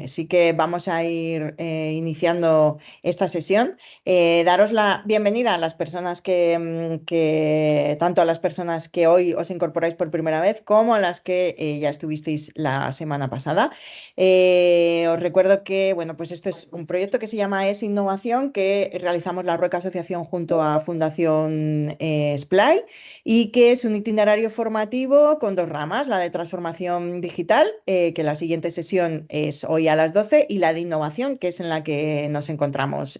sí que vamos a ir iniciando esta sesión. Daros la bienvenida a las personas tanto a las personas que hoy os incorporáis por primera vez como a las que ya estuvisteis la semana pasada. Os recuerdo que, bueno, pues esto es un proyecto que se llama Es Innovación, que realizamos la Rueca Asociación junto a Fundación SPLAY, y que es un itinerario formativo con dos ramas: la de transformación digital, que la siguiente sesión es hoy a las 12, y la de innovación, que es en la que nos encontramos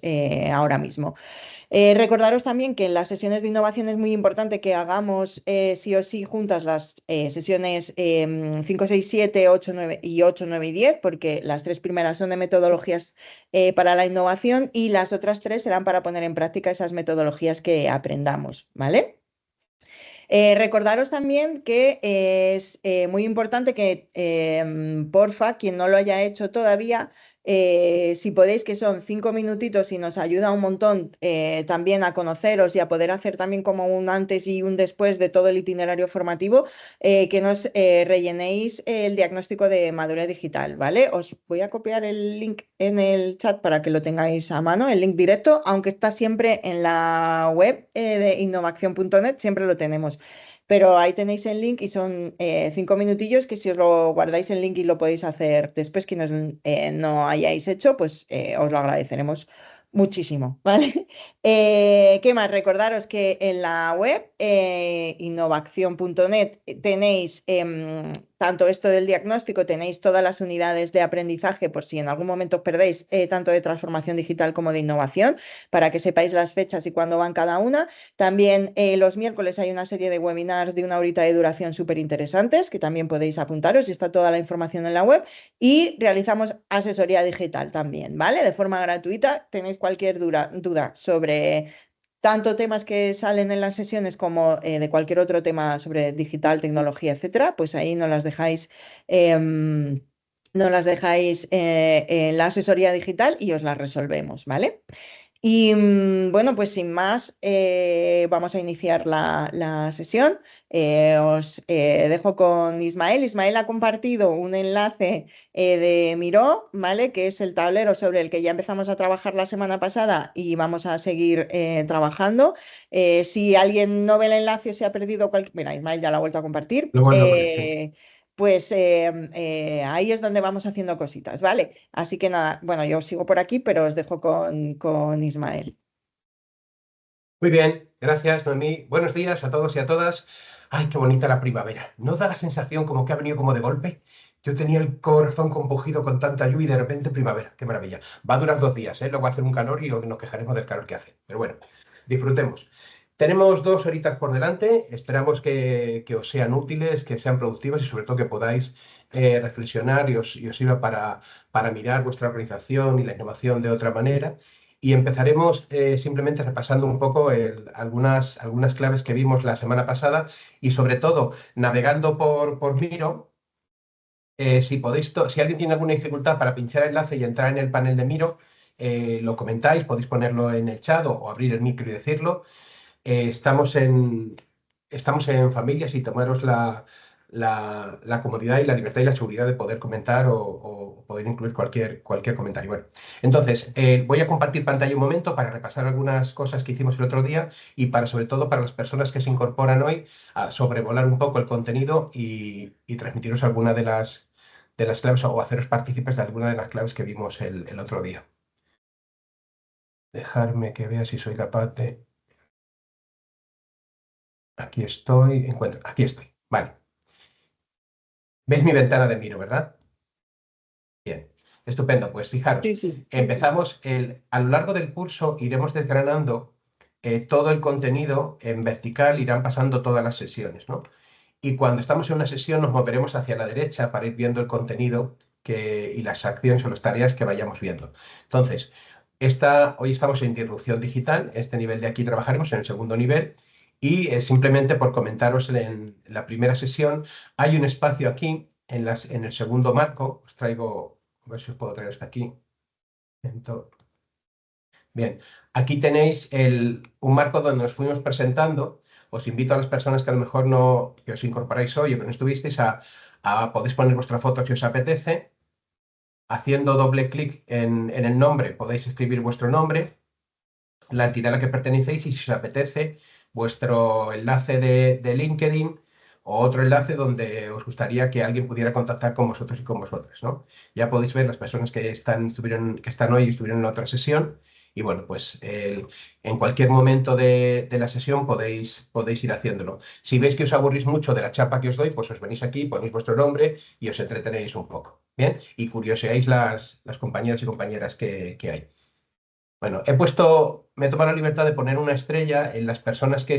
ahora mismo. Recordaros también que en las sesiones de innovación es muy importante que hagamos sí o sí juntas las sesiones 5, 6, 7, 8, 9 y 8, 9 y 10, porque las tres primeras son de metodologías para la innovación y las otras tres serán para poner en práctica esas metodologías que aprendamos, ¿vale? Recordaros también que es muy importante que, porfa, quien no lo haya hecho todavía, si podéis, que son 5 minutitos y nos ayuda un montón también a conoceros y a poder hacer también como un antes y un después de todo el itinerario formativo, que nos rellenéis el diagnóstico de madurez digital, ¿vale? Os voy a copiar el link en el chat para que lo tengáis a mano, el link directo, aunque está siempre en la web de innovación.net, siempre lo tenemos. Pero ahí tenéis el link y son 5 minutillos que, si os lo guardáis el link y lo podéis hacer después, quienes no hayáis hecho, pues os lo agradeceremos muchísimo, ¿vale? ¿Qué más? Recordaros que en la web innovación.net tenéis tanto esto del diagnóstico, tenéis todas las unidades de aprendizaje por si en algún momento os perdéis, tanto de transformación digital como de innovación, para que sepáis las fechas y cuándo van cada una. También los miércoles hay una serie de webinars de 1 horita de duración súper interesantes, que también podéis apuntaros, y está toda la información en la web. Y realizamos asesoría digital también, ¿vale? De forma gratuita. Tenéis cualquier duda sobre tanto temas que salen en las sesiones como de cualquier otro tema sobre digital, tecnología, etcétera, pues ahí nos las dejáis en la asesoría digital y os las resolvemos, ¿vale? Y bueno, pues sin más, vamos a iniciar la sesión. Os dejo con Ismael. Ismael ha compartido un enlace de Miro, ¿vale? Que es el tablero sobre el que ya empezamos a trabajar la semana pasada y vamos a seguir trabajando. Si alguien no ve el enlace o se ha perdido cualquier... Mira, Ismael ya lo ha vuelto a compartir. Luego lo veré, sí. Pues ahí es donde vamos haciendo cositas, ¿vale? Así que nada, bueno, yo sigo por aquí, pero os dejo con Ismael. Muy bien, gracias, Noemí. Buenos días a todos y a todas. Ay, qué bonita la primavera. ¿No da la sensación como que ha venido como de golpe? Yo tenía el corazón compungido con tanta lluvia y de repente primavera. Qué maravilla. Va a durar 2 días, ¿eh? Luego va a hacer un calor y nos quejaremos del calor que hace. Pero bueno, disfrutemos. Tenemos 2 horitas por delante. Esperamos que os sean útiles, que sean productivas y sobre todo que podáis reflexionar y os sirva para mirar vuestra organización y la innovación de otra manera. Y empezaremos simplemente repasando un poco algunas claves que vimos la semana pasada y sobre todo navegando por Miro. Si alguien tiene alguna dificultad para pinchar el enlace y entrar en el panel de Miro, lo comentáis, podéis ponerlo en el chat o abrir el micro y decirlo. Estamos en familias y tomaros la comodidad y la libertad y la seguridad de poder comentar o poder incluir cualquier comentario. Bueno, entonces voy a compartir pantalla un momento para repasar algunas cosas que hicimos el otro día y sobre todo para las personas que se incorporan hoy, a sobrevolar un poco el contenido y transmitiros alguna de las claves o haceros partícipes de alguna de las claves que vimos el otro día. Dejarme que vea si soy capaz de... Aquí estoy, aquí estoy. Vale. ¿Veis mi ventana de Miro, verdad? Bien. Estupendo. Pues Sí, fijaros, sí. empezamos a lo largo del curso iremos desgranando todo el contenido en vertical, irán pasando todas las sesiones, ¿no? Y cuando estamos en una sesión nos moveremos hacia la derecha para ir viendo el contenido y las acciones o las tareas que vayamos viendo. Entonces, hoy estamos en interrupción digital. Este nivel de aquí trabajaremos en el segundo nivel. Y simplemente por comentaros en la primera sesión, hay un espacio aquí en el segundo marco. Os traigo, a ver si os puedo traer hasta aquí. Bien, aquí tenéis un marco donde nos fuimos presentando. Os invito a las personas que a lo mejor no, que os incorporáis hoy o que no estuvisteis, podéis poner vuestra foto si os apetece. haciendo doble clic en el nombre podéis escribir vuestro nombre, la entidad a la que pertenecéis y si os apetece vuestro enlace de LinkedIn o otro enlace donde os gustaría que alguien pudiera contactar con vosotros y con vosotras, ¿no? Ya podéis ver las personas que están hoy y estuvieron en la otra sesión y bueno, pues en cualquier momento de la sesión podéis ir haciéndolo. Si veis que os aburrís mucho de la chapa que os doy, pues os venís aquí, ponéis vuestro nombre y os entretenéis un poco, ¿bien? Y curioseáis las compañeras y compañeras que hay. Bueno, me he tomado la libertad de poner una estrella en las personas que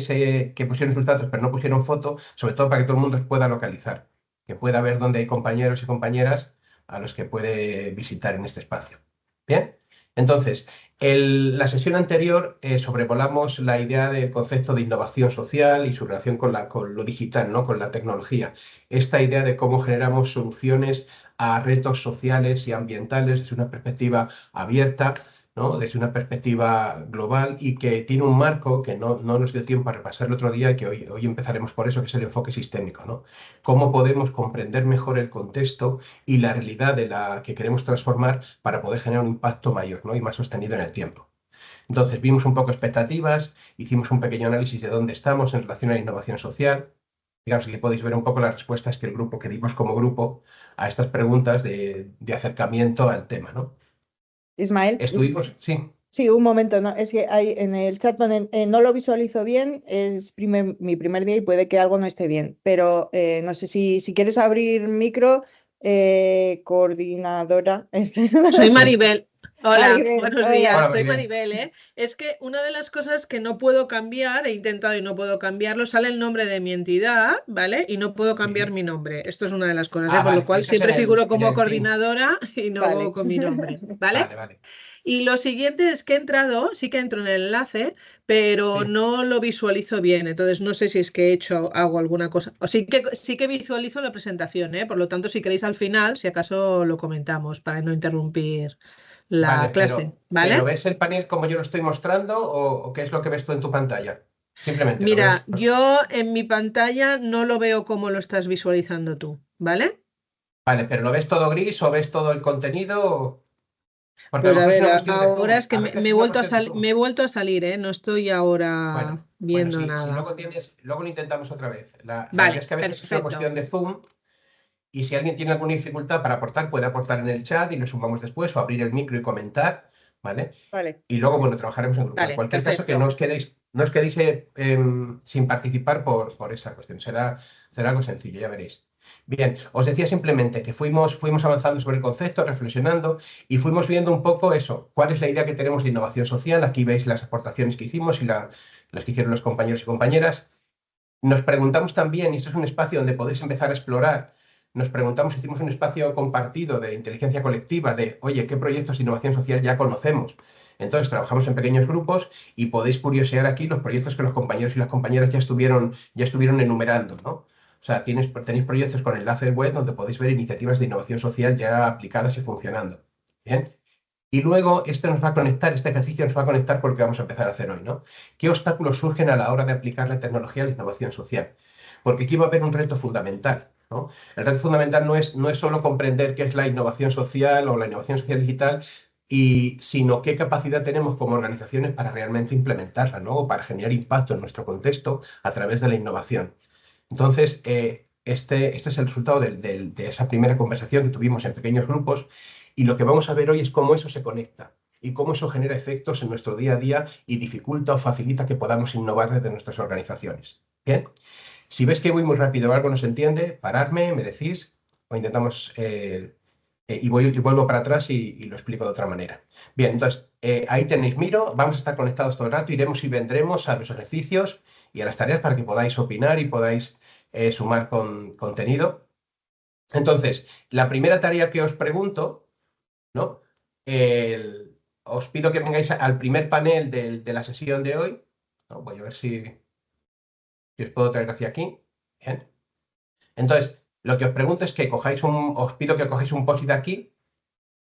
pusieron sus datos pero no pusieron foto, sobre todo para que todo el mundo os pueda localizar, que pueda ver dónde hay compañeros y compañeras a los que puede visitar en este espacio. Bien, entonces, la sesión anterior sobrevolamos la idea del concepto de innovación social y su relación con lo digital, ¿no? Con la tecnología. Esta idea de cómo generamos soluciones a retos sociales y ambientales desde una perspectiva abierta, ¿no? Desde una perspectiva global y que tiene un marco que no nos dio tiempo a repasar el otro día y que hoy empezaremos por eso, que es el enfoque sistémico, ¿no? Cómo podemos comprender mejor el contexto y la realidad de la que queremos transformar para poder generar un impacto mayor, ¿no? Y más sostenido en el tiempo. Entonces, vimos un poco expectativas, hicimos un pequeño análisis de dónde estamos en relación a la innovación social. Digamos, aquí podéis ver un poco las respuestas que dimos como grupo a estas preguntas de acercamiento al tema, ¿no? Ismael. Estuvimos, sí. Sí, un momento, ¿no? Es que hay en el chat ponen, no lo visualizo bien, es mi primer día y puede que algo no esté bien, pero no sé si quieres abrir micro, coordinadora. Soy Sí. Maribel. Hola, Maribel, buenos hola. días. Hola, Soy Maribel. Maribel, ¿eh? Es que una de las cosas que no puedo cambiar, he intentado y no puedo cambiarlo, sale el nombre de mi entidad, ¿vale? Y no puedo cambiar Sí. mi nombre. Esto es una de las cosas, ¿eh? Ah, Por lo vale, cual eso es siempre figuro en como el Teams. coordinadora y no Vale. con mi nombre, ¿vale? Vale, vale. Y lo siguiente es que he entrado, sí que entro en el enlace, pero Sí. no lo visualizo bien. Entonces no sé si es que hago alguna cosa. O sí que visualizo la presentación, ¿eh? Por lo tanto, si queréis al final, si acaso lo comentamos para no interrumpir la Vale, clase, pero ¿vale? ¿ves el panel como yo lo estoy mostrando o qué es lo que ves tú en tu pantalla? Simplemente lo ves. Mira, yo en mi pantalla no lo veo como lo estás visualizando tú, ¿vale? Vale, pero ¿lo ves todo gris o ves todo el contenido? Porque a lo Pues a mejor es ver, una cuestión de ahora zoom. es que A veces es una cuestión de zoom. me he vuelto a salir, ¿eh? No estoy ahora Bueno, viendo si nada. luego tienes, luego lo intentamos otra vez. La idea es Vale, que a veces es una perfecto. cuestión de zoom. Y si alguien tiene alguna dificultad para aportar, puede aportar en el chat y lo sumamos después o abrir el micro y comentar, ¿vale? Vale. Y luego, bueno, trabajaremos en grupo. En Vale, cualquier caso, que perfecto. no os quedéis sin participar por esa cuestión. Será algo sencillo, ya veréis. Bien, os decía simplemente que fuimos avanzando sobre el concepto, reflexionando y fuimos viendo un poco eso, cuál es la idea que tenemos de innovación social. Aquí veis las aportaciones que hicimos y las que hicieron los compañeros y compañeras. Nos preguntamos también, y esto es un espacio donde podéis empezar a explorar, nos preguntamos, hicimos un espacio compartido de inteligencia colectiva, de, oye, ¿qué proyectos de innovación social ya conocemos? Entonces, trabajamos en pequeños grupos y podéis curiosear aquí los proyectos que los compañeros y las compañeras ya estuvieron enumerando, ¿no? O sea, tenéis proyectos con enlaces web donde podéis ver iniciativas de innovación social ya aplicadas y funcionando. Bien. Y luego este ejercicio nos va a conectar con lo que vamos a empezar a hacer hoy, ¿no? ¿Qué obstáculos surgen a la hora de aplicar la tecnología a la innovación social? Porque aquí va a haber un reto fundamental, ¿no? El reto fundamental no es solo comprender qué es la innovación social o la innovación social digital, sino qué capacidad tenemos como organizaciones para realmente implementarla, ¿no? O para generar impacto en nuestro contexto a través de la innovación. Entonces, este es el resultado de esa primera conversación que tuvimos en pequeños grupos y lo que vamos a ver hoy es cómo eso se conecta y cómo eso genera efectos en nuestro día a día y dificulta o facilita que podamos innovar desde nuestras organizaciones. Bien, si ves que voy muy rápido o algo no se entiende, pararme, me decís o intentamos y vuelvo para atrás y lo explico de otra manera. Bien, entonces ahí tenéis Miro, vamos a estar conectados todo el rato, iremos y vendremos a los ejercicios y a las tareas para que podáis opinar y podáis sumar con contenido. Entonces, la primera tarea que os pregunto, ¿no? Os pido que vengáis al primer panel de la sesión de hoy. ¿No? Voy a ver si os puedo traer hacia aquí. Bien. Entonces, lo que os pregunto es que os pido que cojáis un post-it aquí.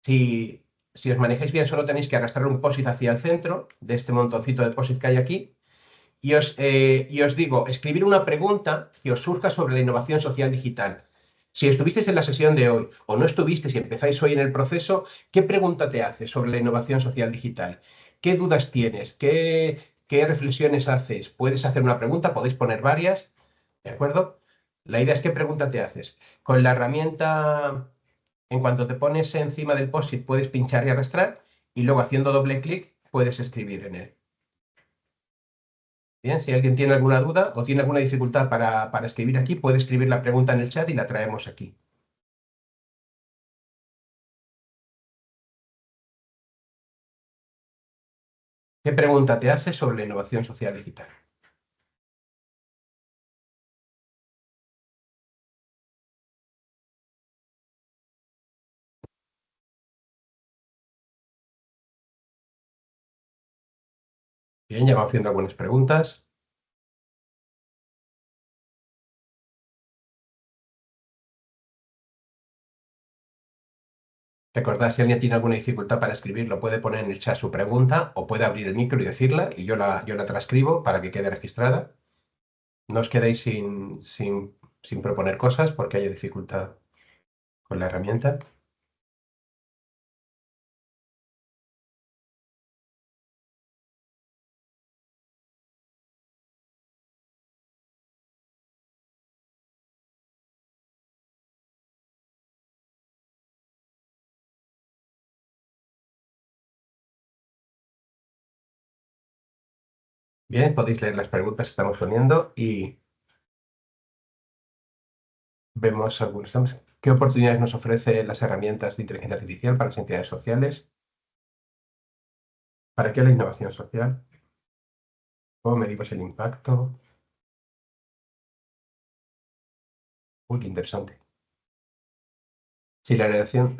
Si os manejáis bien, solo tenéis que arrastrar un post-it hacia el centro de este montoncito de post-it que hay aquí. Y os digo, escribir una pregunta que os surja sobre la innovación social digital. Si estuvisteis en la sesión de hoy o no estuvisteis y empezáis hoy en el proceso, ¿qué pregunta te haces sobre la innovación social digital? ¿Qué dudas tienes? ¿Qué reflexiones haces? Puedes hacer una pregunta, podéis poner varias, ¿de acuerdo? La idea es qué pregunta te haces. Con la herramienta, en cuanto te pones encima del post-it, puedes pinchar y arrastrar y luego haciendo doble clic puedes escribir en él. Bien, si alguien tiene alguna duda o tiene alguna dificultad para escribir aquí, puede escribir la pregunta en el chat y la traemos aquí. ¿Qué pregunta te haces sobre la innovación social digital? Bien, ya vamos viendo algunas preguntas. Recordad, si alguien tiene alguna dificultad para escribir, puede poner en el chat su pregunta o puede abrir el micro y decirla y yo la transcribo para que quede registrada. No os quedéis sin proponer cosas porque haya dificultad con la herramienta. Bien, podéis leer las preguntas que estamos poniendo y vemos algunas. ¿Qué oportunidades nos ofrecen las herramientas de inteligencia artificial para las entidades sociales? ¿Para qué la innovación social? ¿Cómo medimos el impacto? Uy, qué interesante. Si la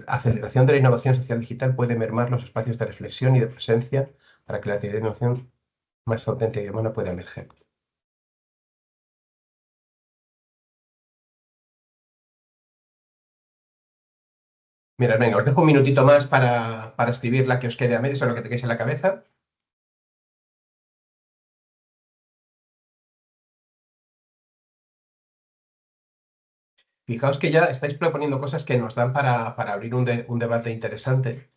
aceleración de la innovación social digital puede mermar los espacios de reflexión y de presencia para que la actividad de innovación más auténtica y humana pueda emerger. Mirad, venga, os dejo un minutito más para escribir la que os quede a medias o lo que tengáis en la cabeza. Fijaos que ya estáis proponiendo cosas que nos dan para abrir un debate interesante.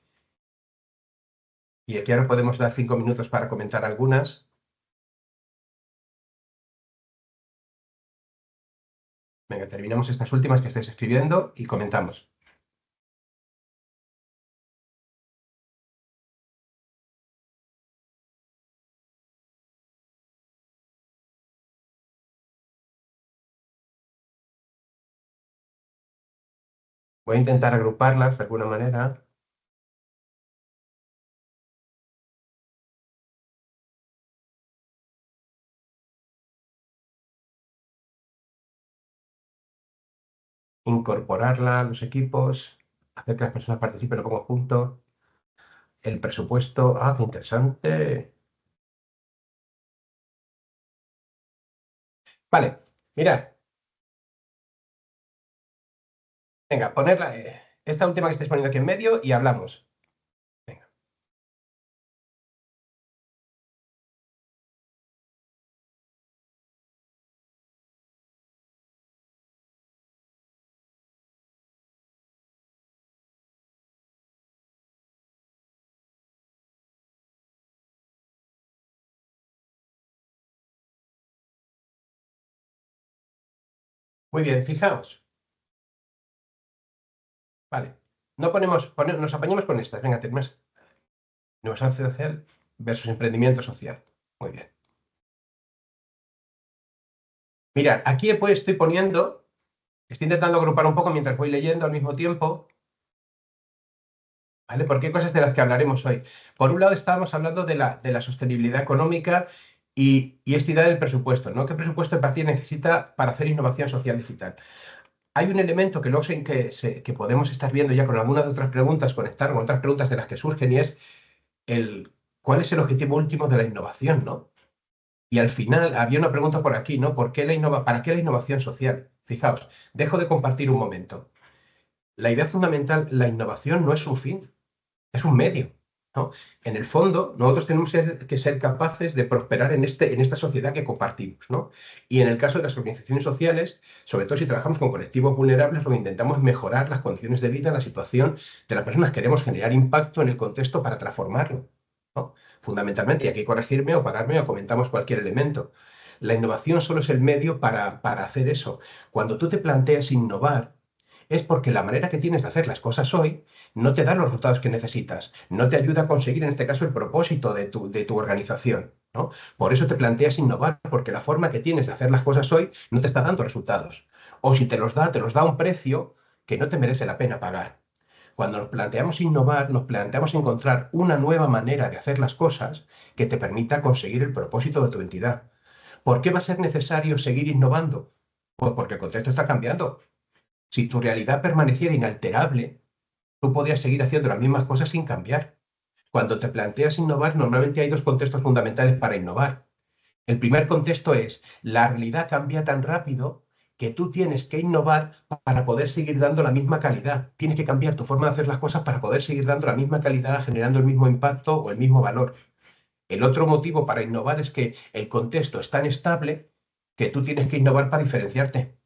Y aquí ahora podemos dar 5 minutos para comentar algunas. Venga, terminamos estas últimas que estáis escribiendo y comentamos. Voy a intentar agruparlas de alguna manera. Incorporarla a los equipos, hacer que las personas participen en conjunto. El presupuesto. Ah, qué interesante. Vale, mirad. Venga, ponerla, esta última que estáis poniendo aquí en medio y hablamos. Venga. Muy bien, fijaos. Vale. No nos apañemos con estas. Venga, tenemos innovación social versus emprendimiento social. Muy bien. Mirad, aquí estoy poniendo, estoy intentando agrupar un poco mientras voy leyendo al mismo tiempo, ¿vale? Porque hay cosas de las que hablaremos hoy. Por un lado, estábamos hablando de la sostenibilidad económica y esta idea del presupuesto, ¿no? ¿Qué presupuesto el país necesita para hacer innovación social digital? Hay un elemento que luego que podemos estar viendo ya con algunas de otras preguntas, conectar con otras preguntas de las que surgen, y es ¿cuál es el objetivo último de la innovación, ¿no? Y al final había una pregunta por aquí, ¿no? ¿Para qué la innovación social? Fijaos, dejo de compartir un momento. La idea fundamental, la innovación no es un fin, es un medio. ¿no? En el fondo, nosotros tenemos que ser capaces de prosperar en esta sociedad que compartimos, ¿no? Y en el caso de las organizaciones sociales, sobre todo si trabajamos con colectivos vulnerables, lo que intentamos es mejorar las condiciones de vida, la situación de las personas. Queremos generar impacto en el contexto para transformarlo, ¿no? Fundamentalmente, y aquí corregirme o pararme o comentamos cualquier elemento. La innovación solo es el medio para hacer eso. Cuando tú te planteas innovar, es porque la manera que tienes de hacer las cosas hoy no te da los resultados que necesitas, no te ayuda a conseguir, en este caso, el propósito de tu organización, ¿no? Por eso te planteas innovar, porque la forma que tienes de hacer las cosas hoy no te está dando resultados. O si te los da a un precio que no te merece la pena pagar. Cuando nos planteamos innovar, nos planteamos encontrar una nueva manera de hacer las cosas que te permita conseguir el propósito de tu entidad. ¿Por qué va a ser necesario seguir innovando? Pues porque el contexto está cambiando. Si tu realidad permaneciera inalterable, tú podrías seguir haciendo las mismas cosas sin cambiar. Cuando te planteas innovar, normalmente hay dos contextos fundamentales para innovar. El primer contexto es, la realidad cambia tan rápido que tú tienes que innovar para poder seguir dando la misma calidad. Tienes que cambiar tu forma de hacer las cosas para poder seguir dando la misma calidad, generando el mismo impacto o el mismo valor. El otro motivo para innovar es que el contexto es tan estable que tú tienes que innovar para diferenciarte.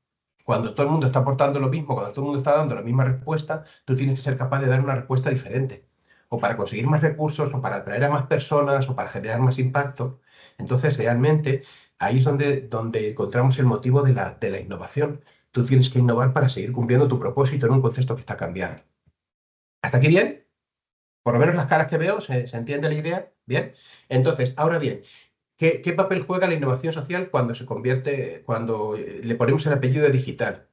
Cuando todo el mundo está aportando lo mismo, cuando todo el mundo está dando la misma respuesta, tú tienes que ser capaz de dar una respuesta diferente. O para conseguir más recursos, o para atraer a más personas, o para generar más impacto. Entonces, realmente, ahí es donde encontramos el motivo de la innovación. Tú tienes que innovar para seguir cumpliendo tu propósito en un contexto que está cambiando. ¿Hasta aquí bien? Por lo menos las caras que veo, ¿se entiende la idea? Bien. Entonces, ahora bien, ¿qué papel juega la innovación social cuando le ponemos el apellido de digital?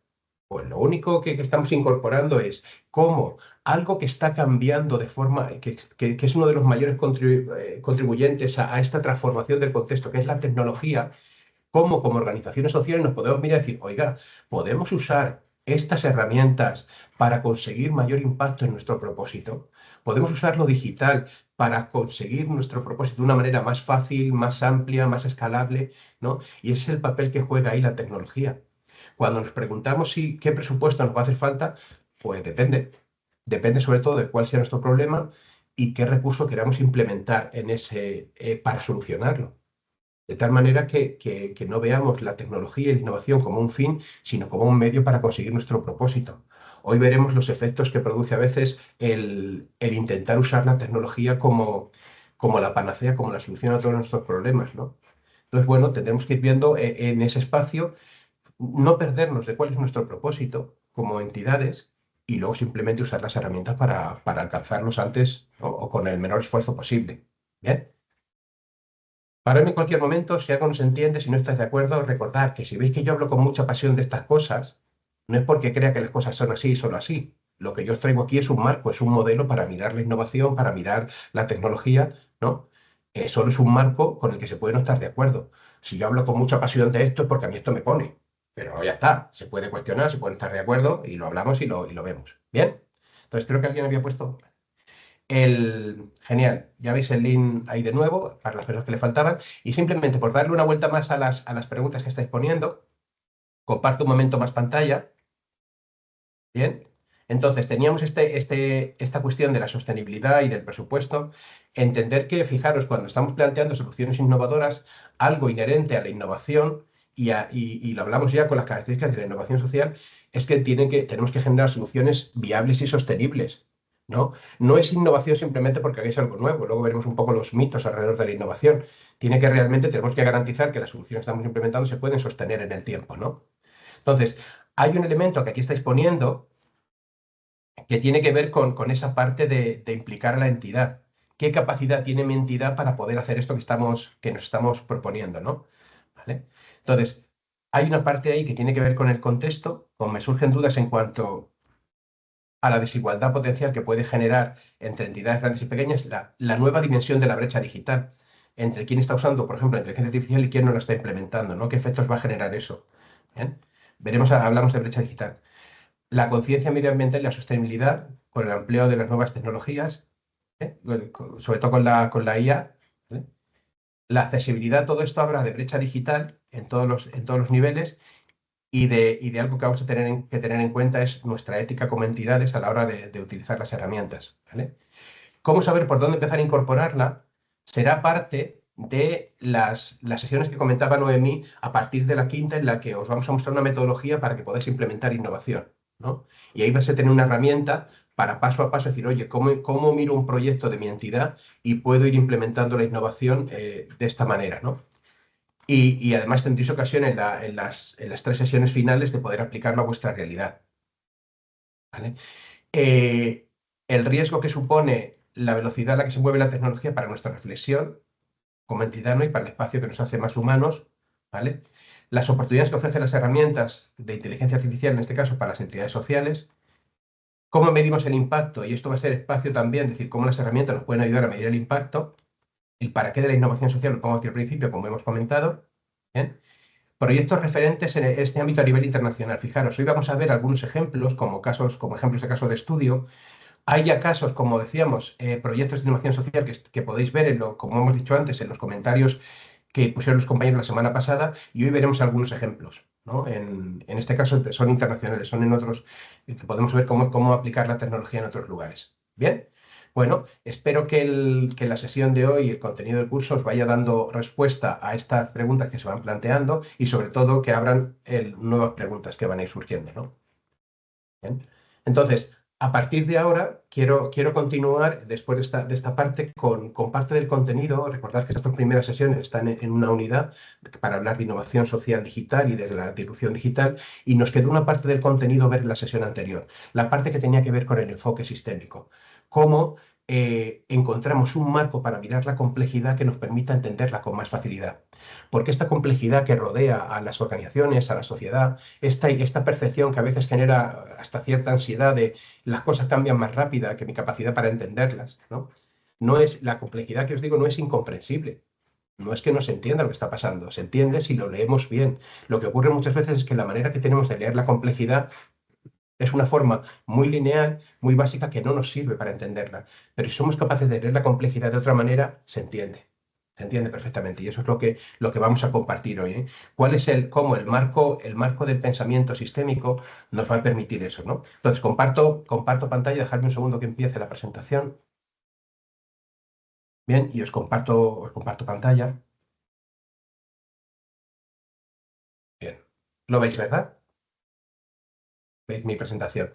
Pues lo único que estamos incorporando es cómo algo que está cambiando de forma, que es uno de los mayores contribuyentes a esta transformación del contexto, que es la tecnología, cómo como organizaciones sociales nos podemos mirar y decir, oiga, podemos usar estas herramientas para conseguir mayor impacto en nuestro propósito. Podemos usar lo digital para conseguir nuestro propósito de una manera más fácil, más amplia, más escalable, ¿no? Y ese es el papel que juega ahí la tecnología. Cuando nos preguntamos qué presupuesto nos va a hacer falta, pues depende. Depende sobre todo de cuál sea nuestro problema y qué recurso queramos implementar para solucionarlo. De tal manera que no veamos la tecnología y la innovación como un fin, sino como un medio para conseguir nuestro propósito. Hoy veremos los efectos que produce a veces el intentar usar la tecnología como la panacea, como la solución a todos nuestros problemas, ¿no? Entonces, bueno, tendremos que ir viendo en ese espacio, no perdernos de cuál es nuestro propósito como entidades y luego simplemente usar las herramientas para alcanzarlos antes o con el menor esfuerzo posible. ¿Bien? Paradme en cualquier momento, si algo no se entiende, si no estáis de acuerdo, recordad que si veis que yo hablo con mucha pasión de estas cosas, no es porque crea que las cosas son así y solo así. Lo que yo os traigo aquí es un marco, es un modelo para mirar la innovación, para mirar la tecnología, ¿no? Solo es un marco con el que se puede no estar de acuerdo. Si yo hablo con mucha pasión de esto es porque a mí esto me pone. Pero ya está, se puede cuestionar, se puede estar de acuerdo y lo hablamos y lo vemos. ¿Bien? Entonces creo que alguien había puesto... Genial, ya veis el link ahí de nuevo para las personas que le faltaban. Y simplemente por darle una vuelta más a las preguntas que estáis poniendo, comparto un momento más pantalla. Bien, entonces teníamos esta cuestión de la sostenibilidad y del presupuesto. Entender que, fijaros, cuando estamos planteando soluciones innovadoras, algo inherente a la innovación, y lo hablamos ya con las características de la innovación social, es que tenemos que generar soluciones viables y sostenibles. ¿No? No es innovación simplemente porque hagáis algo nuevo, luego veremos un poco los mitos alrededor de la innovación. Tenemos que garantizar que las soluciones que estamos implementando se pueden sostener en el tiempo, ¿no? Entonces, hay un elemento que aquí estáis poniendo que tiene que ver con esa parte de implicar a la entidad. ¿Qué capacidad tiene mi entidad para poder hacer esto que nos estamos proponiendo, ¿no? ¿Vale? Entonces, hay una parte ahí que tiene que ver con el contexto, me surgen dudas en cuanto a la desigualdad potencial que puede generar entre entidades grandes y pequeñas, la nueva dimensión de la brecha digital, entre quién está usando, por ejemplo, la inteligencia artificial y quién no la está implementando, ¿no? ¿Qué efectos va a generar eso? ¿Bien? Hablamos de brecha digital. La conciencia medioambiental y la sostenibilidad con el empleo de las nuevas tecnologías, ¿eh? Sobre todo con la IA, ¿vale? La accesibilidad, todo esto habla de brecha digital en todos los niveles y de algo que vamos a tener en cuenta es nuestra ética como entidades a la hora de utilizar las herramientas, ¿vale? ¿Cómo saber por dónde empezar a incorporarla? Será parte de las sesiones que comentaba Noemí a partir de la quinta, en la que os vamos a mostrar una metodología para que podáis implementar innovación, ¿no? Y ahí vais a tener una herramienta para paso a paso decir, oye, ¿cómo miro un proyecto de mi entidad y puedo ir implementando la innovación de esta manera, ¿no? Y además tendréis ocasión en las 3 sesiones finales de poder aplicarlo a vuestra realidad, ¿vale? Eh, el riesgo que supone la velocidad a la que se mueve la tecnología para nuestra reflexión como entidad, ¿no? Y para el espacio que nos hace más humanos, ¿vale? Las oportunidades que ofrecen las herramientas de inteligencia artificial, en este caso para las entidades sociales, cómo medimos el impacto, y esto va a ser espacio también, es decir, cómo las herramientas nos pueden ayudar a medir el impacto, el para qué de la innovación social, lo pongo aquí al principio, como hemos comentado, ¿bien? Proyectos referentes en este ámbito a nivel internacional. Fijaros, hoy vamos a ver algunos ejemplos, como ejemplos de caso de estudio. Hay ya casos, como decíamos, proyectos de innovación social que podéis ver, como hemos dicho antes, en los comentarios que pusieron los compañeros la semana pasada, y hoy veremos algunos ejemplos, ¿no? En este caso son internacionales, son en otros, que podemos ver cómo aplicar la tecnología en otros lugares. ¿Bien? Bueno, espero que la sesión de hoy, el contenido del curso, os vaya dando respuesta a estas preguntas que se van planteando y sobre todo que abran nuevas preguntas que van a ir surgiendo, ¿no? Bien. Entonces, a partir de ahora, quiero continuar después de esta parte con parte del contenido. Recordad que estas 2 primeras sesiones están en una unidad para hablar de innovación social digital y desde la disrupción digital, y nos quedó una parte del contenido ver en la sesión anterior, la parte que tenía que ver con el enfoque sistémico. Cómo encontramos un marco para mirar la complejidad que nos permita entenderla con más facilidad. Porque esta complejidad que rodea a las organizaciones, a la sociedad, esta percepción que a veces genera hasta cierta ansiedad de las cosas cambian más rápida que mi capacidad para entenderlas, ¿no? No es, la complejidad que os digo no es incomprensible. No es que no se entienda lo que está pasando, se entiende si lo leemos bien. Lo que ocurre muchas veces es que la manera que tenemos de leer la complejidad es una forma muy lineal, muy básica, que no nos sirve para entenderla. Pero si somos capaces de leer la complejidad de otra manera, se entiende. Se entiende perfectamente. Y eso es lo que vamos a compartir hoy, ¿eh? ¿Cuál es cómo el marco del pensamiento sistémico nos va a permitir eso, ¿no? Entonces, comparto pantalla, dejadme un segundo que empiece la presentación. Bien, y os comparto pantalla. Bien. ¿Lo veis, verdad? ¿Veis mi presentación?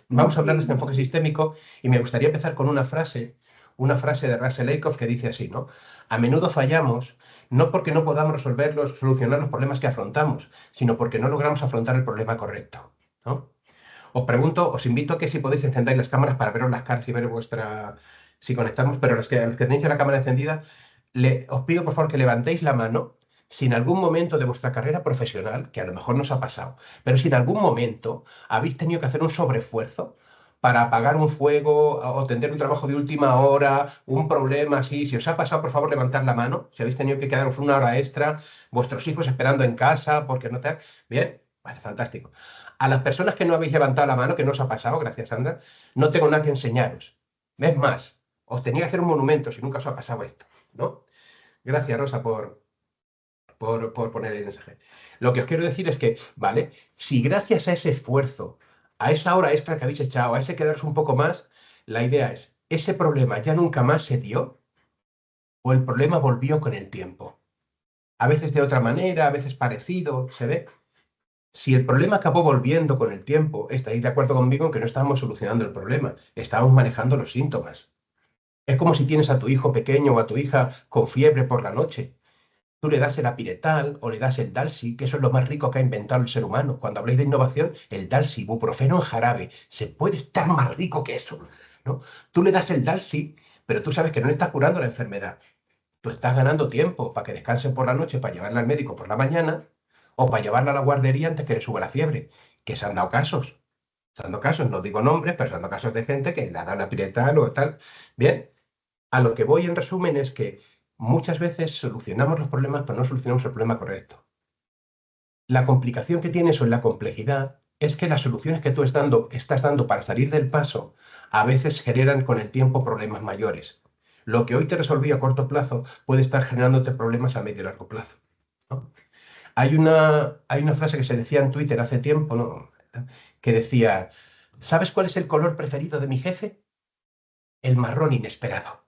Vamos a hablar de este enfoque sistémico y me gustaría empezar con una frase de Russell Lakoff que dice así, ¿no? A menudo fallamos no porque no podamos solucionar los problemas que afrontamos, sino porque no logramos afrontar el problema correcto, ¿no? Os invito a que si podéis encender las cámaras para veros las caras y ver si conectamos, pero los que tenéis la cámara encendida, os pido por favor que levantéis la mano si en algún momento de vuestra carrera profesional, que a lo mejor nos ha pasado, pero si en algún momento habéis tenido que hacer un sobreesfuerzo para apagar un fuego o tender un trabajo de última hora, un problema así. Si os ha pasado, por favor, levantad la mano. Si habéis tenido que quedaros una hora extra, vuestros hijos esperando en casa, porque no te... Bien, vale, fantástico. A las personas que no habéis levantado la mano, que no os ha pasado, gracias Sandra, no tengo nada que enseñaros. Es más, os tenía que hacer un monumento si nunca os ha pasado esto, ¿no? Gracias, Rosa, por poner el mensaje. Lo que os quiero decir es que, ¿vale? Si gracias a ese esfuerzo, a esa hora extra que habéis echado, a ese quedaros un poco más, la idea es, ¿ese problema ya nunca más se dio? ¿O el problema volvió con el tiempo? A veces de otra manera, a veces parecido, ¿se ve? Si el problema acabó volviendo con el tiempo, estaréis de acuerdo conmigo en que no estábamos solucionando el problema, estábamos manejando los síntomas. Es como si tienes a tu hijo pequeño o a tu hija con fiebre por la noche. Tú le das el apiretal o le das el Dalsi, que eso es lo más rico que ha inventado el ser humano. Cuando habléis de innovación, el Dalsi, ibuprofeno en jarabe, se puede estar más rico que eso, ¿no? Tú le das el Dalsi, pero tú sabes que no le estás curando la enfermedad. Tú estás ganando tiempo para que descanse por la noche, para llevarla al médico por la mañana, o para llevarla a la guardería antes que le suba la fiebre, que se han dado casos. Se han dado casos, no digo nombres, pero se han dado casos de gente que le ha dado la apiretal o tal. Bien, a lo que voy en resumen es que muchas veces solucionamos los problemas, pero no solucionamos el problema correcto. La complicación que tiene eso en la complejidad es que las soluciones que tú estás dando para salir del paso a veces generan con el tiempo problemas mayores. Lo que hoy te resolví a corto plazo puede estar generándote problemas a medio y largo plazo, ¿no? Hay una frase que se decía en Twitter hace tiempo, ¿no? Que decía, ¿sabes cuál es el color preferido de mi jefe? el marrón inesperado.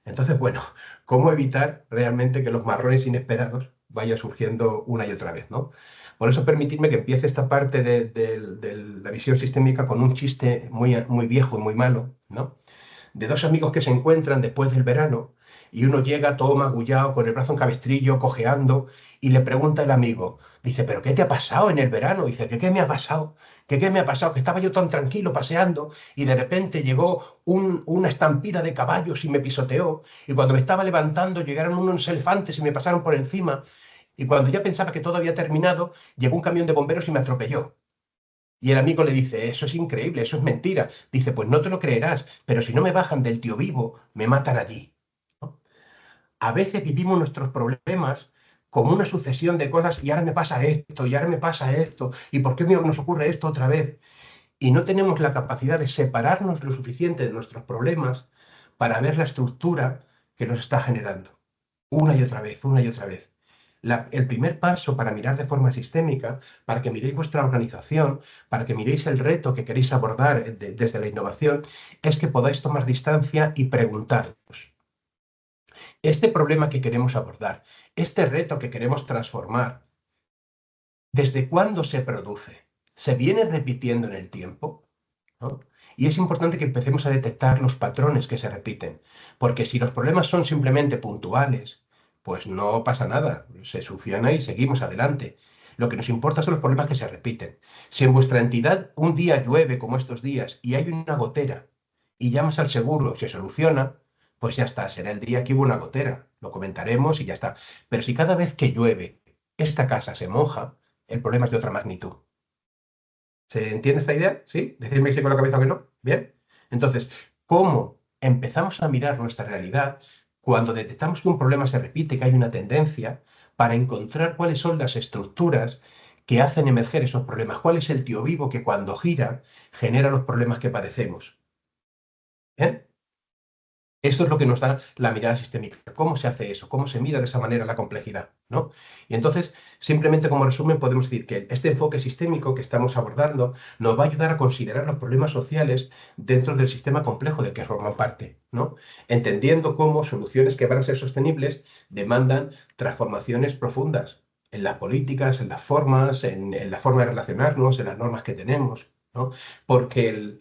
Entonces, bueno, ¿cómo evitar realmente que los marrones inesperados vayan surgiendo una y otra vez, ¿no? Por eso permitidme que empiece esta parte de la visión sistémica con un chiste muy viejo y muy malo, ¿no? De dos amigos que se encuentran después del verano y uno llega todo magullado, con el brazo en cabestrillo, cojeando, y le pregunta el amigo, dice, ¿pero qué te ha pasado en el verano? Dice, ¿qué me ha pasado? ¿Qué me ha pasado? Que estaba yo tan tranquilo paseando y de repente llegó una estampida de caballos y me pisoteó, y cuando me estaba levantando llegaron unos elefantes y me pasaron por encima, y cuando ya pensaba que todo había terminado, llegó un camión de bomberos y me atropelló. Y el amigo le dice, eso es increíble, eso es mentira. Dice, pues no te lo creerás, pero si no me bajan del tío vivo, me matan allí. ¿No? A veces vivimos nuestros problemas como una sucesión de cosas y ahora me pasa esto, y ahora me pasa esto, y ¿por qué nos ocurre esto otra vez? Y no tenemos la capacidad de separarnos lo suficiente de nuestros problemas para ver la estructura que nos está generando. Una y otra vez, una y otra vez. El primer paso para mirar de forma sistémica, para que miréis vuestra organización, para que miréis el reto que queréis abordar desde la innovación, es que podáis tomar distancia y preguntaros, este problema que queremos abordar, este reto que queremos transformar, ¿desde cuándo se produce? ¿Se viene repitiendo en el tiempo? ¿No? Y es importante que empecemos a detectar los patrones que se repiten, porque si los problemas son simplemente puntuales, pues no pasa nada, se soluciona y seguimos adelante. Lo que nos importa son los problemas que se repiten. Si en vuestra entidad un día llueve como estos días y hay una gotera y llamas al seguro, se soluciona, pues ya está, será el día que hubo una gotera, lo comentaremos y ya está. Pero si cada vez que llueve esta casa se moja, el problema es de otra magnitud. ¿Se entiende esta idea? ¿Sí? Decidme si con la cabeza o que no. Bien. Entonces, ¿cómo empezamos a mirar nuestra realidad cuando detectamos que un problema se repite, que hay una tendencia, para encontrar cuáles son las estructuras que hacen emerger esos problemas? ¿Cuál es el tío vivo que cuando gira genera los problemas que padecemos? ¿Bien? Esto es lo que nos da la mirada sistémica. ¿Cómo se hace eso? ¿Cómo se mira de esa manera la complejidad? ¿No? Y entonces, simplemente como resumen, podemos decir que este enfoque sistémico que estamos abordando nos va a ayudar a considerar los problemas sociales dentro del sistema complejo del que forman parte, ¿no? Entendiendo cómo soluciones que van a ser sostenibles demandan transformaciones profundas en las políticas, en las formas, en la forma de relacionarnos, en las normas que tenemos, ¿no? Porque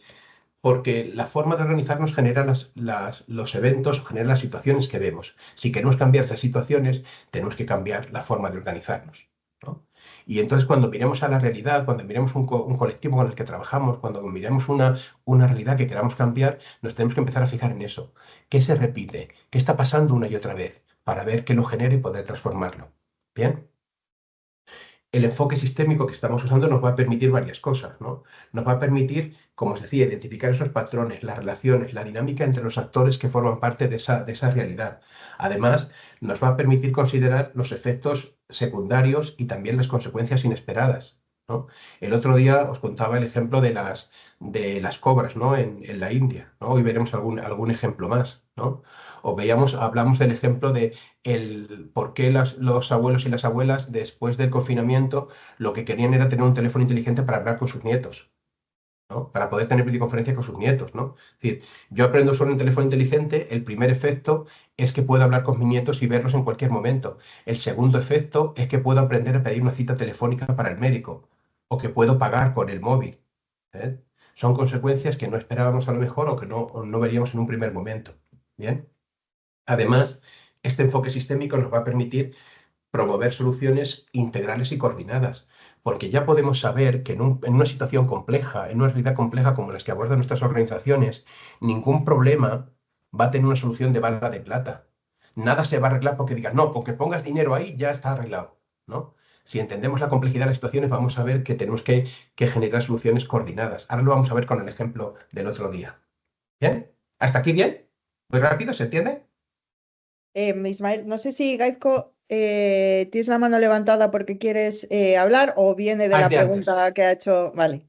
porque la forma de organizarnos genera los eventos, genera las situaciones que vemos. Si queremos cambiar esas situaciones, tenemos que cambiar la forma de organizarnos, ¿no? Y entonces cuando miremos a la realidad, cuando miremos un colectivo con el que trabajamos, cuando miremos una realidad que queramos cambiar, nos tenemos que empezar a fijar en eso. ¿Qué se repite? ¿Qué está pasando una y otra vez? Para ver qué lo genera y poder transformarlo. ¿Bien? El enfoque sistémico que estamos usando nos va a permitir varias cosas, ¿no? Nos va a permitir, como os decía, identificar esos patrones, las relaciones, la dinámica entre los actores que forman parte de esa realidad. Además, nos va a permitir considerar los efectos secundarios y también las consecuencias inesperadas, ¿no? El otro día os contaba el ejemplo de las cobras, ¿no? En la India, ¿no? Hoy veremos algún ejemplo más, ¿no? Hablamos del ejemplo de por qué los abuelos y las abuelas después del confinamiento lo que querían era tener un teléfono inteligente para hablar con sus nietos, ¿no? Para poder tener videoconferencia con sus nietos, ¿no? Es decir, yo aprendo sobre un teléfono inteligente, el primer efecto es que puedo hablar con mis nietos y verlos en cualquier momento. El segundo efecto es que puedo aprender a pedir una cita telefónica para el médico o que puedo pagar con el móvil. ¿Eh? Son consecuencias que no esperábamos a lo mejor o no veríamos en un primer momento. ¿Bien? Además, este enfoque sistémico nos va a permitir promover soluciones integrales y coordinadas, porque ya podemos saber que en una situación compleja, en una realidad compleja como las que abordan nuestras organizaciones, ningún problema va a tener una solución de bala de plata. Nada se va a arreglar porque digas, no, con que pongas dinero ahí ya está arreglado, ¿no? Si entendemos la complejidad de las situaciones, vamos a ver que tenemos que generar soluciones coordinadas. Ahora lo vamos a ver con el ejemplo del otro día. ¿Bien? ¿Hasta aquí bien? ¿Muy rápido? ¿Se entiende? Ismael, no sé si Gaizko tienes la mano levantada porque quieres hablar o viene de Ah, es la de antes. pregunta que ha hecho. Vale,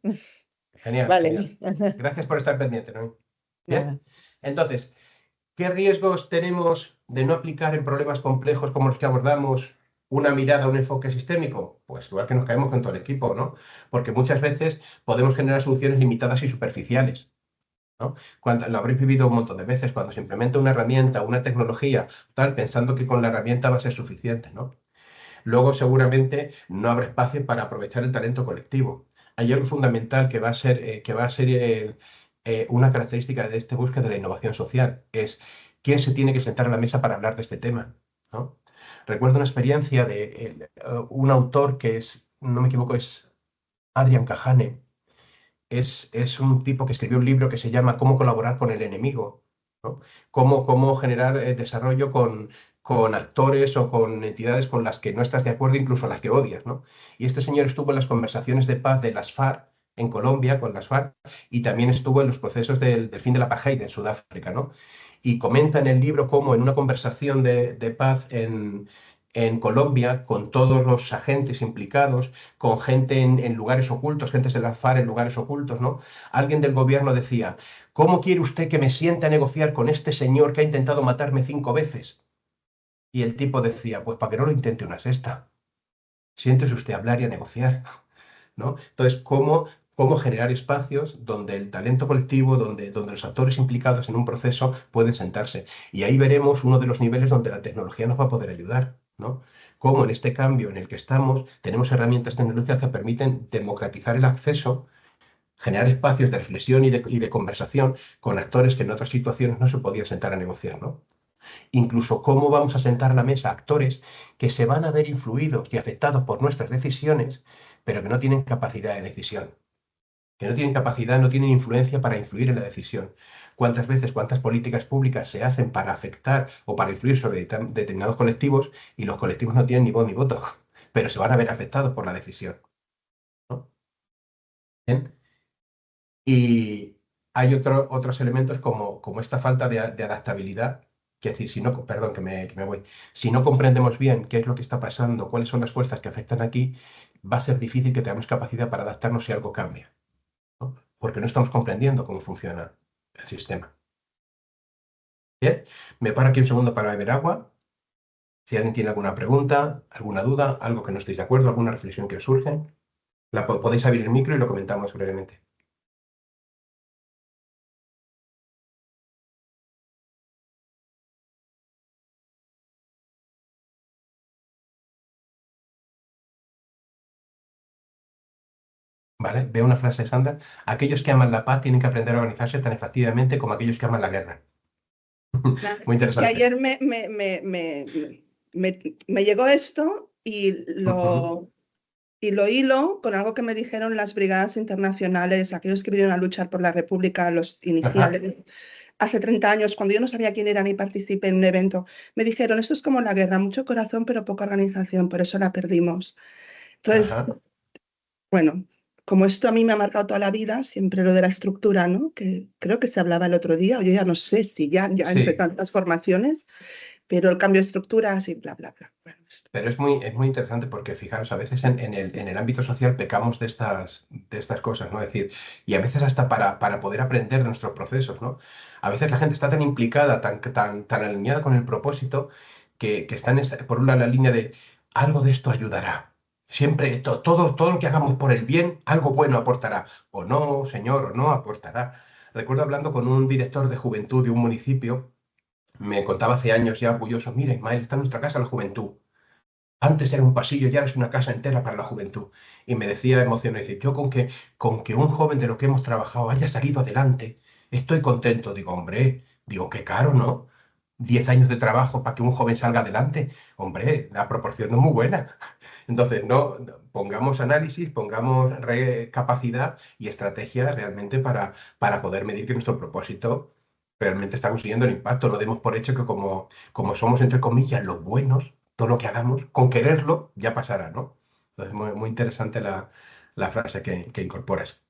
Genial, genial. vale. Gracias por estar pendiente, ¿no? Bien. Nada. Entonces, ¿qué riesgos tenemos de no aplicar en problemas complejos como los que abordamos una mirada, un enfoque sistémico? Pues igual que nos caemos con todo el equipo, ¿no? Porque muchas veces podemos generar soluciones limitadas y superficiales. ¿no? Lo habréis vivido un montón de veces cuando se implementa una herramienta, una tecnología, tal, pensando que con la herramienta va a ser suficiente, ¿no? Luego seguramente no habrá espacio para aprovechar el talento colectivo. Hay algo fundamental que va a ser una característica de esta búsqueda de la innovación social, es quién se tiene que sentar a la mesa para hablar de este tema, ¿no? Recuerdo una experiencia de un autor que es, no me equivoco, es Adrian Kahane. Es un tipo que escribió un libro que se llama Cómo colaborar con el enemigo, ¿no? Cómo generar desarrollo con actores o con entidades con las que no estás de acuerdo, incluso las que odias, ¿no? Y este señor estuvo en las conversaciones de paz de las FARC en Colombia, con las FARC, y también estuvo en los procesos del fin del apartheid en Sudáfrica, ¿no? Y comenta en el libro cómo en una conversación de paz en Colombia, con todos los agentes implicados, con gente en lugares ocultos, gente de la FARC en lugares ocultos, ¿no? Alguien del gobierno decía, ¿cómo quiere usted que me siente a negociar con este señor que ha intentado matarme 5 veces? Y el tipo decía, pues para que no lo intente una sexta. Siéntese usted a hablar y a negociar, ¿no? Entonces, ¿cómo generar espacios donde el talento colectivo, donde los actores implicados en un proceso pueden sentarse? Y ahí veremos uno de los niveles donde la tecnología nos va a poder ayudar, ¿no? Cómo en este cambio en el que estamos tenemos herramientas tecnológicas que permiten democratizar el acceso, generar espacios de reflexión y de conversación con actores que en otras situaciones no se podían sentar a negociar, ¿no? Incluso cómo vamos a sentar a la mesa actores que se van a ver influidos y afectados por nuestras decisiones, pero que no tienen capacidad de decisión, que no tienen capacidad, no tienen influencia para influir en la decisión. ¿Cuántas veces, cuántas políticas públicas se hacen para afectar o para influir sobre determinados colectivos y los colectivos no tienen ni voz ni voto, pero se van a ver afectados por la decisión, ¿no? Bien. Y hay otros elementos como esta falta de adaptabilidad, que es decir, si no, perdón, que me voy. Si no comprendemos bien qué es lo que está pasando, cuáles son las fuerzas que afectan aquí, va a ser difícil que tengamos capacidad para adaptarnos si algo cambia, ¿no? Porque no estamos comprendiendo cómo funciona el sistema. Bien, me paro aquí un segundo para beber agua. Si alguien tiene alguna pregunta, alguna duda, algo que no estéis de acuerdo, alguna reflexión que os surge, podéis abrir el micro y lo comentamos brevemente. ¿Vale? Veo una frase de Sandra. Aquellos que aman la paz tienen que aprender a organizarse tan efectivamente como aquellos que aman la guerra. Muy Es que interesante. ayer me llegó esto Ujú. y lo hilo con algo que me dijeron las brigadas internacionales, aquellos que vinieron a luchar por la República, los Ajá, iniciales, hace 30 años, cuando yo no sabía quién era ni participé en un evento. Me dijeron, esto es como la guerra, mucho corazón pero poca organización, por eso la perdimos. Entonces, ajá. bueno, como esto a mí me ha marcado toda la vida, siempre lo de la estructura, ¿no? Que creo que se hablaba el otro día, o yo ya no sé si ya entre Sí, tantas formaciones, pero el cambio de estructuras y bla, bla, bla. Bueno, esto. pero es muy interesante porque fijaros, a veces en el ámbito social pecamos de estas cosas, ¿no? Es decir, y a veces hasta para poder aprender de nuestros procesos, ¿no? A veces la gente está tan implicada, tan alineada con el propósito, que está por un lado en la línea de algo de esto ayudará. Siempre, todo lo que hagamos por el bien, algo bueno aportará. O no, señor, o no aportará. Recuerdo hablando con un director de juventud de un municipio, me contaba hace años ya orgulloso, mira, Ismael, está en nuestra casa la juventud. Antes era un pasillo y ahora es una casa entera para la juventud. Y me decía emocionado, dice, yo con que un joven de lo que hemos trabajado haya salido adelante, estoy contento. Digo, hombre, digo, qué caro, ¿no? 10 años de trabajo para que un joven salga adelante. Hombre, la proporción no es muy buena. Entonces, no, pongamos análisis, pongamos capacidad y estrategia realmente para poder medir que nuestro propósito realmente está consiguiendo el impacto. No demos por hecho que como somos, entre comillas, los buenos, todo lo que hagamos, con quererlo, ya pasará, ¿no? Entonces, muy, muy interesante la frase que incorporas.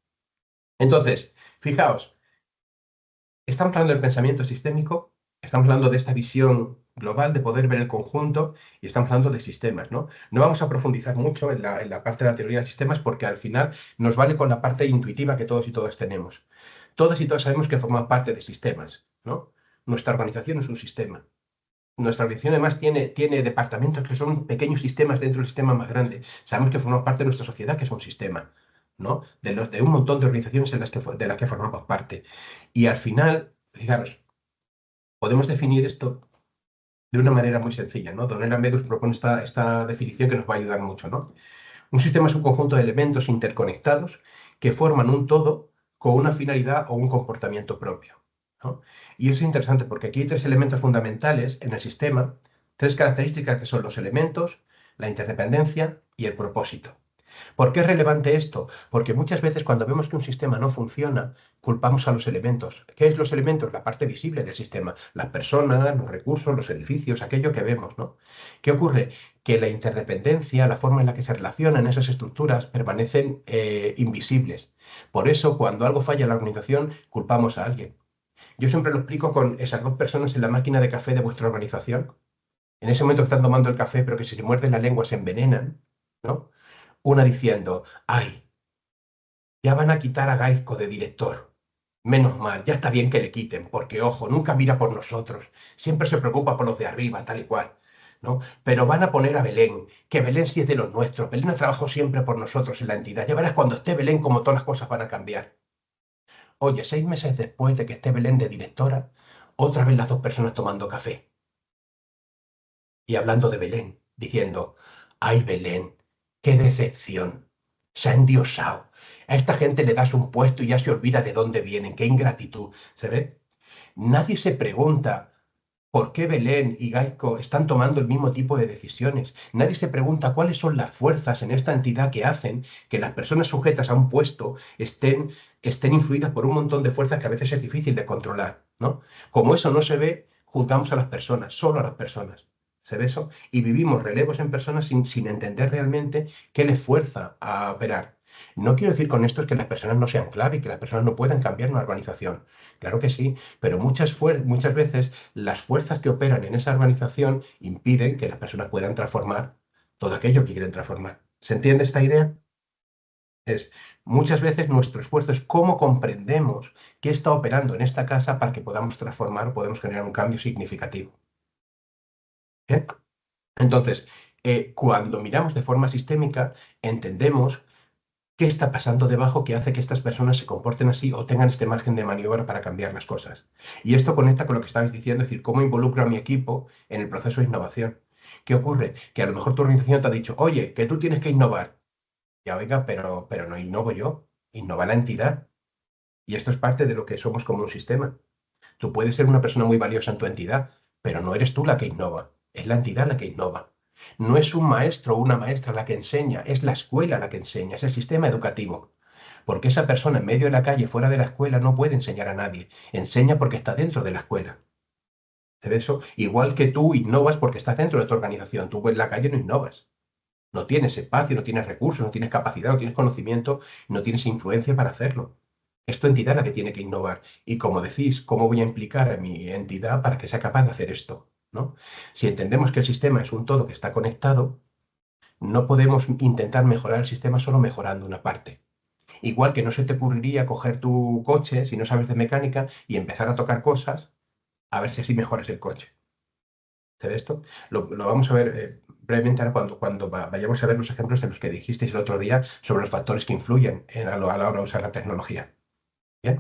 Entonces, fijaos, estamos hablando del pensamiento sistémico, estamos hablando de esta visión global de poder ver el conjunto y estamos hablando de sistemas, ¿no? No vamos a profundizar mucho en la parte de la teoría de sistemas porque al final nos vale con la parte intuitiva que todos y todas tenemos. Todas y todas sabemos que formamos parte de sistemas, ¿no? Nuestra organización es un sistema. Nuestra organización además tiene departamentos que son pequeños sistemas dentro del sistema más grande. Sabemos que formamos parte de nuestra sociedad, que es un sistema, ¿no? De un montón de organizaciones de las que formamos parte. Y al final, fijaros, podemos definir esto de una manera muy sencilla, ¿no? Donella Meadows propone esta definición que nos va a ayudar mucho, ¿no? Un sistema es un conjunto de elementos interconectados que forman un todo con una finalidad o un comportamiento propio, ¿no? Y eso es interesante porque aquí hay tres elementos fundamentales en el sistema, tres características que son los elementos, la interdependencia y el propósito. ¿Por qué es relevante esto? Porque muchas veces cuando vemos que un sistema no funciona, culpamos a los elementos. ¿Qué es los elementos? La parte visible del sistema. Las personas, los recursos, los edificios, aquello que vemos, ¿no? ¿Qué ocurre? Que la interdependencia, la forma en la que se relacionan esas estructuras, permanecen invisibles. Por eso, cuando algo falla en la organización, culpamos a alguien. Yo siempre lo explico con esas dos personas en la máquina de café de vuestra organización. En ese momento que están tomando el café, pero que si se muerden la lengua se envenenan, ¿no? Una diciendo, ay, ya van a quitar a Gaizko de director. Menos mal, ya está bien que le quiten, porque ojo, nunca mira por nosotros, siempre se preocupa por los de arriba, tal y cual, ¿no? Pero van a poner a Belén, que Belén sí es de los nuestros, Belén ha trabajado siempre por nosotros en la entidad. Ya verás cuando esté Belén como todas las cosas van a cambiar. Oye, 6 meses después de que esté Belén de directora, otra vez las dos personas tomando café y hablando de Belén, diciendo, ay Belén, qué decepción, se ha endiosado. A esta gente le das un puesto y ya se olvida de dónde vienen, qué ingratitud, ¿se ve? Nadie se pregunta por qué Belén y Gaizko están tomando el mismo tipo de decisiones. Nadie se pregunta cuáles son las fuerzas en esta entidad que hacen que las personas sujetas a un puesto estén influidas por un montón de fuerzas que a veces es difícil de controlar, ¿no? Como eso no se ve, juzgamos a las personas, solo a las personas. ¿Se ve eso? Y vivimos relevos en personas sin entender realmente qué les fuerza a operar. No quiero decir con esto que las personas no sean clave y que las personas no puedan cambiar una organización. Claro que sí, pero muchas veces las fuerzas que operan en esa organización impiden que las personas puedan transformar todo aquello que quieren transformar. ¿Se entiende esta idea? Es muchas veces nuestro esfuerzo es cómo comprendemos qué está operando en esta casa para que podamos transformar, podemos generar un cambio significativo. ¿Bien? Entonces, cuando miramos de forma sistémica, entendemos qué está pasando debajo que hace que estas personas se comporten así o tengan este margen de maniobra para cambiar las cosas. Y esto conecta con lo que estabas diciendo, es decir, cómo involucro a mi equipo en el proceso de innovación. ¿Qué ocurre? Que a lo mejor tu organización te ha dicho, oye, que tú tienes que innovar. Ya, oiga, pero no innovo yo, innova la entidad. Y esto es parte de lo que somos como un sistema. Tú puedes ser una persona muy valiosa en tu entidad, pero no eres tú la que innova, es la entidad la que innova. No es un maestro o una maestra la que enseña, es la escuela la que enseña, es el sistema educativo. Porque esa persona en medio de la calle, fuera de la escuela, no puede enseñar a nadie. Enseña porque está dentro de la escuela. ¿Se ve eso? Igual que tú innovas porque estás dentro de tu organización. Tú en la calle no innovas. No tienes espacio, no tienes recursos, no tienes capacidad, no tienes conocimiento, no tienes influencia para hacerlo. Es tu entidad la que tiene que innovar. Y como decís, ¿cómo voy a implicar a mi entidad para que sea capaz de hacer esto? ¿No? Si entendemos que el sistema es un todo que está conectado, no podemos intentar mejorar el sistema solo mejorando una parte. Igual que no se te ocurriría coger tu coche si no sabes de mecánica y empezar a tocar cosas a ver si así mejoras el coche. ¿Se ve esto? Lo vamos a ver brevemente ahora cuando vayamos a ver los ejemplos de los que dijisteis el otro día sobre los factores que influyen a la hora de usar la tecnología. ¿Bien?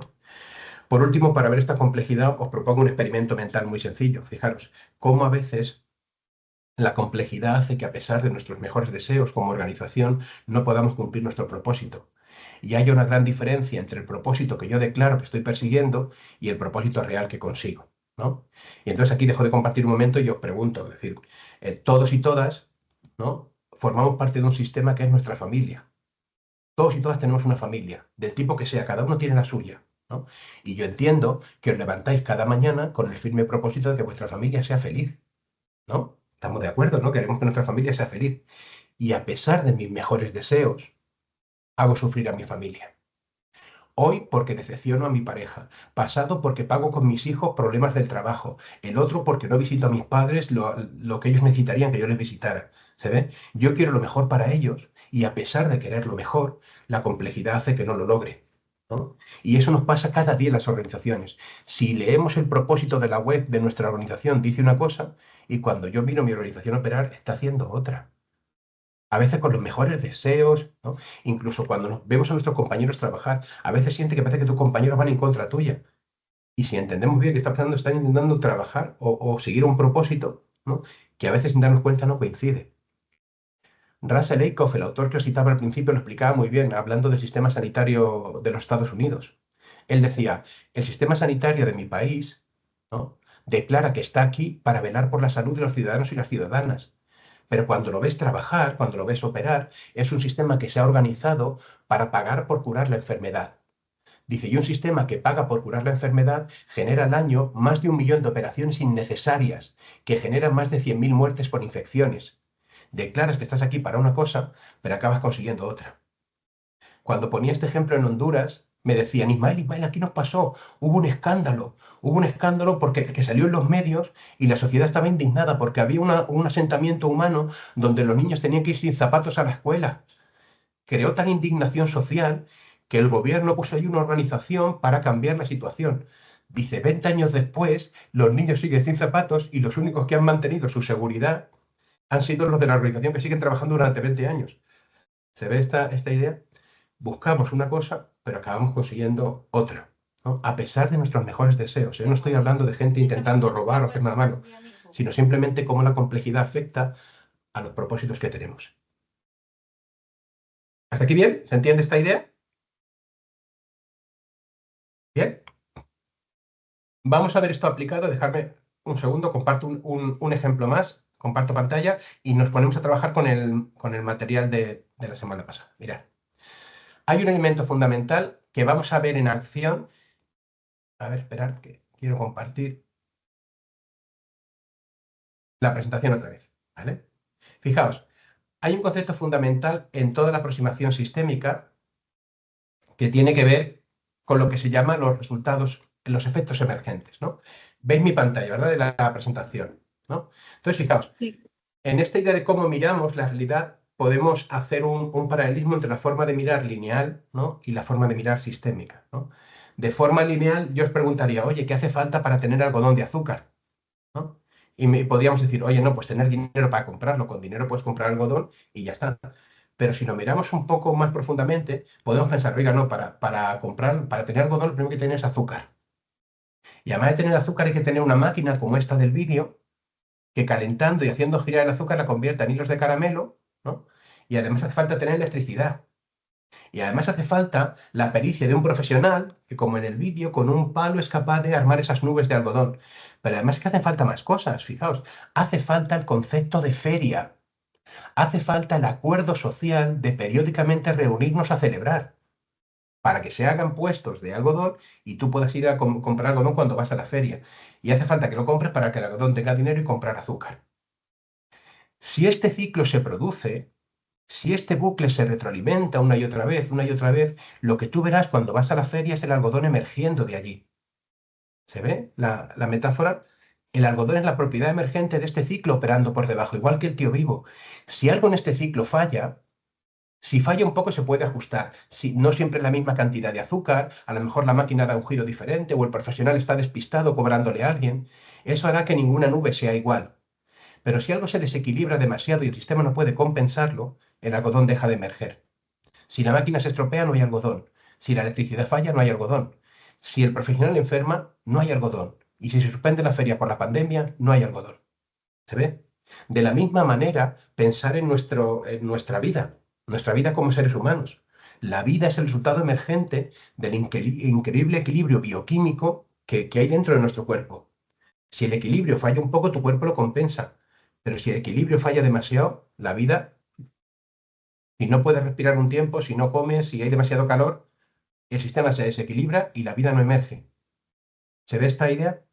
Por último, para ver esta complejidad, os propongo un experimento mental muy sencillo. Fijaros, cómo a veces la complejidad hace que a pesar de nuestros mejores deseos como organización, no podamos cumplir nuestro propósito. Y hay una gran diferencia entre el propósito que yo declaro que estoy persiguiendo y el propósito real que consigo, ¿no? Y entonces aquí dejo de compartir un momento y os pregunto, es decir, todos y todas, ¿no? Formamos parte de un sistema que es nuestra familia. Todos y todas tenemos una familia, del tipo que sea, cada uno tiene la suya, ¿no? Y yo entiendo que os levantáis cada mañana con el firme propósito de que vuestra familia sea feliz, ¿no? Estamos de acuerdo, ¿no? Queremos que nuestra familia sea feliz. Y a pesar de mis mejores deseos, hago sufrir a mi familia. Hoy porque decepciono a mi pareja, pasado porque pago con mis hijos problemas del trabajo, el otro porque no visito a mis padres lo que ellos necesitarían que yo les visitara. ¿Se ve? Yo quiero lo mejor para ellos y a pesar de querer lo mejor, la complejidad hace que no lo logre, ¿no? Y eso nos pasa cada día en las organizaciones. Si leemos el propósito de la web de nuestra organización, dice una cosa y cuando yo miro mi organización operar, está haciendo otra. a veces con los mejores deseos, ¿no? Incluso cuando vemos a nuestros compañeros trabajar, a veces siente que parece que tus compañeros van en contra tuya. Y si entendemos bien que está pasando, están intentando trabajar o seguir un propósito, ¿no? Que a veces sin darnos cuenta no coincide. Russell Aikoff, el autor que os citaba al principio, lo explicaba muy bien, hablando del sistema sanitario de los Estados Unidos. Él decía, el sistema sanitario de mi país, ¿no?, declara que está aquí para velar por la salud de los ciudadanos y las ciudadanas. Pero cuando lo ves trabajar, cuando lo ves operar, es un sistema que se ha organizado para pagar por curar la enfermedad. Dice, y un sistema que paga por curar la enfermedad genera al año más de 1 millón de operaciones innecesarias, que generan más de 100.000 muertes por infecciones. Declaras que estás aquí para una cosa, pero acabas consiguiendo otra. Cuando ponía este ejemplo en Honduras, me decían, Ismael, aquí nos pasó, hubo un escándalo porque que salió en los medios y la sociedad estaba indignada porque había un asentamiento humano donde los niños tenían que ir sin zapatos a la escuela. Creó tal indignación social que el gobierno puso ahí una organización para cambiar la situación. Dice, 20 años después, los niños siguen sin zapatos y los únicos que han mantenido su seguridad han sido los de la organización que siguen trabajando durante 20 años. ¿Se ve esta idea? Buscamos una cosa, pero acabamos consiguiendo otra, ¿no? A pesar de nuestros mejores deseos. Yo no estoy hablando de gente intentando robar o hacer nada malo, sino simplemente cómo la complejidad afecta a los propósitos que tenemos. ¿Hasta aquí bien? ¿Se entiende esta idea? ¿Bien? Vamos a ver esto aplicado. Dejadme un segundo, comparto un ejemplo más, comparto pantalla y nos ponemos a trabajar con el material de la semana pasada. Mirad. Hay un elemento fundamental que vamos a ver en acción. A ver, esperad, que quiero compartir la presentación otra vez, ¿vale? Fijaos, hay un concepto fundamental en toda la aproximación sistémica que tiene que ver con lo que se llama los resultados, los efectos emergentes, ¿no? Veis mi pantalla, ¿verdad?, de la presentación, ¿no? Entonces, fijaos, Sí. en esta idea de cómo miramos la realidad, podemos hacer un paralelismo entre la forma de mirar lineal, ¿no?, y la forma de mirar sistémica, ¿no? De forma lineal, yo os preguntaría, oye, ¿qué hace falta para tener algodón de azúcar?, ¿no? Y podríamos decir, oye, no, pues tener dinero para comprarlo, con dinero puedes comprar algodón y ya está. Pero si lo miramos un poco más profundamente, podemos pensar, oiga, no, para tener algodón, lo primero que tener es azúcar. Y además de tener azúcar hay que tener una máquina como esta del vídeo, que calentando y haciendo girar el azúcar la convierta en hilos de caramelo, ¿no? Y además hace falta tener electricidad. Y además hace falta la pericia de un profesional que, como en el vídeo, con un palo es capaz de armar esas nubes de algodón. Pero además es que hacen falta más cosas, fijaos. Hace falta el concepto de feria. Hace falta el acuerdo social de periódicamente reunirnos a celebrar, para que se hagan puestos de algodón y tú puedas ir a comprar algodón cuando vas a la feria. Y hace falta que lo compres para que el algodón tenga dinero y comprar azúcar. Si este ciclo se produce, si este bucle se retroalimenta una y otra vez, lo que tú verás cuando vas a la feria es el algodón emergiendo de allí. ¿Se ve la metáfora? El algodón es la propiedad emergente de este ciclo operando por debajo, igual que el tío vivo. Si algo en este ciclo falla, si falla un poco se puede ajustar. Si no siempre es la misma cantidad de azúcar, a lo mejor la máquina da un giro diferente o el profesional está despistado cobrándole a alguien, eso hará que ninguna nube sea igual. Pero si algo se desequilibra demasiado y el sistema no puede compensarlo, el algodón deja de emerger. Si la máquina se estropea, no hay algodón. Si la electricidad falla, no hay algodón. Si el profesional enferma, no hay algodón. Y si se suspende la feria por la pandemia, no hay algodón. ¿Se ve? De la misma manera, pensar en nuestra vida como seres humanos. La vida es el resultado emergente del increíble equilibrio bioquímico que hay dentro de nuestro cuerpo. Si el equilibrio falla un poco, tu cuerpo lo compensa. Pero si el equilibrio falla demasiado, la vida, si no puedes respirar un tiempo, si no comes, si hay demasiado calor, el sistema se desequilibra y la vida no emerge. ¿Se ve esta idea?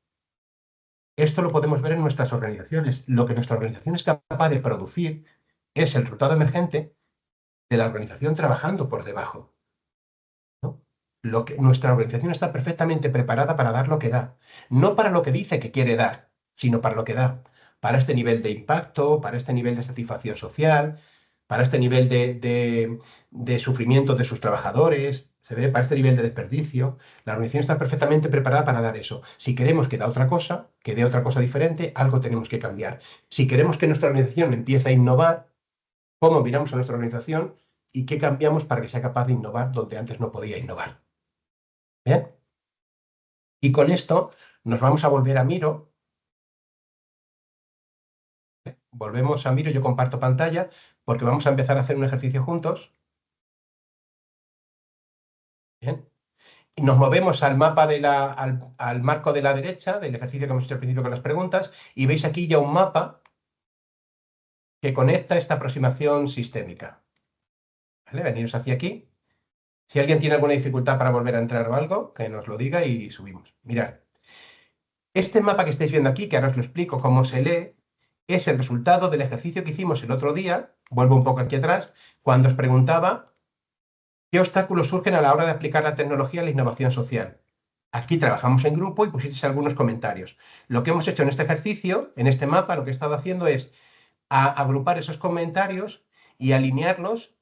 Esto lo podemos ver en nuestras organizaciones. Lo que nuestra organización es capaz de producir es el resultado emergente de la organización trabajando por debajo, ¿no? Nuestra organización está perfectamente preparada para dar lo que da. No para lo que dice que quiere dar, sino para lo que da. Para este nivel de impacto, para este nivel de satisfacción social, para este nivel de sufrimiento de sus trabajadores, ¿se ve? Para este nivel de desperdicio. La organización está perfectamente preparada para dar eso. Si queremos que dé otra cosa diferente, algo tenemos que cambiar. Si queremos que nuestra organización empiece a innovar, cómo miramos a nuestra organización y qué cambiamos para que sea capaz de innovar donde antes no podía innovar. ¿Bien? Y con esto nos vamos a volver a Miro. Volvemos a Miro, yo comparto pantalla porque vamos a empezar a hacer un ejercicio juntos. Bien. Y nos movemos al mapa al marco de la derecha, del ejercicio que hemos hecho al principio con las preguntas, y veis aquí ya un mapa que conecta esta aproximación sistémica. ¿Vale? Veniros hacia aquí. Si alguien tiene alguna dificultad para volver a entrar o algo, que nos lo diga y subimos. Mirad. Este mapa que estáis viendo aquí, que ahora os lo explico cómo se lee, es el resultado del ejercicio que hicimos el otro día, vuelvo un poco aquí atrás, cuando os preguntaba qué obstáculos surgen a la hora de aplicar la tecnología a la innovación social. Aquí trabajamos en grupo y pusisteis algunos comentarios. Lo que hemos hecho en este ejercicio, en este mapa, lo que he estado haciendo es agrupar esos comentarios y alinearlos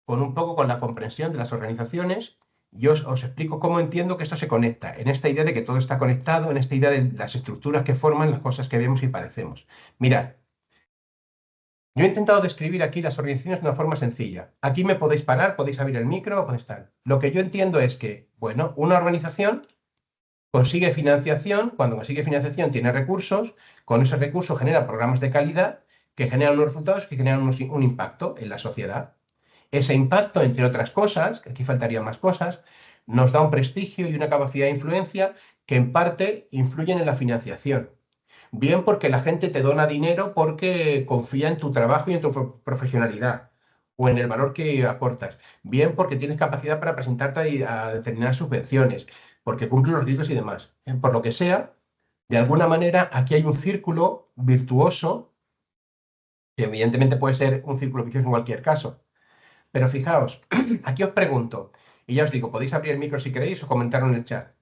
un poco con la comprensión de las organizaciones. Yo os explico cómo entiendo que esto se conecta, en esta idea de que todo está conectado, en esta idea de las estructuras que forman las cosas que vemos y padecemos. Mirad, yo he intentado describir aquí las organizaciones de una forma sencilla. Aquí me podéis parar, podéis abrir el micro, podéis estar. Lo que yo entiendo es que, bueno, una organización consigue financiación, cuando consigue financiación tiene recursos, con esos recursos genera programas de calidad que generan unos resultados que generan un impacto en la sociedad. Ese impacto, entre otras cosas, que aquí faltarían más cosas, nos da un prestigio y una capacidad de influencia que en parte influyen en la financiación. Bien porque la gente te dona dinero porque confía en tu trabajo y en tu profesionalidad o en el valor que aportas. Bien porque tienes capacidad para presentarte a determinadas subvenciones, porque cumplen los riesgos y demás. Por lo que sea, de alguna manera aquí hay un círculo virtuoso, que evidentemente puede ser un círculo vicioso en cualquier caso. Pero fijaos, aquí os pregunto, y ya os digo, podéis abrir el micro si queréis o comentarlo en el chat.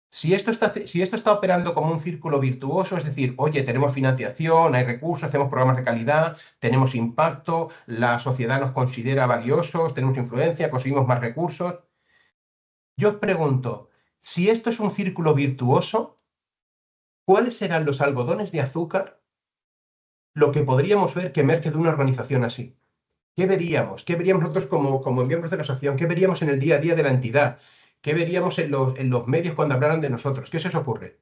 Si esto está operando como un círculo virtuoso, es decir, oye, tenemos financiación, hay recursos, hacemos programas de calidad, tenemos impacto, la sociedad nos considera valiosos, tenemos influencia, conseguimos más recursos. Yo os pregunto, si esto es un círculo virtuoso, ¿cuáles serán los algodones de azúcar lo que podríamos ver que emerge de una organización así? ¿Qué veríamos? ¿Qué veríamos nosotros como miembros de la asociación? ¿Qué veríamos en el día a día de la entidad? ¿Qué veríamos en los medios cuando hablaran de nosotros? ¿Qué se os ocurre?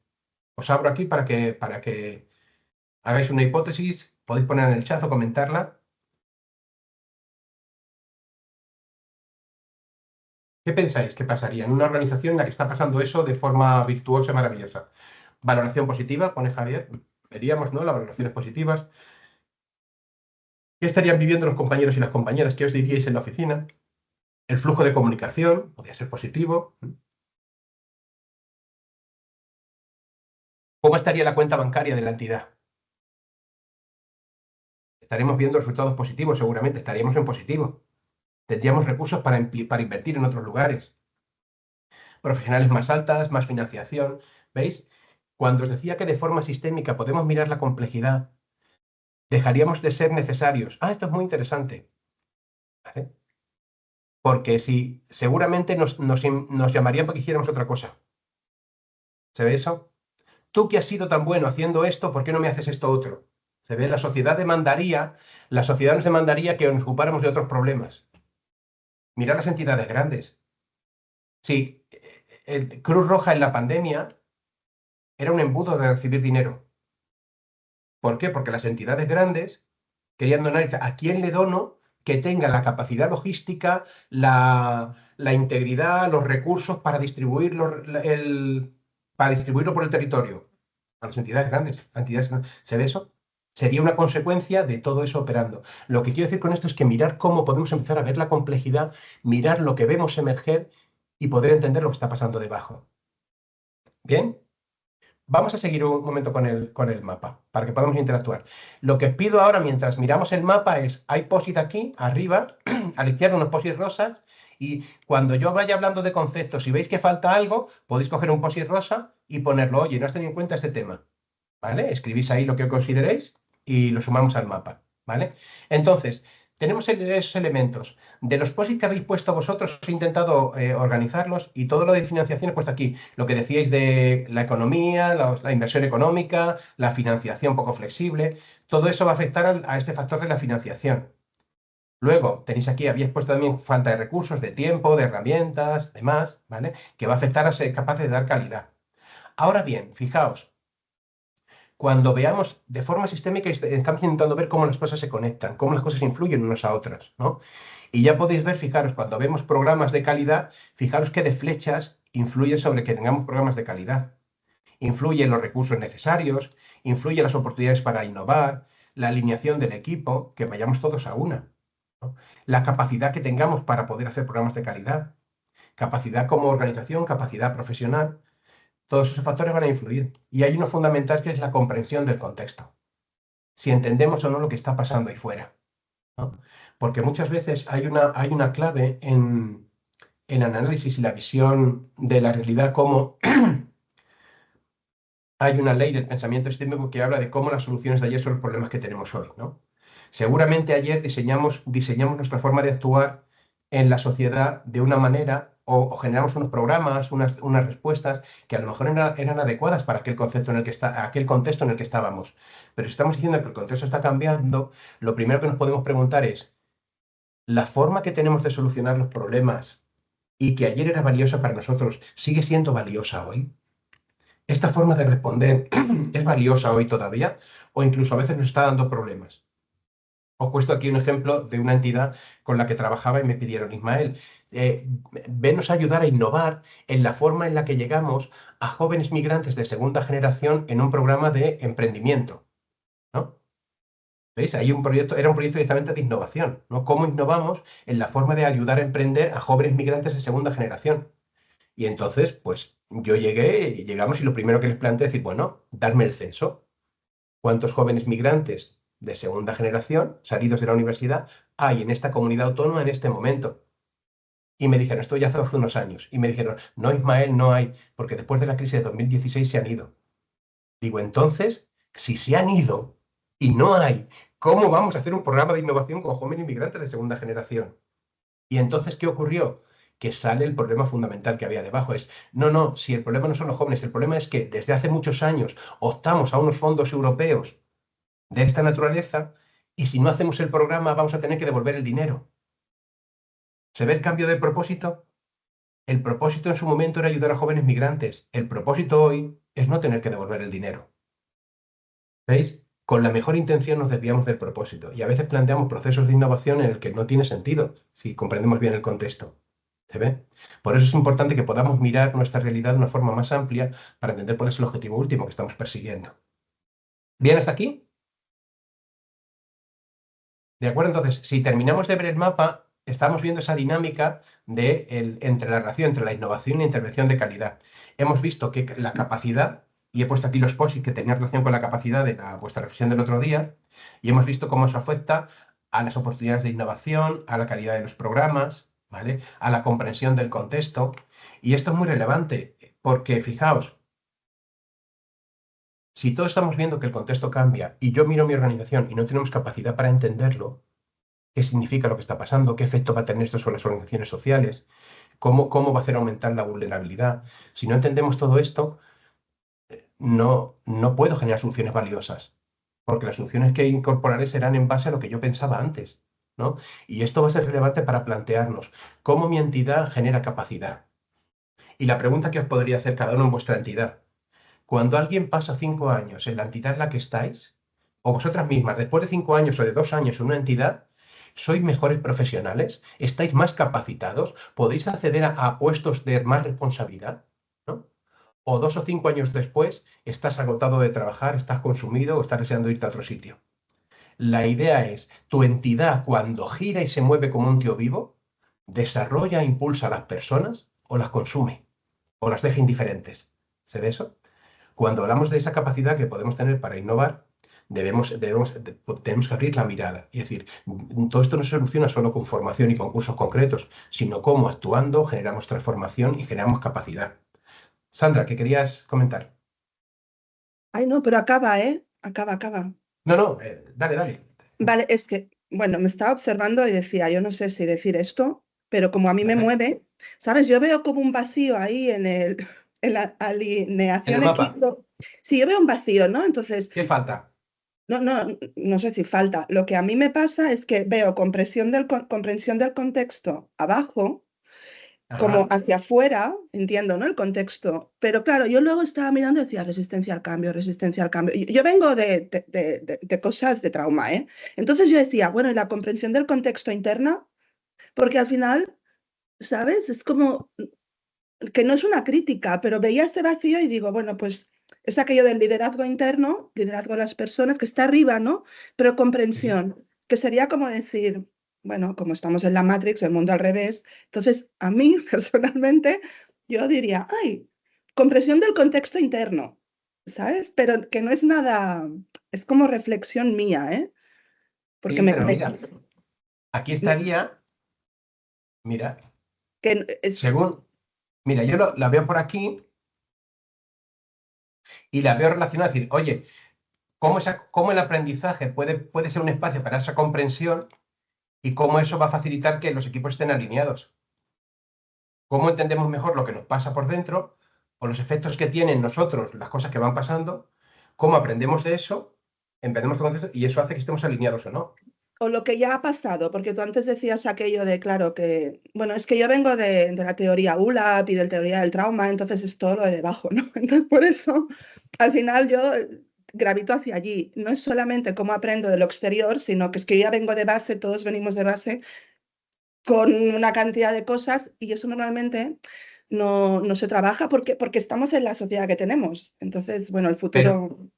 Os abro aquí para que hagáis una hipótesis. Podéis poner en el chat o comentarla. ¿Qué pensáis que pasaría en una organización en la que está pasando eso de forma virtuosa y maravillosa? Valoración positiva, pone Javier. Veríamos, ¿no? Las valoraciones positivas. ¿Qué estarían viviendo los compañeros y las compañeras? ¿Qué os diríais en la oficina? El flujo de comunicación podría ser positivo. ¿Cómo estaría la cuenta bancaria de la entidad? Estaremos viendo resultados positivos, seguramente. Estaríamos en positivo. Tendríamos recursos para invertir en otros lugares. Profesionales más altas, más financiación. ¿Veis? Cuando os decía que de forma sistémica podemos mirar la complejidad, dejaríamos de ser necesarios. Esto es muy interesante. ¿Vale? Porque si seguramente nos llamarían para que hiciéramos otra cosa. ¿Se ve eso? Tú que has sido tan bueno haciendo esto, ¿por qué no me haces esto otro? ¿Se ve? La sociedad nos demandaría que nos ocupáramos de otros problemas. Mirad las entidades grandes. Sí, el Cruz Roja en la pandemia era un embudo de recibir dinero. ¿Por qué? Porque las entidades grandes querían donar. ¿A quién le dono que tenga la capacidad logística, la integridad, los recursos para distribuirlo, para distribuirlo por el territorio? A las entidades grandes. ¿Se ve eso? Sería una consecuencia de todo eso operando. Lo que quiero decir con esto es que mirar cómo podemos empezar a ver la complejidad, mirar lo que vemos emerger y poder entender lo que está pasando debajo. ¿Bien? Vamos a seguir un momento con el mapa, para que podamos interactuar. Lo que os pido ahora, mientras miramos el mapa, es, hay post-it aquí, arriba, a la izquierda unos post-it rosas, y cuando yo vaya hablando de conceptos, si veis que falta algo, podéis coger un post-it rosa y ponerlo, oye, no has tenido en cuenta este tema, ¿vale? Escribís ahí lo que consideréis y lo sumamos al mapa, ¿vale? Entonces, tenemos esos elementos. De los post-it que habéis puesto vosotros, he intentado organizarlos y todo lo de financiación he puesto aquí. Lo que decíais de la economía, la inversión económica, la financiación poco flexible, todo eso va a afectar a este factor de la financiación. Luego, tenéis aquí, habéis puesto también falta de recursos, de tiempo, de herramientas, demás, ¿vale? Que va a afectar a ser capaces de dar calidad. Ahora bien, fijaos, cuando veamos de forma sistémica, estamos intentando ver cómo las cosas se conectan, cómo las cosas influyen unas a otras, ¿no? Y ya podéis ver, fijaros, cuando vemos programas de calidad, fijaros que de flechas influye sobre que tengamos programas de calidad. Influyen los recursos necesarios, influyen las oportunidades para innovar, la alineación del equipo, que vayamos todos a una, ¿no? La capacidad que tengamos para poder hacer programas de calidad, capacidad como organización, capacidad profesional, todos esos factores van a influir. Y hay uno fundamental que es la comprensión del contexto. Si entendemos o no lo que está pasando ahí fuera, ¿no? Porque muchas veces hay una clave en el análisis y la visión de la realidad como hay una ley del pensamiento sistémico que habla de cómo las soluciones de ayer son los problemas que tenemos hoy, ¿no? Seguramente ayer diseñamos nuestra forma de actuar en la sociedad de una manera o generamos unos programas, unas respuestas que a lo mejor eran adecuadas para aquel concepto en el que aquel contexto en el que estábamos. Pero si estamos diciendo que el contexto está cambiando, lo primero que nos podemos preguntar es, ¿la forma que tenemos de solucionar los problemas y que ayer era valiosa para nosotros sigue siendo valiosa hoy? ¿Esta forma de responder es valiosa hoy todavía o incluso a veces nos está dando problemas? Os he puesto aquí un ejemplo de una entidad con la que trabajaba y me pidieron, Ismael, venos a ayudar a innovar en la forma en la que llegamos a jóvenes migrantes de segunda generación en un programa de emprendimiento, ¿no? ¿Veis? Ahí era un proyecto directamente de innovación, ¿no? ¿Cómo innovamos en la forma de ayudar a emprender a jóvenes migrantes de segunda generación? Y entonces, pues llegamos y lo primero que les planteé es decir, bueno, darme el censo. ¿Cuántos jóvenes migrantes de segunda generación salidos de la universidad hay en esta comunidad autónoma en este momento? Y me dijeron, esto ya hace unos años. Y me dijeron, no, Ismael, no hay, porque después de la crisis de 2016 se han ido. Digo, entonces, si se han ido y no hay, ¿cómo vamos a hacer un programa de innovación con jóvenes inmigrantes de segunda generación? Y entonces, ¿qué ocurrió? Que sale el problema fundamental que había debajo. Es, no, si el problema no son los jóvenes, el problema es que desde hace muchos años optamos a unos fondos europeos de esta naturaleza y si no hacemos el programa vamos a tener que devolver el dinero. ¿Se ve el cambio de propósito? El propósito en su momento era ayudar a jóvenes migrantes. El propósito hoy es no tener que devolver el dinero. ¿Veis? Con la mejor intención nos desviamos del propósito y a veces planteamos procesos de innovación en el que no tiene sentido si comprendemos bien el contexto. ¿Se ve? Por eso es importante que podamos mirar nuestra realidad de una forma más amplia para entender cuál es el objetivo último que estamos persiguiendo. ¿Bien hasta aquí? ¿De acuerdo? Entonces, si terminamos de ver el mapa, estamos viendo esa dinámica entre la relación entre la innovación y la intervención de calidad. Hemos visto que la capacidad, y he puesto aquí los POSIT que tenían relación con la capacidad de vuestra reflexión del otro día, y hemos visto cómo eso afecta a las oportunidades de innovación, a la calidad de los programas, ¿vale? A la comprensión del contexto. Y esto es muy relevante, porque fijaos, si todos estamos viendo que el contexto cambia y yo miro mi organización y no tenemos capacidad para entenderlo, qué significa lo que está pasando, qué efecto va a tener esto sobre las organizaciones sociales, cómo va a hacer aumentar la vulnerabilidad. Si no entendemos todo esto, no puedo generar soluciones valiosas, porque las soluciones que incorporaré serán en base a lo que yo pensaba antes, ¿no? Y esto va a ser relevante para plantearnos cómo mi entidad genera capacidad. Y la pregunta que os podría hacer cada uno en vuestra entidad, cuando alguien pasa 5 años en la entidad en la que estáis, o vosotras mismas, después de 5 años o de 2 años en una entidad, ¿sois mejores profesionales? ¿Estáis más capacitados? ¿Podéis acceder a puestos de más responsabilidad? ¿No? O 2 o 5 años después, estás agotado de trabajar, estás consumido o estás deseando irte a otro sitio. La idea es, tu entidad cuando gira y se mueve como un tío vivo, desarrolla e impulsa a las personas o las consume o las deja indiferentes. ¿Se ve eso? Cuando hablamos de esa capacidad que podemos tener para innovar, tenemos que abrir la mirada y decir, todo esto no se soluciona solo con formación y con cursos concretos, sino cómo actuando generamos transformación y generamos capacidad. Sandra, ¿qué querías comentar? Ay, no, pero acaba, ¿eh? Acaba. No, dale. Vale, es que, bueno, me estaba observando y decía, yo no sé si decir esto, pero como a mí me Dale. mueve, ¿sabes? Yo veo como un vacío ahí en la En alineación el mapa, equipo. Sí, yo veo un vacío, ¿no? Entonces, ¿qué falta? No sé si falta. Lo que a mí me pasa es que veo comprensión del contexto abajo, como Ajá. hacia afuera, entiendo, ¿no? El contexto. Pero claro, yo luego estaba mirando y decía resistencia al cambio, resistencia al cambio. Yo vengo de cosas de trauma, ¿eh? Entonces yo decía, bueno, ¿y la comprensión del contexto interna? Porque al final, ¿sabes? Es como que no es una crítica, pero veía ese vacío y digo, bueno, pues es aquello del liderazgo interno, liderazgo de las personas, que está arriba, ¿no? Pero Sí. comprensión, que sería como decir, bueno, como estamos en la Matrix, el mundo al revés, entonces a mí personalmente yo diría, ay, comprensión del contexto interno, ¿sabes? Pero que no es nada, es como reflexión mía, ¿eh? Porque Sí, pero mira, aquí me- estaría, mira, que es, según, mira, yo la veo por aquí y la veo relacionada, es decir, oye, cómo el aprendizaje puede ser un espacio para esa comprensión y cómo eso va a facilitar que los equipos estén alineados. Cómo entendemos mejor lo que nos pasa por dentro o los efectos que tienen nosotros, las cosas que van pasando, cómo aprendemos de eso, entendemos el concepto y eso hace que estemos alineados o no. o lo que ya ha pasado, porque tú antes decías aquello de, claro, que, bueno, es que yo vengo de la teoría ULAP y de la teoría del trauma, entonces es todo lo de debajo, ¿no? Entonces, por eso, al final yo gravito hacia allí. No es solamente cómo aprendo de lo exterior, sino que es que ya vengo de base, todos venimos de base con una cantidad de cosas y eso normalmente no se trabaja porque estamos en la sociedad que tenemos. Entonces, bueno, el Pero, futuro...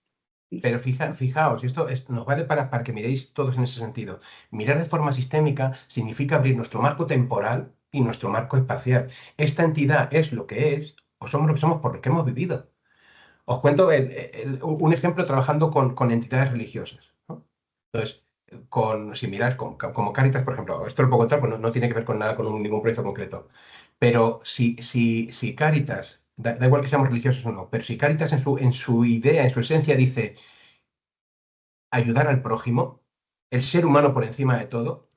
pero fijaos, y nos vale para que miréis todos en ese sentido. Mirar de forma sistémica significa abrir nuestro marco temporal y nuestro marco espacial. Esta entidad es lo que es, o somos lo que somos por lo que hemos vivido. Os cuento un ejemplo trabajando con entidades religiosas, ¿no? Entonces, si miráis como Cáritas, por ejemplo, esto lo puedo contar, pues no tiene que ver con nada, con ningún proyecto concreto, pero si Cáritas, da igual que seamos religiosos o no, pero si Cáritas en su idea, en su esencia dice ayudar al prójimo, el ser humano por encima de todo,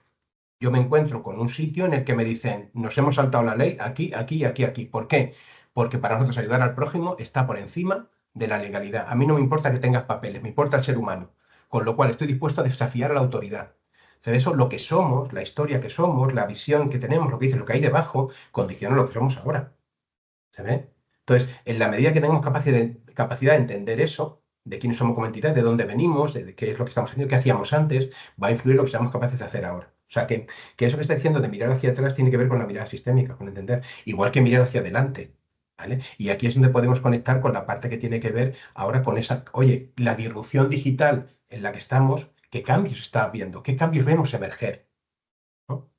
yo me encuentro con un sitio en el que me dicen, nos hemos saltado la ley aquí, aquí y aquí, aquí. ¿Por qué? Porque para nosotros ayudar al prójimo está por encima de la legalidad. A mí no me importa que tengas papeles, me importa el ser humano. Con lo cual estoy dispuesto a desafiar a la autoridad. O sea, eso, lo que somos, la historia que somos, la visión que tenemos, lo que dice, lo que hay debajo, condiciona lo que somos ahora. ¿Se ve? Entonces, en la medida que tengamos capacidad de entender eso, de quiénes somos como entidad, de dónde venimos, de qué es lo que estamos haciendo, qué hacíamos antes, va a influir lo que seamos capaces de hacer ahora. O sea, que eso que está diciendo de mirar hacia atrás tiene que ver con la mirada sistémica, con entender, igual que mirar hacia adelante. ¿Vale? Y aquí es donde podemos conectar con la parte que tiene que ver ahora con esa, oye, la disrupción digital en la que estamos, ¿qué cambios está habiendo? ¿Qué cambios vemos emerger? ¿No?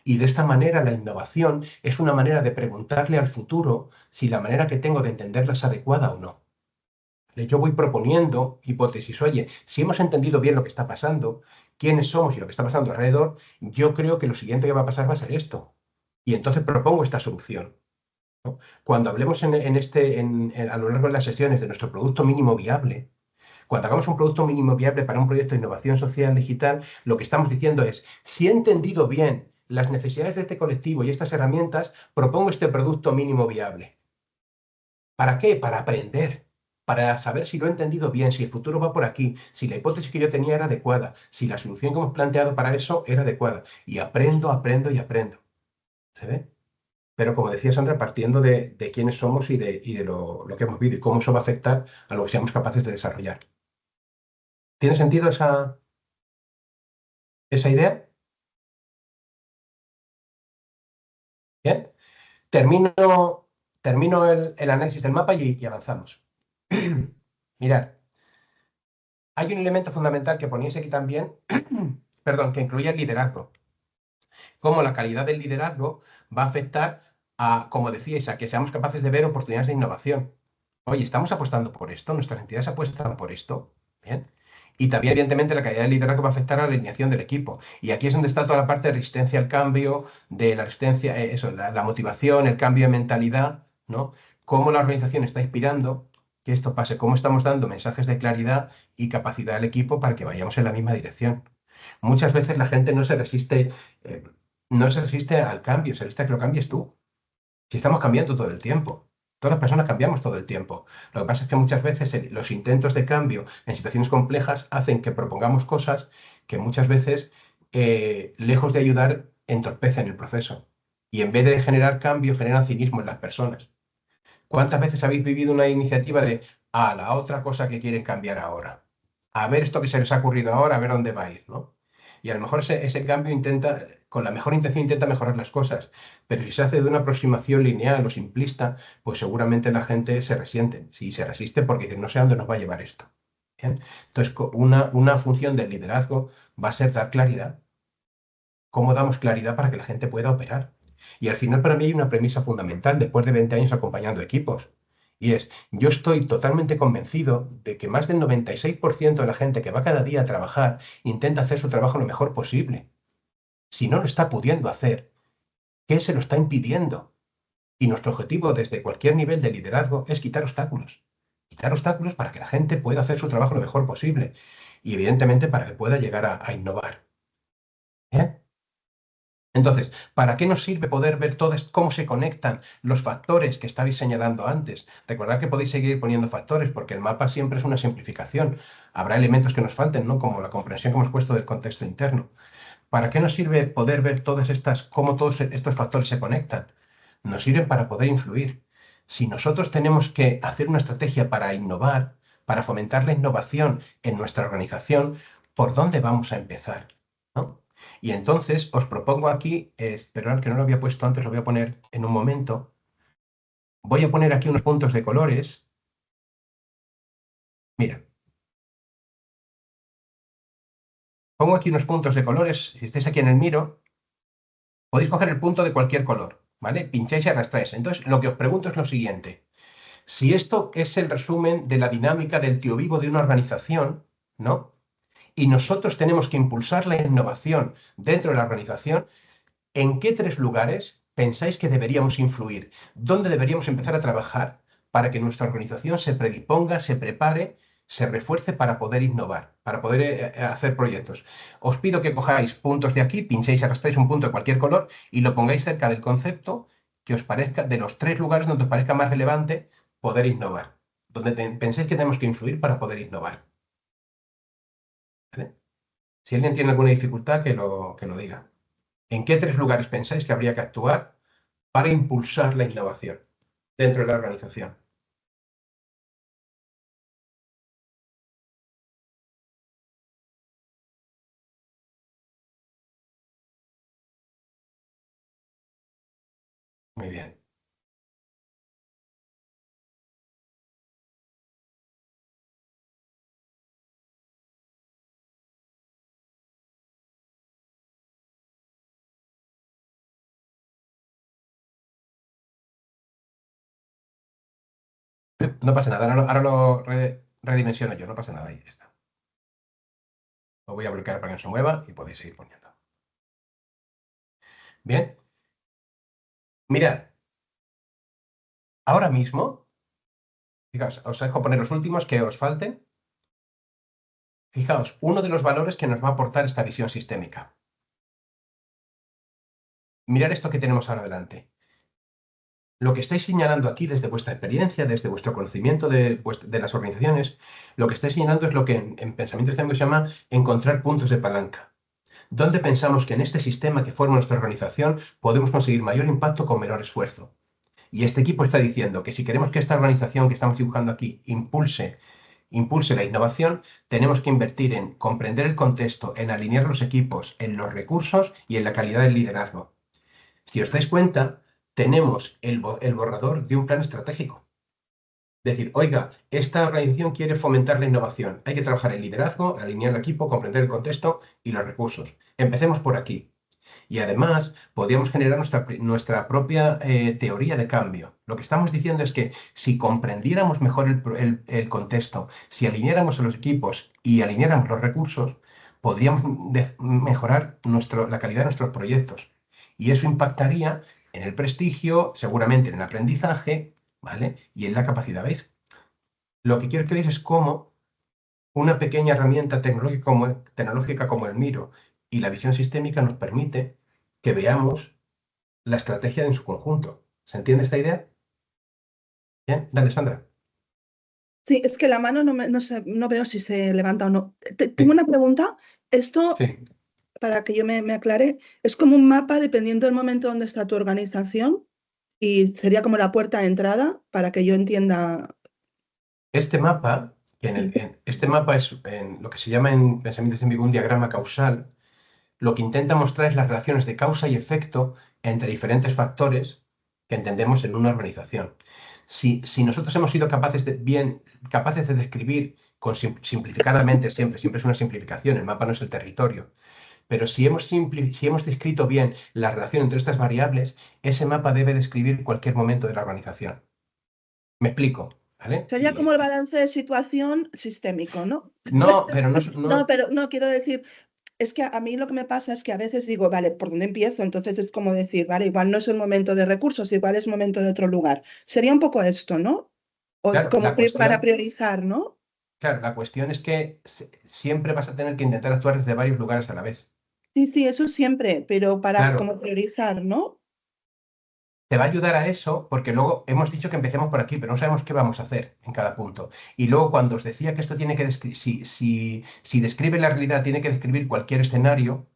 Y de esta manera la innovación es una manera de preguntarle al futuro si la manera que tengo de entenderla es adecuada o no. Yo voy proponiendo hipótesis. Oye, si hemos entendido bien lo que está pasando, quiénes somos y lo que está pasando alrededor, yo creo que lo siguiente que va a pasar va a ser esto. Y entonces propongo esta solución. Cuando hablemos a lo largo de las sesiones de nuestro producto mínimo viable, cuando hagamos un producto mínimo viable para un proyecto de innovación social digital, lo que estamos diciendo es, si he entendido bien las necesidades de este colectivo y estas herramientas, propongo este producto mínimo viable. ¿Para qué? Para aprender, para saber si lo he entendido bien, si el futuro va por aquí, si la hipótesis que yo tenía era adecuada, si la solución que hemos planteado para eso era adecuada. Y aprendo, aprendo y aprendo. ¿Se ve? Pero como decía Sandra, partiendo de quiénes somos y de lo que hemos vivido y cómo eso va a afectar a lo que seamos capaces de desarrollar. ¿Tiene sentido esa idea? Bien. Termino el análisis del mapa y avanzamos. Mirad, hay un elemento fundamental que poníais aquí también, perdón, que incluye el liderazgo. Cómo la calidad del liderazgo va a afectar a, como decíais, a que seamos capaces de ver oportunidades de innovación. Oye, ¿estamos apostando por esto? ¿Nuestras entidades apuestan por esto? Bien. Y también, evidentemente, la calidad del liderazgo va a afectar a la alineación del equipo. Y aquí es donde está toda la parte de resistencia al cambio, de la resistencia, la motivación, el cambio de mentalidad, ¿no? Cómo la organización está inspirando que esto pase, cómo estamos dando mensajes de claridad y capacidad al equipo para que vayamos en la misma dirección. Muchas veces la gente eh, no se resiste al cambio, se resiste a que lo cambies tú. Si estamos cambiando todo el tiempo. Todas las personas cambiamos todo el tiempo. Lo que pasa es que muchas veces los intentos de cambio en situaciones complejas hacen que propongamos cosas que muchas veces, lejos de ayudar, entorpecen el proceso. Y en vez de generar cambio, generan cinismo en las personas. ¿Cuántas veces habéis vivido una iniciativa de, la otra cosa que quieren cambiar ahora? A ver esto que se les ha ocurrido ahora, a ver dónde va a ir, ¿no? Y a lo mejor ese cambio intenta, con la mejor intención intenta mejorar las cosas, pero si se hace de una aproximación lineal o simplista, pues seguramente la gente se resiente. Si se resiste porque dice, no sé a dónde nos va a llevar esto. ¿Bien? Entonces, una función del liderazgo va a ser dar claridad. ¿Cómo damos claridad para que la gente pueda operar? Y al final para mí hay una premisa fundamental después de 20 años acompañando equipos. Y es, yo estoy totalmente convencido de que más del 96% de la gente que va cada día a trabajar intenta hacer su trabajo lo mejor posible. Si no lo está pudiendo hacer, ¿qué se lo está impidiendo? Y nuestro objetivo desde cualquier nivel de liderazgo es quitar obstáculos. Quitar obstáculos para que la gente pueda hacer su trabajo lo mejor posible. Y evidentemente para que pueda llegar a innovar. ¿Bien? Entonces, ¿para qué nos sirve poder ver cómo se conectan los factores que estabais señalando antes? Recordad que podéis seguir poniendo factores porque el mapa siempre es una simplificación. Habrá elementos que nos falten, ¿no? Como la comprensión que hemos puesto del contexto interno. ¿Para qué nos sirve poder ver cómo todos estos factores se conectan? Nos sirven para poder influir. Si nosotros tenemos que hacer una estrategia para innovar, para fomentar la innovación en nuestra organización, ¿por dónde vamos a empezar? ¿No? Y entonces os propongo aquí, perdón que no lo había puesto antes, lo voy a poner en un momento. Voy a poner aquí unos puntos de colores. Mira. Pongo aquí unos puntos de colores. Si estáis aquí en el Miro, podéis coger el punto de cualquier color, ¿vale? Pincháis y arrastráis. Entonces, lo que os pregunto es lo siguiente. Si esto es el resumen de la dinámica del tío vivo de una organización, ¿no? Y nosotros tenemos que impulsar la innovación dentro de la organización, ¿en qué 3 lugares pensáis que deberíamos influir? ¿Dónde deberíamos empezar a trabajar para que nuestra organización se predisponga, se prepare, se refuerce para poder innovar, para poder hacer proyectos? Os pido que cojáis puntos de aquí, pinchéis y arrastréis un punto de cualquier color y lo pongáis cerca del concepto que os parezca, de los 3 lugares donde os parezca más relevante poder innovar, donde penséis que tenemos que influir para poder innovar. ¿Vale? Si alguien tiene alguna dificultad, que lo diga. ¿En qué 3 lugares pensáis que habría que actuar para impulsar la innovación dentro de la organización? Muy bien. No pasa nada, ahora lo redimensiono yo, no pasa nada, ahí está. Lo voy a bloquear para que no se mueva y podéis seguir poniendo. Bien. Mirad, ahora mismo, fijaos, os dejo poner los últimos que os falten. Fijaos, uno de los valores que nos va a aportar esta visión sistémica. Mirad esto que tenemos ahora delante. Lo que estáis señalando aquí desde vuestra experiencia, desde vuestro conocimiento de las organizaciones, lo que estáis señalando es lo que en pensamiento sistémico se llama encontrar puntos de palanca. ¿Dónde pensamos que en este sistema que forma nuestra organización podemos conseguir mayor impacto con menor esfuerzo? Y este equipo está diciendo que si queremos que esta organización que estamos dibujando aquí impulse la innovación, tenemos que invertir en comprender el contexto, en alinear los equipos, en los recursos y en la calidad del liderazgo. Si os dais cuenta, tenemos el borrador de un plan estratégico. Decir, oiga, esta organización quiere fomentar la innovación. Hay que trabajar en liderazgo, alinear el equipo, comprender el contexto y los recursos. Empecemos por aquí. Y además, podríamos generar nuestra propia teoría de cambio. Lo que estamos diciendo es que si comprendiéramos mejor el contexto, si alineáramos a los equipos y alineáramos los recursos, podríamos mejorar la calidad de nuestros proyectos. Y eso impactaría en el prestigio, seguramente en el aprendizaje, ¿vale? Y en la capacidad, ¿veis? Lo que quiero que veáis es cómo una pequeña herramienta tecnológica como el Miro y la visión sistémica nos permite que veamos la estrategia en su conjunto. ¿Se entiende esta idea? Bien, dale, Sandra. Sí, es que la mano no sé, no veo si se levanta o no. Tengo Sí, una pregunta. Esto, sí. para que yo me aclare, es como un mapa dependiendo del momento donde está tu organización y sería como la puerta de entrada para que yo entienda. Este mapa, Sí. este mapa es en lo que se llama en pensamiento científico un diagrama causal, lo que intenta mostrar es las relaciones de causa y efecto entre diferentes factores que entendemos en una organización. Si nosotros hemos sido capaces de describir simplificadamente, siempre es una simplificación, el mapa no es el territorio, pero si hemos descrito bien la relación entre estas variables, ese mapa debe describir cualquier momento de la organización. Me explico, ¿vale? Sería como el balance de situación sistémico, ¿no? No, pero No, pero no quiero decir, es que a mí lo que me pasa es que a veces digo, vale, ¿por dónde empiezo? Entonces es como decir, vale, igual no es el momento de recursos, igual es momento de otro lugar. Sería un poco esto, ¿no? O claro, como para priorizar, ¿no? claro, la cuestión es que siempre vas a tener que intentar actuar desde varios lugares a la vez. Sí, sí, eso siempre, pero para Claro, como priorizar, ¿no? te va a ayudar a eso porque luego hemos dicho que empecemos por aquí, pero no sabemos qué vamos a hacer en cada punto. Y luego cuando os decía que esto tiene que describir, si describe la realidad, tiene que describir cualquier escenario,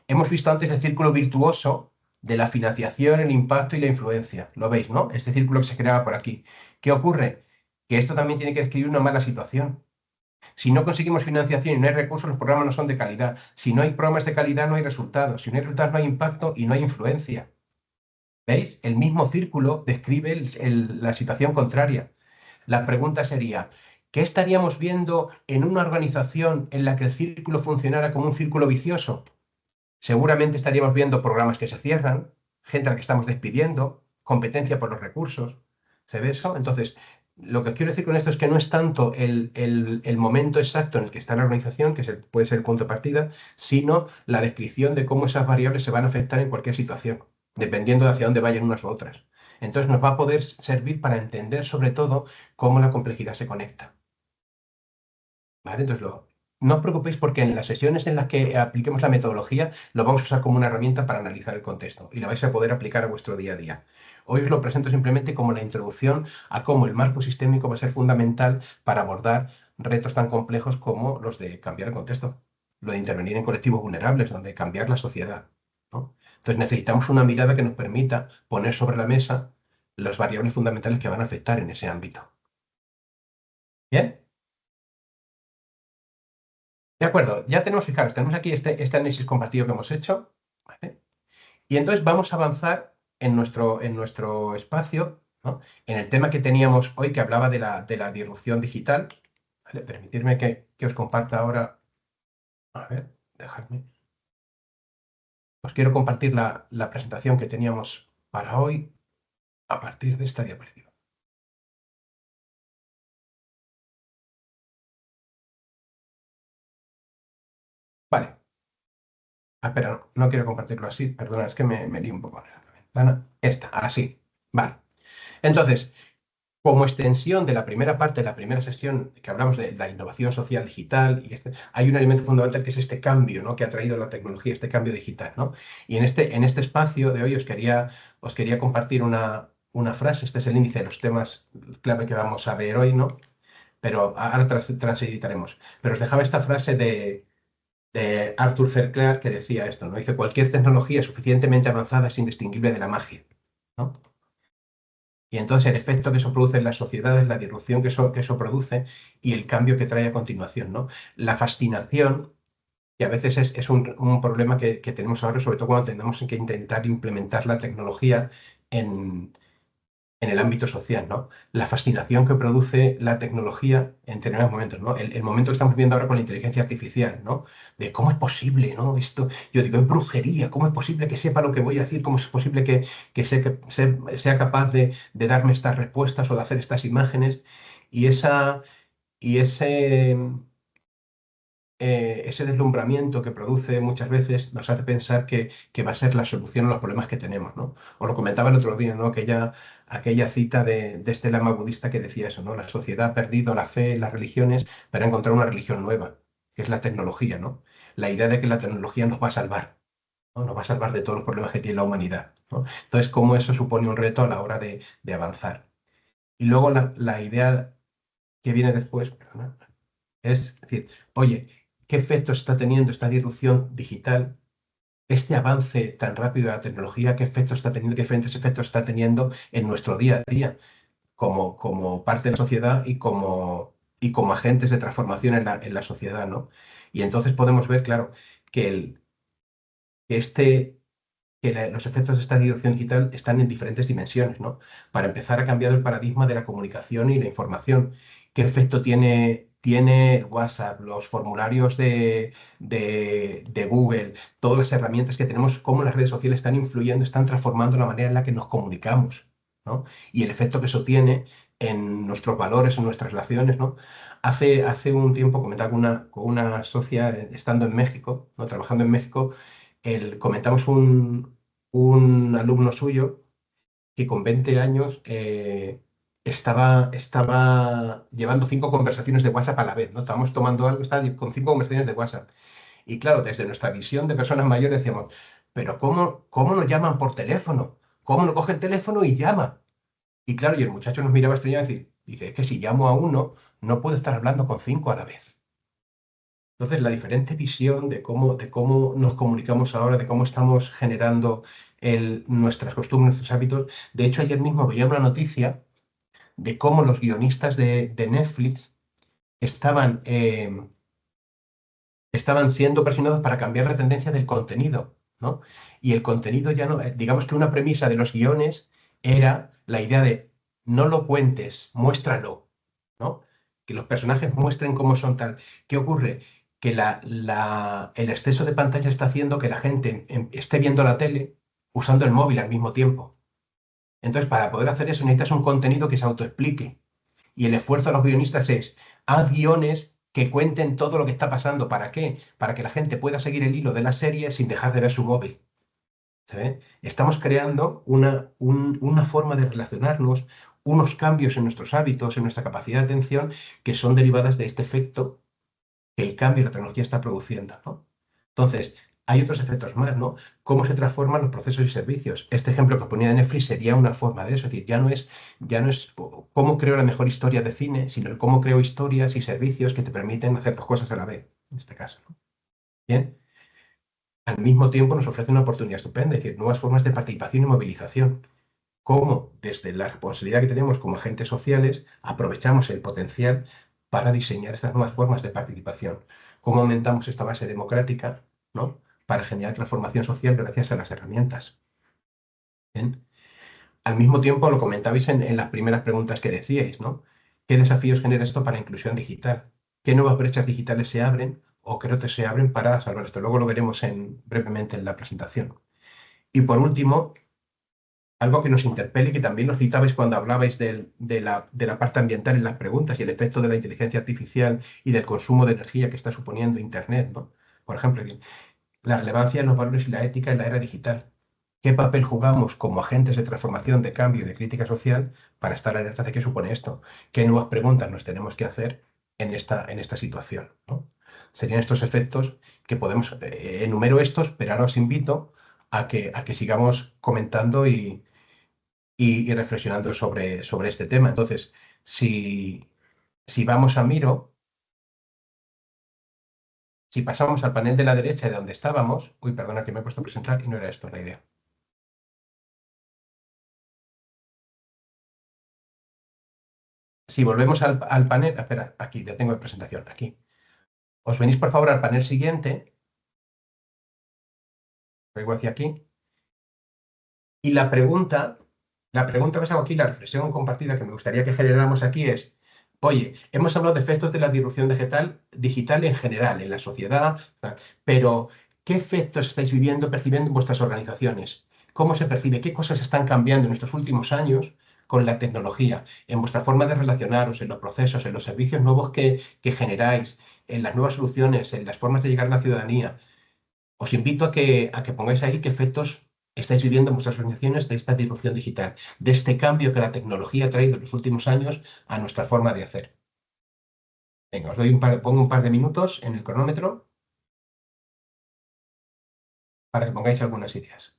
hemos visto antes el círculo virtuoso de la financiación, el impacto y la influencia. ¿Lo veis, no? Este círculo que se creaba por aquí. ¿Qué ocurre? Que esto también tiene que describir una mala situación. Si no conseguimos financiación y no hay recursos, los programas no son de calidad. Si no hay programas de calidad, no hay resultados. Si no hay resultados, no hay impacto y no hay influencia. ¿Veis? El mismo círculo describe la situación contraria. La pregunta sería, ¿qué estaríamos viendo en una organización en la que el círculo funcionara como un círculo vicioso? Seguramente estaríamos viendo programas que se cierran, gente a la que estamos despidiendo, competencia por los recursos. ¿Se ve eso? Entonces, lo que quiero decir con esto es que no es tanto el momento exacto en el que está la organización, que puede ser el punto de partida, sino la descripción de cómo esas variables se van a afectar en cualquier situación, dependiendo de hacia dónde vayan unas u otras. Entonces, nos va a poder servir para entender sobre todo cómo la complejidad se conecta. ¿Vale? Entonces, no os preocupéis porque en las sesiones en las que apliquemos la metodología lo vamos a usar como una herramienta para analizar el contexto y la vais a poder aplicar a vuestro día a día. Hoy os lo presento simplemente como la introducción a cómo el marco sistémico va a ser fundamental para abordar retos tan complejos como los de cambiar el contexto, lo de intervenir en colectivos vulnerables, donde cambiar la sociedad, ¿no? Entonces necesitamos una mirada que nos permita poner sobre la mesa las variables fundamentales que van a afectar en ese ámbito. ¿Bien? De acuerdo, ya tenemos, fijaros, tenemos aquí este análisis compartido que hemos hecho, ¿vale? Y entonces vamos a avanzar en nuestro espacio, ¿no? En el tema que teníamos hoy, que hablaba de la disrupción digital. ¿Vale? Permitirme que os comparta ahora, a ver, dejadme. Os quiero compartir la presentación que teníamos para hoy a partir de esta diapositiva. Vale. Ah, pero no quiero compartirlo así, perdona, es que me lío un poco en la ventana. Esta, así. Vale. Entonces, como extensión de la primera parte de la primera sesión que hablamos de la innovación social digital, hay un elemento fundamental que es este cambio, ¿no? Que ha traído la tecnología, este cambio digital, ¿no? Y en este espacio de hoy os quería compartir una frase, este es el índice de los temas clave que vamos a ver hoy, ¿no? Pero ahora transitaremos. Pero os dejaba esta frase de Arthur C. Clarke que decía esto, ¿no? Dice, cualquier tecnología suficientemente avanzada es indistinguible de la magia, ¿no? Y entonces el efecto que eso produce en las sociedades, la disrupción que eso produce y el cambio que trae a continuación, ¿no? La fascinación, que a veces es un problema que tenemos ahora, sobre todo cuando tenemos que intentar implementar la tecnología en el ámbito social, ¿no? La fascinación que produce la tecnología en determinados momentos, ¿no? El momento que estamos viendo ahora con la inteligencia artificial, ¿no? De cómo es posible, ¿no? Esto, yo digo, es brujería, ¿cómo es posible que sepa lo que voy a decir? ¿Cómo es posible que sea capaz de darme estas respuestas o de hacer estas imágenes? Y ese deslumbramiento que produce muchas veces nos hace pensar que va a ser la solución a los problemas que tenemos, ¿no? Os lo comentaba el otro día, ¿no? Aquella cita de este lama budista que decía eso, ¿no? La sociedad ha perdido la fe en las religiones para encontrar una religión nueva, que es la tecnología, ¿no? La idea de que la tecnología nos va a salvar, ¿no? Nos va a salvar de todos los problemas que tiene la humanidad, ¿no? Entonces, cómo eso supone un reto a la hora de avanzar. Y luego la idea que viene después, perdona, es decir, oye, ¿qué efecto está teniendo esta disrupción digital? Este avance tan rápido de la tecnología, ¿qué efecto está teniendo, qué diferentes efectos está teniendo en nuestro día a día como parte de la sociedad y como agentes de transformación en la sociedad, ¿no? Y entonces podemos ver, claro, que, que este, los efectos de esta disrupción digital están en diferentes dimensiones, ¿no? Para empezar, ha cambiado el paradigma de la comunicación y la información. ¿Qué efecto tiene el WhatsApp, los formularios de Google, todas las herramientas que tenemos, cómo las redes sociales están influyendo, están transformando la manera en la que nos comunicamos, ¿no? Y el efecto que eso tiene en nuestros valores, en nuestras relaciones, ¿no? Hace un tiempo comentaba con una socia, estando en México, ¿no? Trabajando en México, comentamos un alumno suyo que con 20 años estaba llevando 5 conversaciones de WhatsApp a la vez, ¿no? Estábamos tomando algo, estaba con 5 conversaciones de WhatsApp. Y claro, desde nuestra visión de personas mayores decíamos, pero ¿cómo nos llaman por teléfono? ¿Cómo no coge el teléfono y llama? Y claro, y el muchacho nos miraba extrañado y dice, es que si llamo a uno, no puedo estar hablando con 5 a la vez. Entonces, la diferente visión de cómo nos comunicamos ahora, de cómo estamos generando nuestras costumbres, nuestros hábitos. De hecho, ayer mismo veía una noticia de cómo los guionistas de Netflix estaban, estaban siendo presionados para cambiar la tendencia del contenido, ¿no? Y el contenido ya no, digamos que una premisa de los guiones era la idea de no lo cuentes, muéstralo, ¿no? Que los personajes muestren cómo son tal. ¿Qué ocurre? Que el exceso de pantalla está haciendo que la gente esté viendo la tele usando el móvil al mismo tiempo. Entonces, para poder hacer eso necesitas un contenido que se autoexplique. Y el esfuerzo de los guionistas es, haz guiones que cuenten todo lo que está pasando. ¿Para qué? Para que la gente pueda seguir el hilo de la serie sin dejar de ver su móvil. ¿Se ve? Estamos creando una forma de relacionarnos, unos cambios en nuestros hábitos, en nuestra capacidad de atención, que son derivadas de este efecto que el cambio y la tecnología está produciendo, ¿no? Entonces, hay otros efectos más, ¿no? Cómo se transforman los procesos y servicios. Este ejemplo que ponía de Netflix sería una forma de eso. Es decir, ya no es cómo creo la mejor historia de cine, sino el cómo creo historias y servicios que te permiten hacer dos cosas a la vez, en este caso, ¿no? Bien. Al mismo tiempo nos ofrece una oportunidad estupenda, es decir, nuevas formas de participación y movilización. Cómo, desde la responsabilidad que tenemos como agentes sociales, aprovechamos el potencial para diseñar estas nuevas formas de participación. Cómo aumentamos esta base democrática, ¿no? Para generar transformación social gracias a las herramientas. ¿Bien? Al mismo tiempo, lo comentabais en las primeras preguntas que decíais, ¿no? ¿Qué desafíos genera esto para la inclusión digital? ¿Qué nuevas brechas digitales se abren o qué otras se abren para salvar esto? Luego lo veremos brevemente en la presentación. Y por último, algo que nos interpele y que también nos citabais cuando hablabais de la parte ambiental en las preguntas y el efecto de la inteligencia artificial y del consumo de energía que está suponiendo Internet, ¿no? Por ejemplo, la relevancia de los valores y la ética en la era digital. ¿Qué papel jugamos como agentes de transformación, de cambio y de crítica social para estar alerta de qué supone esto? ¿Qué nuevas preguntas nos tenemos que hacer en esta situación, ¿no? Serían estos efectos que podemos, enumero estos, pero ahora os invito a que sigamos comentando y reflexionando sobre este tema. Entonces, si vamos a Miro, si pasamos al panel de la derecha de donde estábamos, uy, perdona que me he puesto a presentar y no era esto la idea. Si volvemos al panel, espera, aquí, ya tengo la presentación, aquí. Os venís por favor al panel siguiente, luego hacia aquí, y la pregunta que os hago aquí, la reflexión compartida que me gustaría que generáramos aquí es, oye, hemos hablado de efectos de la disrupción digital en general, en la sociedad, pero ¿qué efectos estáis percibiendo en vuestras organizaciones? ¿Cómo se percibe? ¿Qué cosas están cambiando en estos últimos años con la tecnología, en vuestra forma de relacionaros, en los procesos, en los servicios nuevos que generáis, en las nuevas soluciones, en las formas de llegar a la ciudadanía? Os invito a que pongáis ahí qué efectos estáis viviendo en vuestras organizaciones de esta disrupción digital, de este cambio que la tecnología ha traído en los últimos años a nuestra forma de hacer. Venga, pongo un par de minutos en el cronómetro para que pongáis algunas ideas.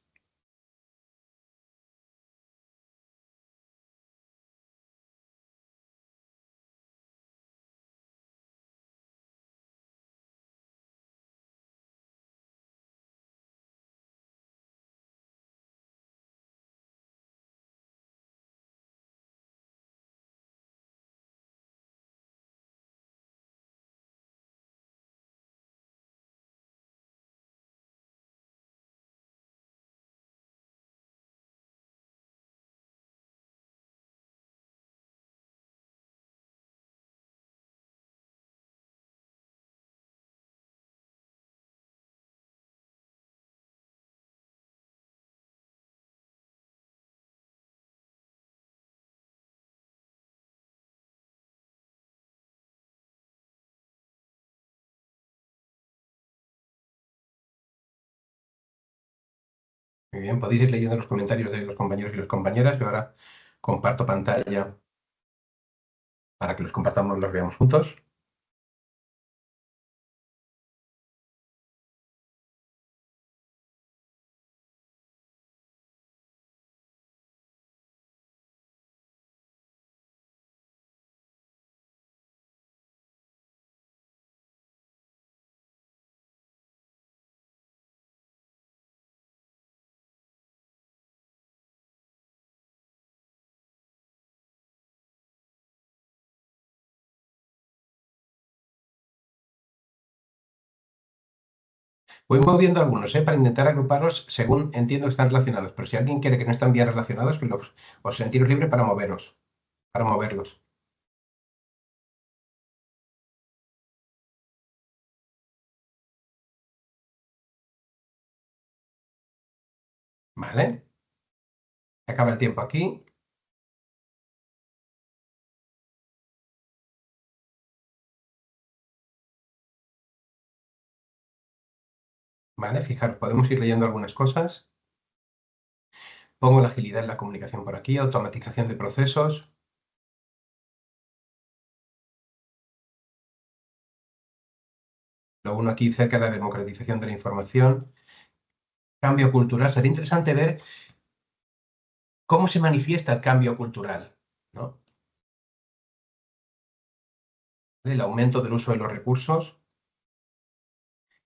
Muy bien, podéis ir leyendo los comentarios de los compañeros y las compañeras. Yo ahora comparto pantalla para que los compartamos, los veamos juntos. Voy moviendo algunos, para intentar agruparlos según entiendo que están relacionados. Pero si alguien quiere que no estén bien relacionados, que os sentiros libre para moverlos. ¿Vale? Acaba el tiempo aquí. ¿Vale? Fijaros, podemos ir leyendo algunas cosas. Pongo la agilidad en la comunicación por aquí, automatización de procesos. Lo uno aquí cerca de la democratización de la información. Cambio cultural. Sería interesante ver cómo se manifiesta el cambio cultural, ¿no? El aumento del uso de los recursos.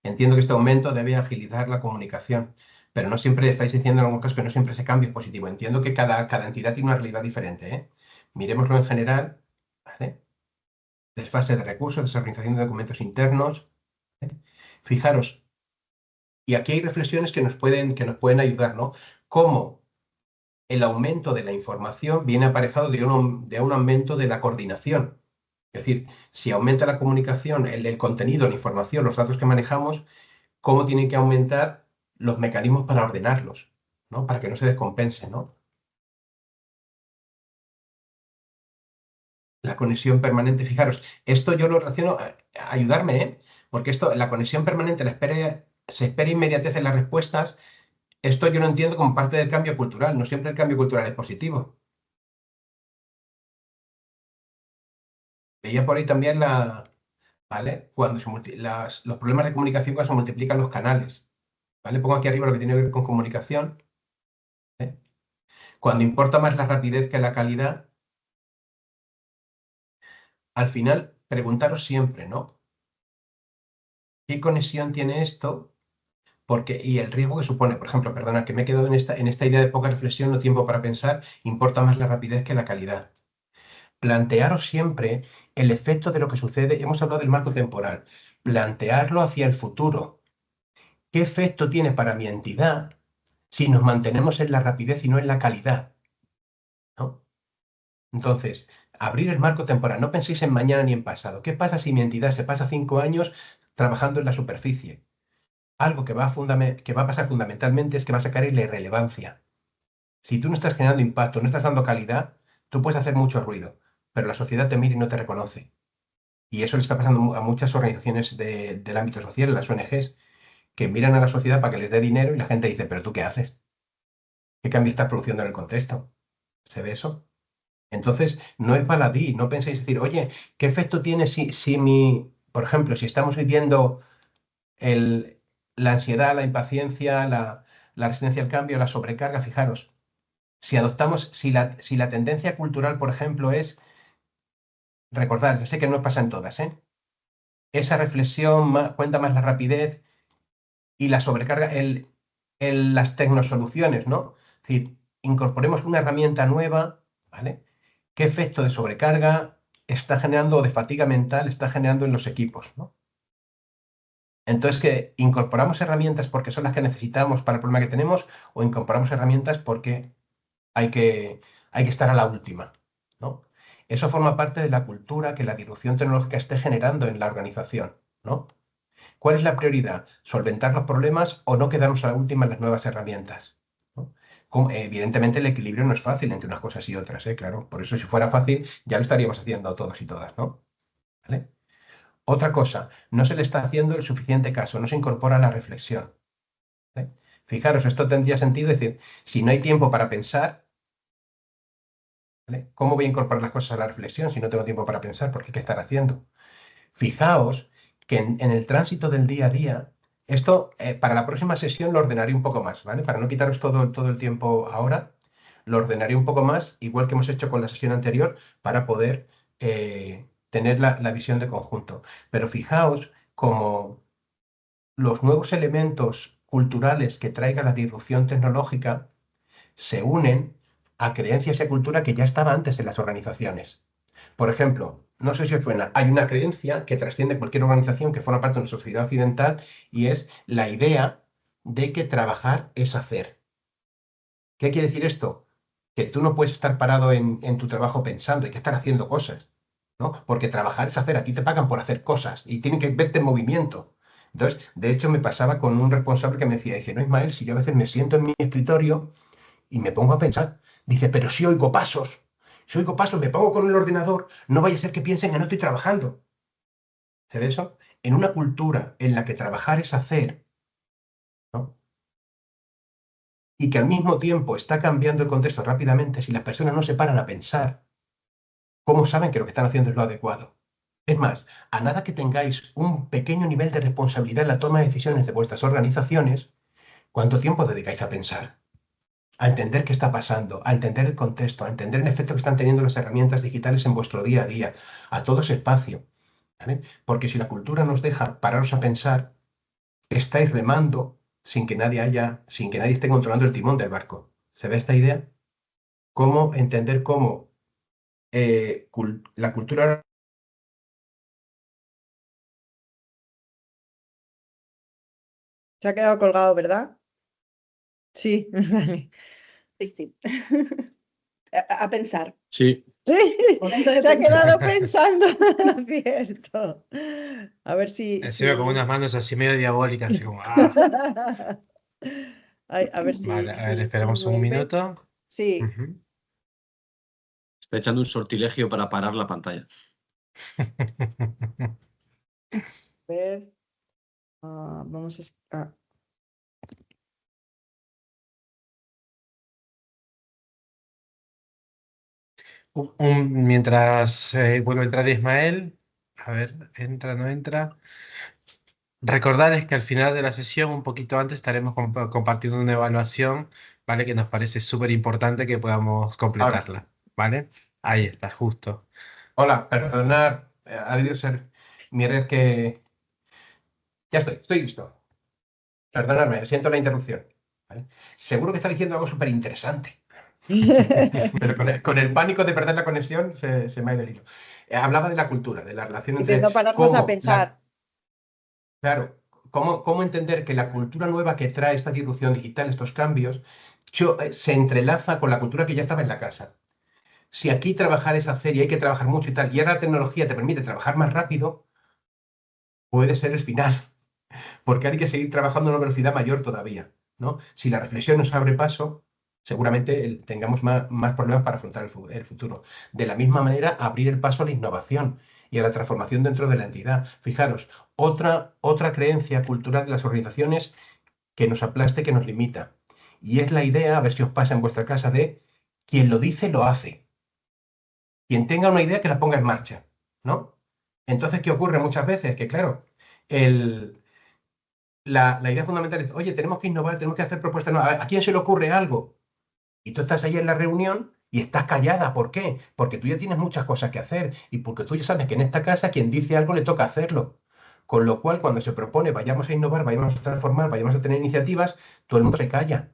Entiendo que este aumento debe agilizar la comunicación, pero no siempre estáis diciendo en algunos casos que no siempre ese cambio es positivo. Entiendo que cada entidad tiene una realidad diferente, ¿eh? Miremoslo en general, ¿vale? Desfase de recursos, desorganización de documentos internos. ¿Vale? Fijaros, y aquí hay reflexiones que nos pueden ayudar, ¿no? Cómo el aumento de la información viene aparejado de un aumento de la coordinación. Es decir, si aumenta la comunicación, el contenido, la información, los datos que manejamos, cómo tienen que aumentar los mecanismos para ordenarlos, ¿no? Para que no se descompense, ¿no? La conexión permanente, fijaros, esto yo lo relaciono, ayudarme, ¿eh? Porque la conexión permanente, se espera inmediatez en las respuestas. Esto yo lo entiendo como parte del cambio cultural. No siempre el cambio cultural es positivo. Veía por ahí también ¿vale? Cuando los problemas de comunicación cuando se multiplican los canales. ¿Vale? Pongo aquí arriba lo que tiene que ver con comunicación. ¿Eh? Cuando importa más la rapidez que la calidad, al final, preguntaros siempre, ¿no? ¿Qué conexión tiene esto? Y el riesgo que supone, por ejemplo, perdona, que me he quedado en esta idea de poca reflexión, no tiempo para pensar, importa más la rapidez que la calidad. Plantearos siempre el efecto de lo que sucede, hemos hablado del marco temporal, plantearlo hacia el futuro. ¿Qué efecto tiene para mi entidad si nos mantenemos en la rapidez y no en la calidad? ¿No? Entonces, abrir el marco temporal, no penséis en mañana ni en pasado. ¿Qué pasa si mi entidad se pasa 5 años trabajando en la superficie? Algo que va a pasar fundamentalmente es que va a sacar en la irrelevancia. Si tú no estás generando impacto, no estás dando calidad, tú puedes hacer mucho ruido, pero la sociedad te mira y no te reconoce. Y eso le está pasando a muchas organizaciones del ámbito social, las ONGs, que miran a la sociedad para que les dé dinero y la gente dice, pero ¿tú qué haces? ¿Qué cambio estás produciendo en el contexto? ¿Se ve eso? Entonces, no es baladí, no penséis decir, oye, ¿qué efecto tiene por ejemplo, si estamos viviendo la ansiedad, la impaciencia, la resistencia al cambio, la sobrecarga? Fijaros, si la tendencia cultural, por ejemplo, es recordar, ya sé que no pasa en todas, esa reflexión cuenta más la rapidez y la sobrecarga, las tecnosoluciones, ¿no? Es decir, incorporemos una herramienta nueva, ¿vale? ¿Qué efecto de sobrecarga está generando o de fatiga mental está generando en los equipos, ¿no? Entonces, que incorporamos herramientas porque son las que necesitamos para el problema que tenemos o incorporamos herramientas porque hay que estar a la última, ¿no? Eso forma parte de la cultura que la disrupción tecnológica esté generando en la organización, ¿no? ¿Cuál es la prioridad? ¿Solventar los problemas o no quedarnos a la última en las nuevas herramientas? ¿No? Evidentemente el equilibrio no es fácil entre unas cosas y otras, claro. Por eso si fuera fácil ya lo estaríamos haciendo todos y todas, ¿no? ¿Vale? Otra cosa, no se le está haciendo el suficiente caso, no se incorpora la reflexión. ¿Vale? Fijaros, esto tendría sentido decir, si no hay tiempo para pensar, ¿vale? ¿Cómo voy a incorporar las cosas a la reflexión si no tengo tiempo para pensar? ¿Por qué estar haciendo? Fijaos que en el tránsito del día a día, esto para la próxima sesión lo ordenaré un poco más, ¿vale? Para no quitaros todo el tiempo ahora, lo ordenaré un poco más, igual que hemos hecho con la sesión anterior, para poder tener la visión de conjunto. Pero fijaos como los nuevos elementos culturales que traiga la disrupción tecnológica se unen a creencias y a cultura que ya estaba antes en las organizaciones. Por ejemplo, no sé si os suena, hay una creencia que trasciende cualquier organización que forma parte de nuestra sociedad occidental y es la idea de que trabajar es hacer. ¿Qué quiere decir esto? Que tú no puedes estar parado en tu trabajo pensando, hay que estar haciendo cosas, ¿no? Porque trabajar es hacer, a ti te pagan por hacer cosas y tienen que verte en movimiento. Entonces, de hecho, me pasaba con un responsable que me decía, dice, no, Ismael, si yo a veces me siento en mi escritorio y me pongo a pensar, dice, pero si oigo pasos, me pongo con el ordenador, no vaya a ser que piensen que no estoy trabajando. ¿Se ve eso? En una cultura en la que trabajar es hacer, ¿no? Y que al mismo tiempo está cambiando el contexto rápidamente, si las personas no se paran a pensar, ¿cómo saben que lo que están haciendo es lo adecuado? Es más, a nada que tengáis un pequeño nivel de responsabilidad en la toma de decisiones de vuestras organizaciones, ¿cuánto tiempo dedicáis a pensar? A entender qué está pasando, a entender el contexto, a entender el efecto que están teniendo las herramientas digitales en vuestro día a día, a todo ese espacio, ¿vale? Porque si la cultura nos deja pararos a pensar, estáis remando sin que nadie esté controlando el timón del barco. ¿Se ve esta idea? ¿Cómo entender cómo la cultura... Se ha quedado colgado, ¿verdad? Sí, vale. Sí, sí. A pensar. Sí, Sí, Momento de se ha pensar. quedado pensando, cierto. A ver si, encima con si... unas manos así medio diabólicas, así como, ah. Ay, a ver Vale, a ver, si esperamos un vuelve. minuto. Sí, Ujú. Está echando un sortilegio para parar la pantalla. a ver. Vamos a... Mientras vuelve a entrar Ismael, a ver, entra, no entra. Recordarles que al final de la sesión, un poquito antes, estaremos compartiendo una evaluación, ¿vale? Que nos parece súper importante que podamos Ahora, completarla, ¿vale? Ahí está, justo. hola, perdonad, ha debido ser mi red que... Ya estoy listo. Perdonadme, siento la interrupción, ¿vale? Seguro que está diciendo algo súper interesante. Pero con el pánico de perder la conexión se me ha ido el hilo. Hablaba de la cultura, de la relación Y de entre no pararnos a cómo, pensar. claro, cómo entender que la cultura nueva que trae esta disrupción digital, estos cambios, se entrelaza con la cultura que ya estaba en la casa. Si aquí trabajar es hacer y hay que trabajar mucho y tal, y ahora la tecnología te permite trabajar más rápido, puede ser el final, porque hay que seguir trabajando a una velocidad mayor todavía, ¿no? Si la reflexión nos abre paso, seguramente tengamos más problemas para afrontar el futuro. De la misma manera, abrir el paso a la innovación y a la transformación dentro de la entidad. Fijaros, otra creencia cultural de las organizaciones que nos aplaste, que nos limita. Y es la idea, a ver si os pasa en vuestra casa, de quien lo dice, lo hace. Quien tenga una idea, que la ponga en marcha, ¿no? Entonces, ¿qué ocurre muchas veces? Que claro, la idea fundamental es, oye, tenemos que innovar, tenemos que hacer propuestas nuevas. ¿A quién se le ocurre algo? Y tú estás ahí en la reunión y estás callada. ¿Por qué? Porque tú ya tienes muchas cosas que hacer y porque tú ya sabes que en esta casa quien dice algo le toca hacerlo. Con lo cual, cuando se propone vayamos a innovar, vayamos a transformar, vayamos a tener iniciativas, todo el mundo se calla.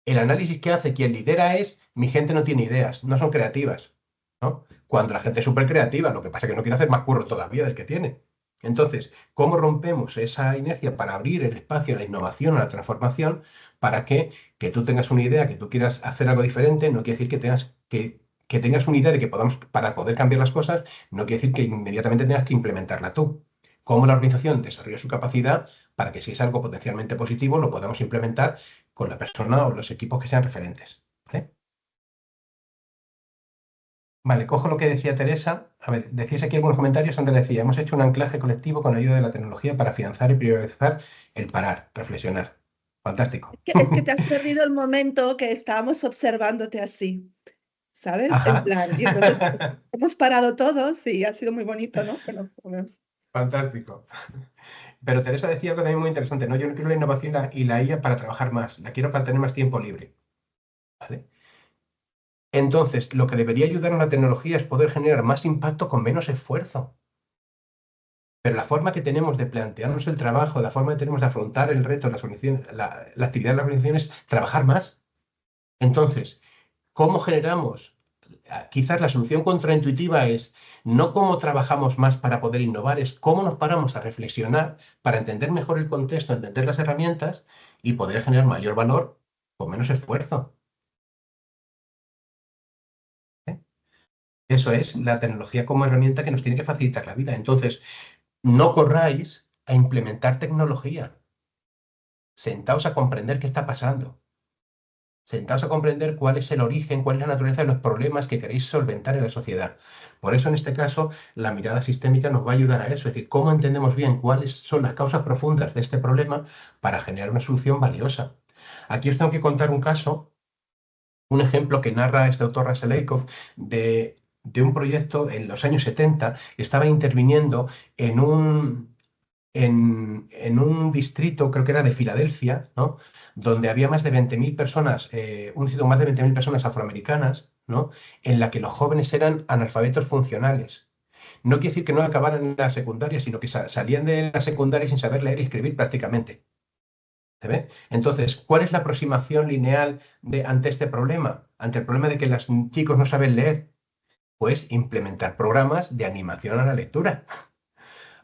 El análisis que hace quien lidera es, mi gente no tiene ideas, no son creativas, ¿no? Cuando la gente es súper creativa, lo que pasa es que no quiere hacer más curro todavía del que tiene. Entonces, ¿cómo rompemos esa inercia para abrir el espacio a la innovación, a la transformación, para que tú tengas una idea, que tú quieras hacer algo diferente? No quiere decir que tengas una idea de que podamos, para poder cambiar las cosas, no quiere decir que inmediatamente tengas que implementarla tú. ¿Cómo la organización desarrolla su capacidad para que si es algo potencialmente positivo, lo podamos implementar con la persona o los equipos que sean referentes? ¿Vale? Vale, cojo lo que decía Teresa. A ver, decíais aquí algunos comentarios donde decía, hemos hecho un anclaje colectivo con ayuda de la tecnología para afianzar y priorizar el parar, reflexionar. fantástico. Es que te has perdido el momento que estábamos observándote así, ¿sabes? En Ajá. plan, y entonces hemos parado todos y ha sido muy bonito, ¿no? Bueno, pues, Fantástico. Pero Teresa decía algo también muy interesante, ¿no? Yo no quiero la innovación y la IA para trabajar más, la quiero para tener más tiempo libre, ¿vale? Entonces, lo que debería ayudar a la tecnología es poder generar más impacto con menos esfuerzo. Pero la forma que tenemos de plantearnos el trabajo, la forma que tenemos de afrontar el reto, la actividad de la organización es trabajar más. Entonces, ¿cómo generamos? Quizás la solución contraintuitiva es no cómo trabajamos más para poder innovar, es cómo nos paramos a reflexionar para entender mejor el contexto, entender las herramientas y poder generar mayor valor con menos esfuerzo. ¿Eh? Eso es la tecnología como herramienta que nos tiene que facilitar la vida. Entonces, no corráis a implementar tecnología. Sentaos a comprender qué está pasando. Sentaos a comprender cuál es el origen, cuál es la naturaleza de los problemas que queréis solventar en la sociedad. Por eso, en este caso, la mirada sistémica nos va a ayudar a eso, es decir, cómo entendemos bien cuáles son las causas profundas de este problema para generar una solución valiosa. Aquí os tengo que contar un caso, un ejemplo que narra este autor Russell de un proyecto en los años 70, estaba interviniendo en un distrito, creo que era de Filadelfia, ¿no? Donde había más de 20.000 personas, un distrito con más de 20.000 personas afroamericanas, ¿no? En la que los jóvenes eran analfabetos funcionales. No quiere decir que no acabaran en la secundaria, sino que salían de la secundaria sin saber leer y escribir prácticamente. ¿Se ve? Entonces, ¿cuál es la aproximación lineal ante este problema? Ante el problema de que los chicos no saben leer, pues implementar programas de animación a la lectura.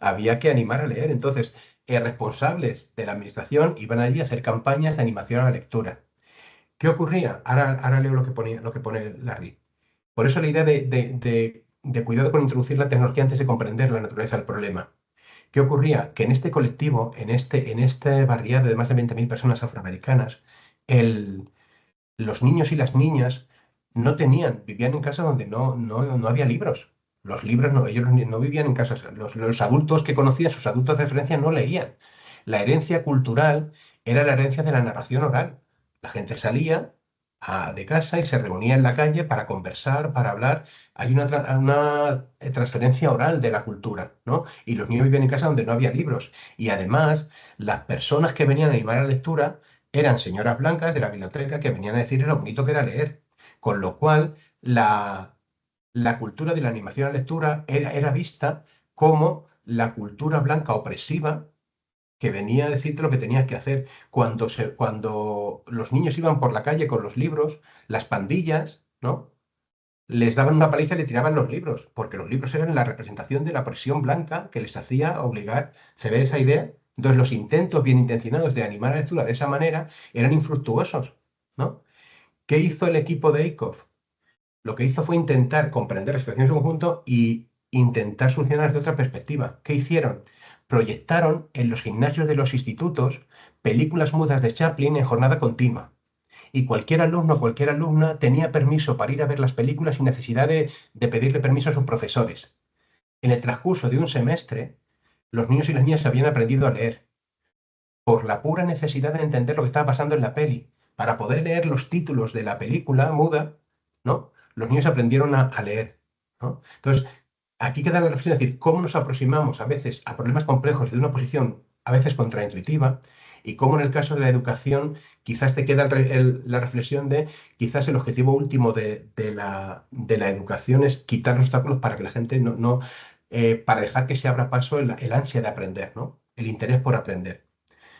Había que animar a leer. Entonces, responsables de la administración iban allí a hacer campañas de animación a la lectura. ¿Qué ocurría? Ahora leo lo que pone Larry. Por eso la idea de cuidado con introducir la tecnología antes de comprender la naturaleza del problema. ¿Qué ocurría? Que en este colectivo, en este barriado de más de 20.000 personas afroamericanas, los niños y las niñas vivían en casas donde no había libros. Los libros, ellos no vivían en casas. Los adultos que conocían, sus adultos de referencia, no leían. La herencia cultural era la herencia de la narración oral. La gente salía de casa y se reunía en la calle para conversar, para hablar. Hay una transferencia oral de la cultura, ¿no? Y los niños vivían en casa donde no había libros. Y además, las personas que venían a animar a la lectura eran señoras blancas de la biblioteca que venían a decir lo bonito que era leer. Con lo cual, la cultura de la animación a la lectura era vista como la cultura blanca opresiva que venía a decirte lo que tenías que hacer. Cuando los niños iban por la calle con los libros, las pandillas, ¿no? Les daban una paliza y le tiraban los libros, porque los libros eran la representación de la opresión blanca que les hacía obligar. ¿Se ve esa idea? Entonces, los intentos bien intencionados de animar la lectura de esa manera eran infructuosos, ¿no? ¿Qué hizo el equipo de ACOF? Lo que hizo fue intentar comprender la situación en su conjunto y intentar solucionar desde otra perspectiva. ¿Qué hicieron? Proyectaron en los gimnasios de los institutos películas mudas de Chaplin en jornada continua. Y cualquier alumno o cualquier alumna tenía permiso para ir a ver las películas sin necesidad de pedirle permiso a sus profesores. En el transcurso de un semestre, los niños y las niñas habían aprendido a leer por la pura necesidad de entender lo que estaba pasando en la peli. Para poder leer los títulos de la película muda, ¿no? Los niños aprendieron a leer, ¿no? Entonces, aquí queda la reflexión, es decir, cómo nos aproximamos a veces a problemas complejos de una posición a veces contraintuitiva y cómo en el caso de la educación quizás te queda la reflexión de quizás el objetivo último de la educación es quitar los obstáculos para que la gente para dejar que se abra paso el ansia de aprender, ¿no? El interés por aprender.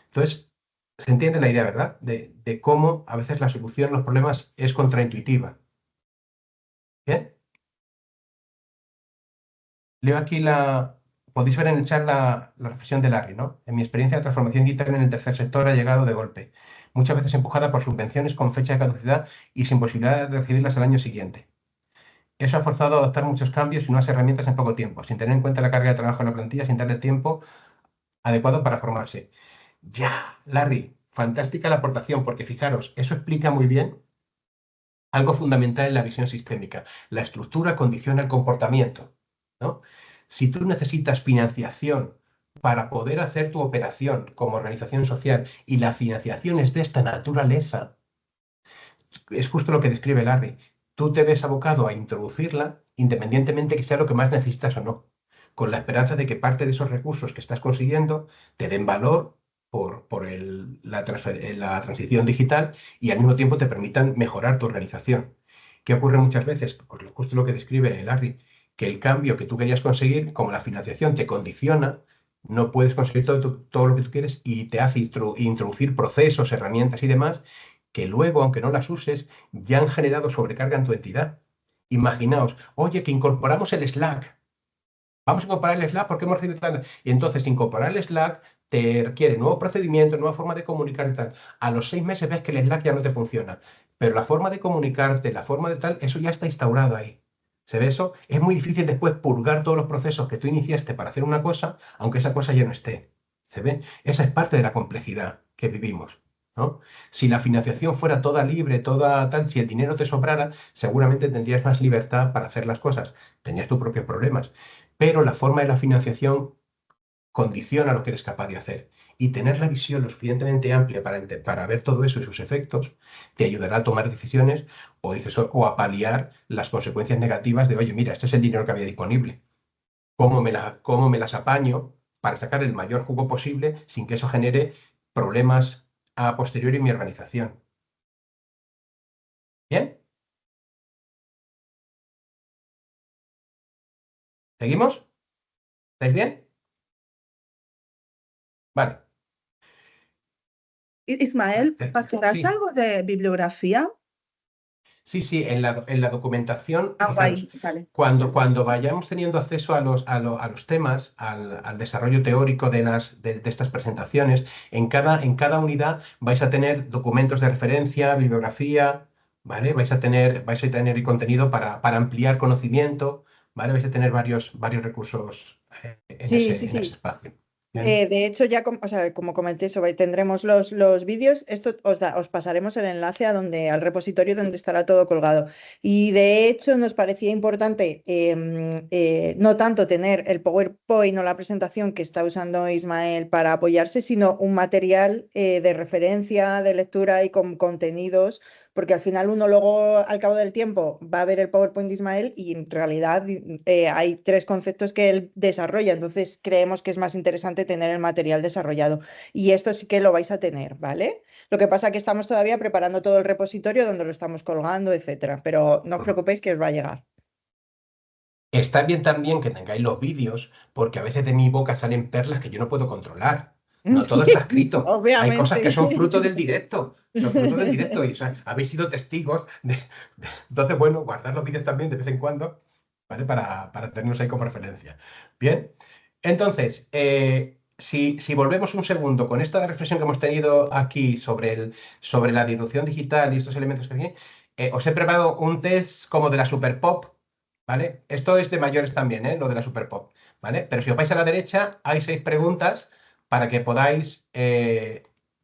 Entonces, se entiende la idea, ¿verdad? De cómo a veces la solución a los problemas es contraintuitiva. ¿Bien? Leo aquí podéis ver en el chat la reflexión de Larry, ¿no? En mi experiencia, la transformación digital en el tercer sector ha llegado de golpe, muchas veces empujada por subvenciones con fecha de caducidad y sin posibilidad de recibirlas al año siguiente. Eso ha forzado a adoptar muchos cambios y nuevas herramientas en poco tiempo, sin tener en cuenta la carga de trabajo en la plantilla, sin darle tiempo adecuado para formarse. Ya, Larry, fantástica la aportación, porque fijaros, eso explica muy bien algo fundamental en la visión sistémica. La estructura condiciona el comportamiento, ¿no? Si tú necesitas financiación para poder hacer tu operación como organización social y la financiación es de esta naturaleza, es justo lo que describe Larry. Tú te ves abocado a introducirla independientemente que sea lo que más necesitas o no, con la esperanza de que parte de esos recursos que estás consiguiendo te den valor por la transición digital y al mismo tiempo te permitan mejorar tu organización. ¿Qué ocurre muchas veces? Pues justo lo que describe Larry, que el cambio que tú querías conseguir, como la financiación te condiciona, no puedes conseguir todo lo que tú quieres y te hace introducir procesos, herramientas y demás que luego, aunque no las uses, ya han generado sobrecarga en tu entidad. Imaginaos, oye, que incorporamos el Slack. Vamos a incorporar el Slack porque hemos recibido tal. Y entonces, incorporar el Slack te requiere nuevo procedimiento, nueva forma de comunicar y tal. A los 6 meses ves que el Slack ya no te funciona. Pero la forma de comunicarte, la forma de tal, eso ya está instaurado ahí. ¿Se ve eso? Es muy difícil después purgar todos los procesos que tú iniciaste para hacer una cosa, aunque esa cosa ya no esté. ¿Se ve? Esa es parte de la complejidad que vivimos, ¿no? Si la financiación fuera toda libre, toda tal, si el dinero te sobrara, seguramente tendrías más libertad para hacer las cosas. Tenías tus propios problemas. Pero la forma de la financiación condiciona lo que eres capaz de hacer. Y tener la visión lo suficientemente amplia para ver todo eso y sus efectos te ayudará a tomar decisiones o a paliar las consecuencias negativas de, oye, mira, este es el dinero que había disponible. Cómo me las apaño para sacar el mayor jugo posible sin que eso genere problemas a posteriori en mi organización? ¿Bien? ¿Seguimos? ¿Estáis bien? Vale. Ismael, ¿pasarás Sí, algo de bibliografía? sí, sí, en la documentación, Ah, fijaros, guay, vale. cuando vayamos teniendo acceso a los temas, al desarrollo teórico de estas presentaciones, en cada unidad vais a tener documentos de referencia, bibliografía, ¿vale? Vais a tener el contenido para ampliar conocimiento, ¿vale? Vais a tener varios recursos en Sí, ese, sí, en ese sí. espacio. ¿Bien? De hecho, ya o sea, como comenté, tendremos los vídeos. Esto os pasaremos el enlace al repositorio donde estará todo colgado. Y de hecho, nos parecía importante no tanto tener el PowerPoint o la presentación que está usando Ismael para apoyarse, sino un material de referencia, de lectura y con contenidos, porque al final uno luego, al cabo del tiempo, va a ver el PowerPoint de Ismael y en realidad hay tres conceptos que él desarrolla, entonces creemos que es más interesante tener el material desarrollado. Y esto sí que lo vais a tener, ¿vale? Lo que pasa es que estamos todavía preparando todo el repositorio donde lo estamos colgando, etcétera, pero no os preocupéis que os va a llegar. Está bien también que tengáis los vídeos, porque a veces de mi boca salen perlas que yo no puedo controlar. No todo está escrito. Hay cosas que Obviamente. son fruto del directo. Son fruto del directo y o sea, habéis sido testigos Entonces, bueno, guardar los vídeos también de vez en cuando, ¿vale? Para tenernos ahí como referencia. Bien. Entonces, si volvemos un segundo con esta reflexión que hemos tenido aquí sobre la deducción digital y estos elementos que tiene, os he preparado un test como de la Super Pop. ¿Vale? Esto es de mayores también, ¿eh? Lo de la Super Pop, ¿vale? Pero si os vais a la derecha, hay 6 preguntas para que podáis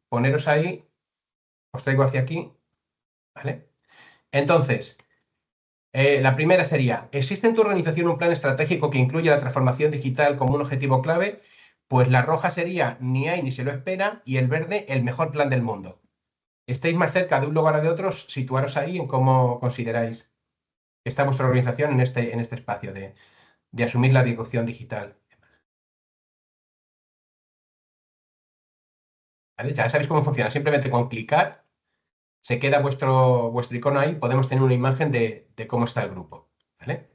poneros ahí. Os traigo hacia aquí, ¿vale? Entonces, la primera sería, ¿existe en tu organización un plan estratégico que incluye la transformación digital como un objetivo clave? Pues la roja sería, ni hay ni se lo espera, y el verde, el mejor plan del mundo. Estéis más cerca de un lugar o de otros, situaros ahí en cómo consideráis que está vuestra organización en este espacio de asumir la dirección digital. ¿Vale? Ya sabéis cómo funciona. Simplemente con clicar se queda vuestro icono ahí. Podemos tener una imagen de cómo está el grupo. ¿Vale?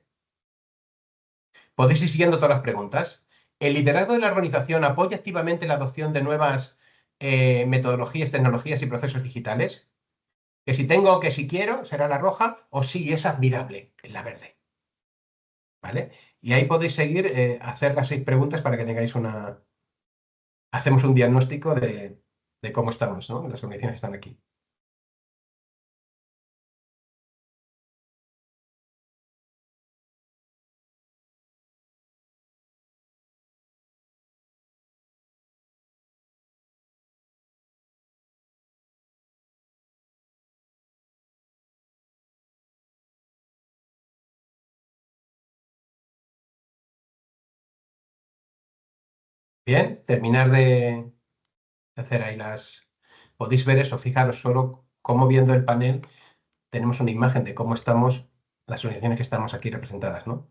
Podéis ir siguiendo todas las preguntas. ¿El liderazgo de la organización apoya activamente la adopción de nuevas metodologías, tecnologías y procesos digitales? Que si tengo o que si quiero será la roja o si es admirable en la verde. ¿Vale? Y ahí podéis seguir, hacer las 6 preguntas para que tengáis hacemos un diagnóstico de cómo estamos, ¿no? Las condiciones están aquí. Bien, terminar de hacer ahí las... Podéis ver eso, fijaros solo cómo viendo el panel tenemos una imagen de cómo estamos, las organizaciones que estamos aquí representadas, ¿no?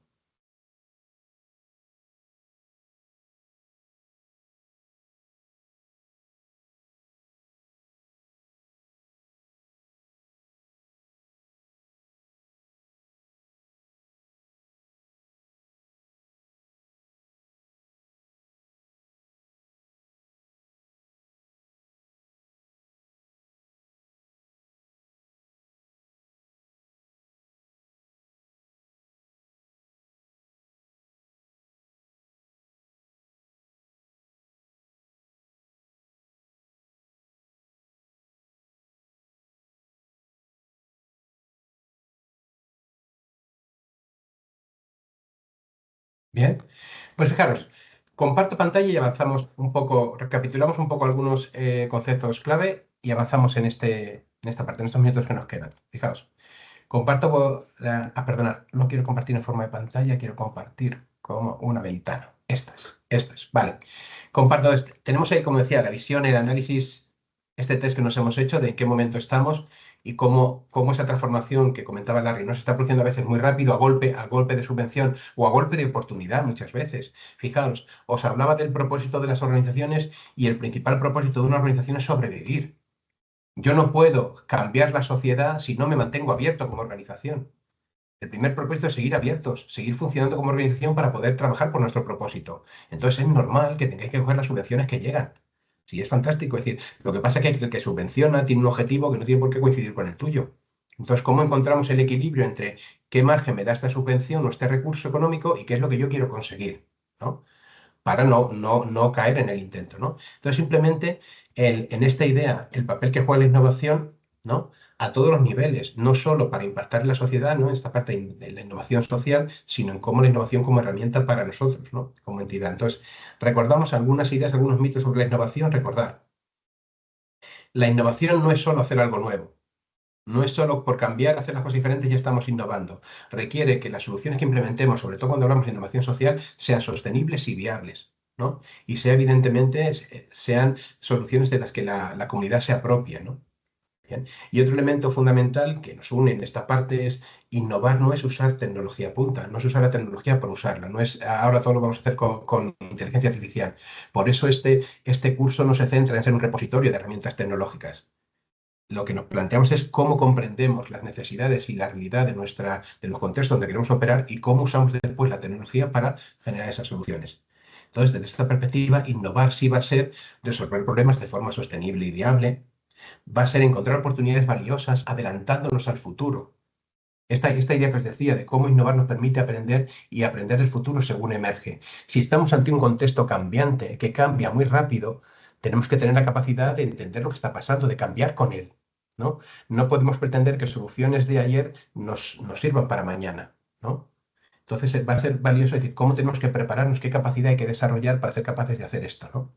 Bien, pues fijaros, comparto pantalla y avanzamos un poco, recapitulamos un poco algunos conceptos clave y avanzamos en esta parte, en estos minutos que nos quedan. Fijaos, comparto, perdonad, no quiero compartir en forma de pantalla, quiero compartir como una ventana. Esto es, vale. Comparto tenemos ahí, como decía, la visión, el análisis, este test que nos hemos hecho de en qué momento estamos y cómo esa transformación que comentaba Larry no se está produciendo a veces muy rápido, a golpe de subvención o a golpe de oportunidad muchas veces. Fijaos, os hablaba del propósito de las organizaciones y el principal propósito de una organización es sobrevivir. Yo no puedo cambiar la sociedad si no me mantengo abierto como organización. El primer propósito es seguir abiertos, seguir funcionando como organización para poder trabajar por nuestro propósito. Entonces es normal que tengáis que coger las subvenciones que llegan. Sí, es fantástico. Es decir, lo que pasa es que el que subvenciona tiene un objetivo que no tiene por qué coincidir con el tuyo. Entonces, ¿cómo encontramos el equilibrio entre qué margen me da esta subvención o este recurso económico y qué es lo que yo quiero conseguir? ¿No? Para no caer en el intento, ¿no? Entonces, simplemente en esta idea, el papel que juega la innovación, ¿no? A todos los niveles, no solo para impactar en la sociedad, ¿no? En esta parte de la innovación social, sino en cómo la innovación como herramienta para nosotros, ¿no? Como entidad. Entonces, recordamos algunas ideas, algunos mitos sobre la innovación. Recordar, la innovación no es solo hacer algo nuevo. No es solo por cambiar, hacer las cosas diferentes, ya estamos innovando. Requiere que las soluciones que implementemos, sobre todo cuando hablamos de innovación social, sean sostenibles y viables, ¿no? Y sea, evidentemente, sean soluciones de las que la comunidad se apropie, ¿no? Bien. Y otro elemento fundamental que nos une en esta parte es innovar no es usar tecnología punta, no es usar la tecnología por usarla, no es ahora todo lo vamos a hacer con inteligencia artificial. Por eso este curso no se centra en ser un repositorio de herramientas tecnológicas. Lo que nos planteamos es cómo comprendemos las necesidades y la realidad de los contextos donde queremos operar y cómo usamos después la tecnología para generar esas soluciones. Entonces, desde esta perspectiva, innovar sí va a ser resolver problemas de forma sostenible y viable, va a ser encontrar oportunidades valiosas adelantándonos al futuro. Esta idea que os decía de cómo innovar nos permite aprender y aprender el futuro según emerge. Si estamos ante un contexto cambiante, que cambia muy rápido, tenemos que tener la capacidad de entender lo que está pasando, de cambiar con él, ¿no? No podemos pretender que soluciones de ayer nos sirvan para mañana, ¿no? Entonces va a ser valioso decir cómo tenemos que prepararnos, qué capacidad hay que desarrollar para ser capaces de hacer esto, ¿no?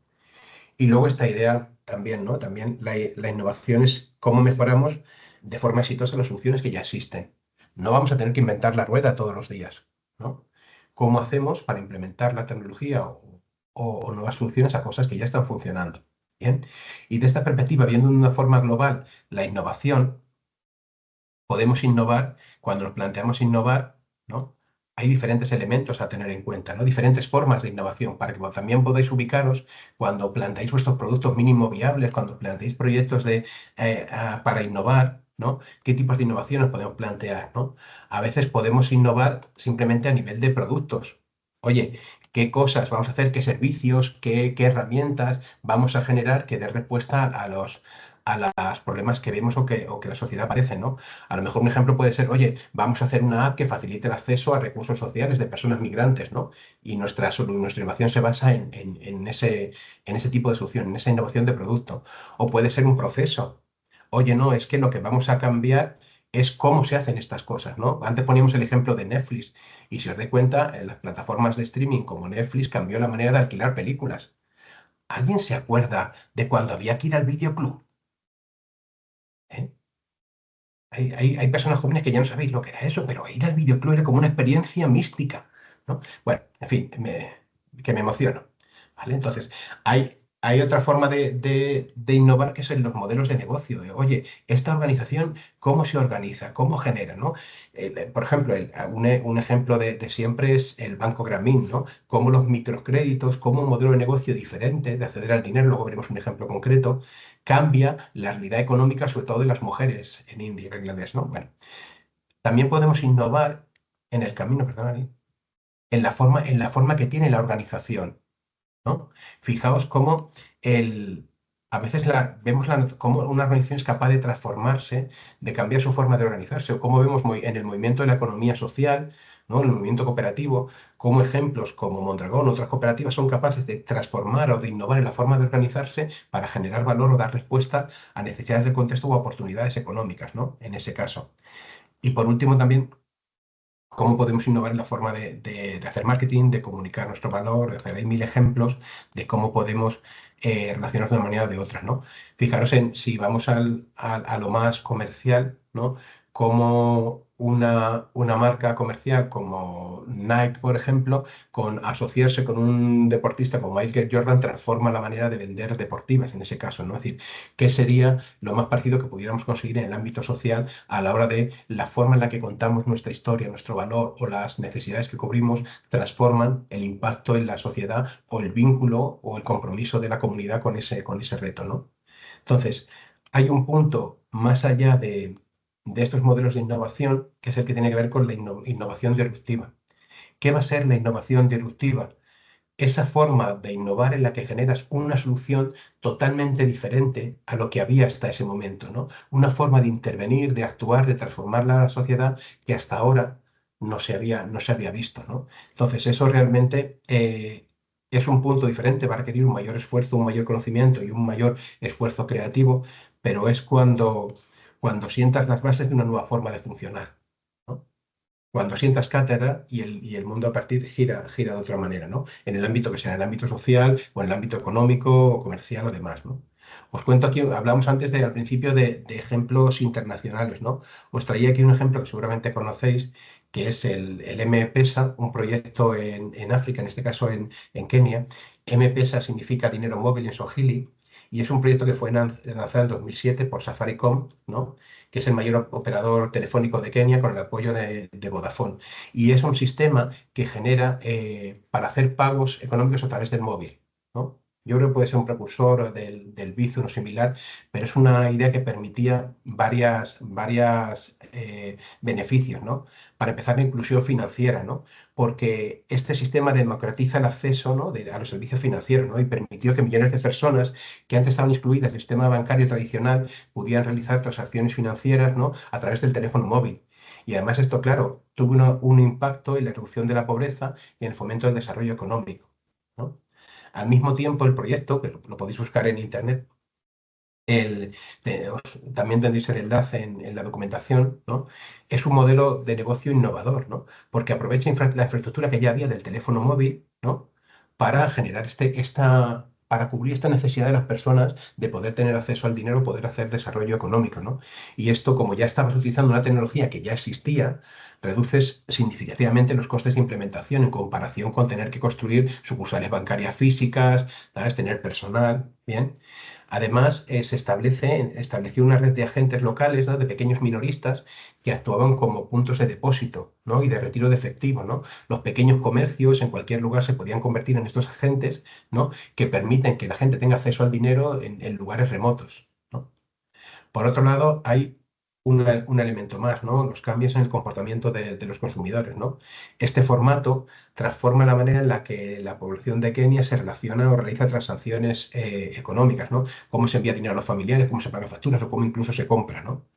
Y luego esta idea también, ¿no? También la innovación es cómo mejoramos de forma exitosa las soluciones que ya existen. No vamos a tener que inventar la rueda todos los días, ¿no? ¿Cómo hacemos para implementar la tecnología o nuevas soluciones a cosas que ya están funcionando? Bien. Y de esta perspectiva, viendo de una forma global la innovación, podemos innovar cuando nos planteamos innovar, ¿no? Hay diferentes elementos a tener en cuenta, ¿no? Diferentes formas de innovación para que también podáis ubicaros cuando planteáis vuestros productos mínimo viables, cuando planteáis proyectos para innovar, ¿no? ¿Qué tipos de innovaciones podemos plantear, ¿no? A veces podemos innovar simplemente a nivel de productos. Oye, ¿qué cosas vamos a hacer? ¿Qué servicios? ¿Qué herramientas vamos a generar que dé respuesta a los problemas que vemos o que la sociedad padece, ¿no? A lo mejor un ejemplo puede ser, oye, vamos a hacer una app que facilite el acceso a recursos sociales de personas migrantes, ¿no? Y nuestra innovación se basa en ese tipo de solución, en esa innovación de producto. O puede ser un proceso. Oye, no, es que lo que vamos a cambiar es cómo se hacen estas cosas, ¿no? Antes poníamos el ejemplo de Netflix y si os dais cuenta, las plataformas de streaming como Netflix cambió la manera de alquilar películas. ¿Alguien se acuerda de cuando había que ir al videoclub? ¿Eh? Hay personas jóvenes que ya no sabéis lo que era eso, pero ir al videoclub era como una experiencia mística, ¿no? Bueno, en fin, que me emociono. ¿vale? Entonces, hay otra forma de innovar que son los modelos de negocio. Oye, esta organización, ¿cómo se organiza? ¿Cómo genera? ¿No? Por ejemplo, un ejemplo de siempre es el Banco Grameen, ¿no? Cómo los microcréditos, cómo un modelo de negocio diferente de acceder al dinero, luego veremos un ejemplo concreto, cambia la realidad económica, sobre todo de las mujeres en India y Bangladesh, ¿no? Bueno, también podemos innovar en el camino, perdón, en la forma que tiene la organización, ¿no? Fijaos cómo a veces vemos cómo una organización es capaz de transformarse, de cambiar su forma de organizarse, o cómo vemos en el movimiento de la economía social, ¿no? En el movimiento cooperativo, cómo ejemplos como Mondragón, otras cooperativas son capaces de transformar o de innovar en la forma de organizarse para generar valor o dar respuesta a necesidades del contexto o oportunidades económicas, ¿no? En ese caso. Y por último también cómo podemos innovar en la forma de hacer marketing, de comunicar nuestro valor, de hacer. Hay mil ejemplos de cómo podemos relacionarnos de una manera o de otra, ¿no? Fijaros en, si vamos a lo más comercial, ¿no? Cómo una marca comercial como Nike, por ejemplo, con asociarse con un deportista como Michael Jordan, transforma la manera de vender deportivas en ese caso, ¿no? Es decir, ¿qué sería lo más parecido que pudiéramos conseguir en el ámbito social a la hora de la forma en la que contamos nuestra historia, nuestro valor o las necesidades que cubrimos transforman el impacto en la sociedad o el vínculo o el compromiso de la comunidad con ese reto, ¿no? Entonces, hay un punto más allá de estos modelos de innovación, que es el que tiene que ver con la innovación disruptiva. ¿Qué va a ser la innovación disruptiva? Esa forma de innovar en la que generas una solución totalmente diferente a lo que había hasta ese momento, ¿no? Una forma de intervenir, de actuar, de transformar la sociedad que hasta ahora no se había visto, ¿no? Entonces, eso realmente es un punto diferente, va a requerir un mayor esfuerzo, un mayor conocimiento y un mayor esfuerzo creativo, pero es cuando sientas las bases de una nueva forma de funcionar, ¿no? Cuando sientas cátedra y el mundo a partir gira de otra manera, ¿no? En el ámbito que sea, en el ámbito social o en el ámbito económico o comercial o demás, ¿no? Os cuento aquí, hablamos antes al principio de ejemplos internacionales, ¿no? Os traía aquí un ejemplo que seguramente conocéis, que es el M-Pesa, un proyecto en África, en este caso en Kenia. M-Pesa significa dinero móvil en Swahili y es un proyecto que fue lanzado en 2007 por Safaricom, ¿no? Que es el mayor operador telefónico de Kenia con el apoyo de Vodafone. Y es un sistema que genera para hacer pagos económicos a través del móvil, ¿no? Yo creo que puede ser un precursor del Bizum o similar, pero es una idea que permitía varias beneficios, ¿no? Para empezar, la inclusión financiera, ¿no? Porque este sistema democratiza el acceso, ¿no? a los servicios financieros, ¿no? Y permitió que millones de personas que antes estaban excluidas del sistema bancario tradicional pudieran realizar transacciones financieras, ¿no? A través del teléfono móvil. Y además esto, claro, tuvo un impacto en la reducción de la pobreza y en el fomento del desarrollo económico, ¿no? Al mismo tiempo, el proyecto, que lo podéis buscar en internet, también tendréis el enlace en la documentación, ¿no? Es un modelo de negocio innovador, ¿no? Porque aprovecha la infraestructura que ya había del teléfono móvil, ¿no? Para generar para cubrir esta necesidad de las personas de poder tener acceso al dinero, poder hacer desarrollo económico, ¿no? Y esto, como ya estabas utilizando una tecnología que ya existía, reduces significativamente los costes de implementación en comparación con tener que construir sucursales bancarias físicas, ¿sabes? Tener personal, ¿bien? Además, se estableció una red de agentes locales, ¿no? De pequeños minoristas que actuaban como puntos de depósito, ¿no? Y de retiro de efectivo, ¿no? Los pequeños comercios en cualquier lugar se podían convertir en estos agentes, ¿no? Que permiten que la gente tenga acceso al dinero en lugares remotos, ¿no? Por otro lado, hay un elemento más, ¿no? Los cambios en el comportamiento de los consumidores, ¿no? Este formato transforma la manera en la que la población de Kenia se relaciona o realiza transacciones económicas, ¿no? Cómo se envía dinero a los familiares, cómo se pagan facturas o cómo incluso se compra, ¿no?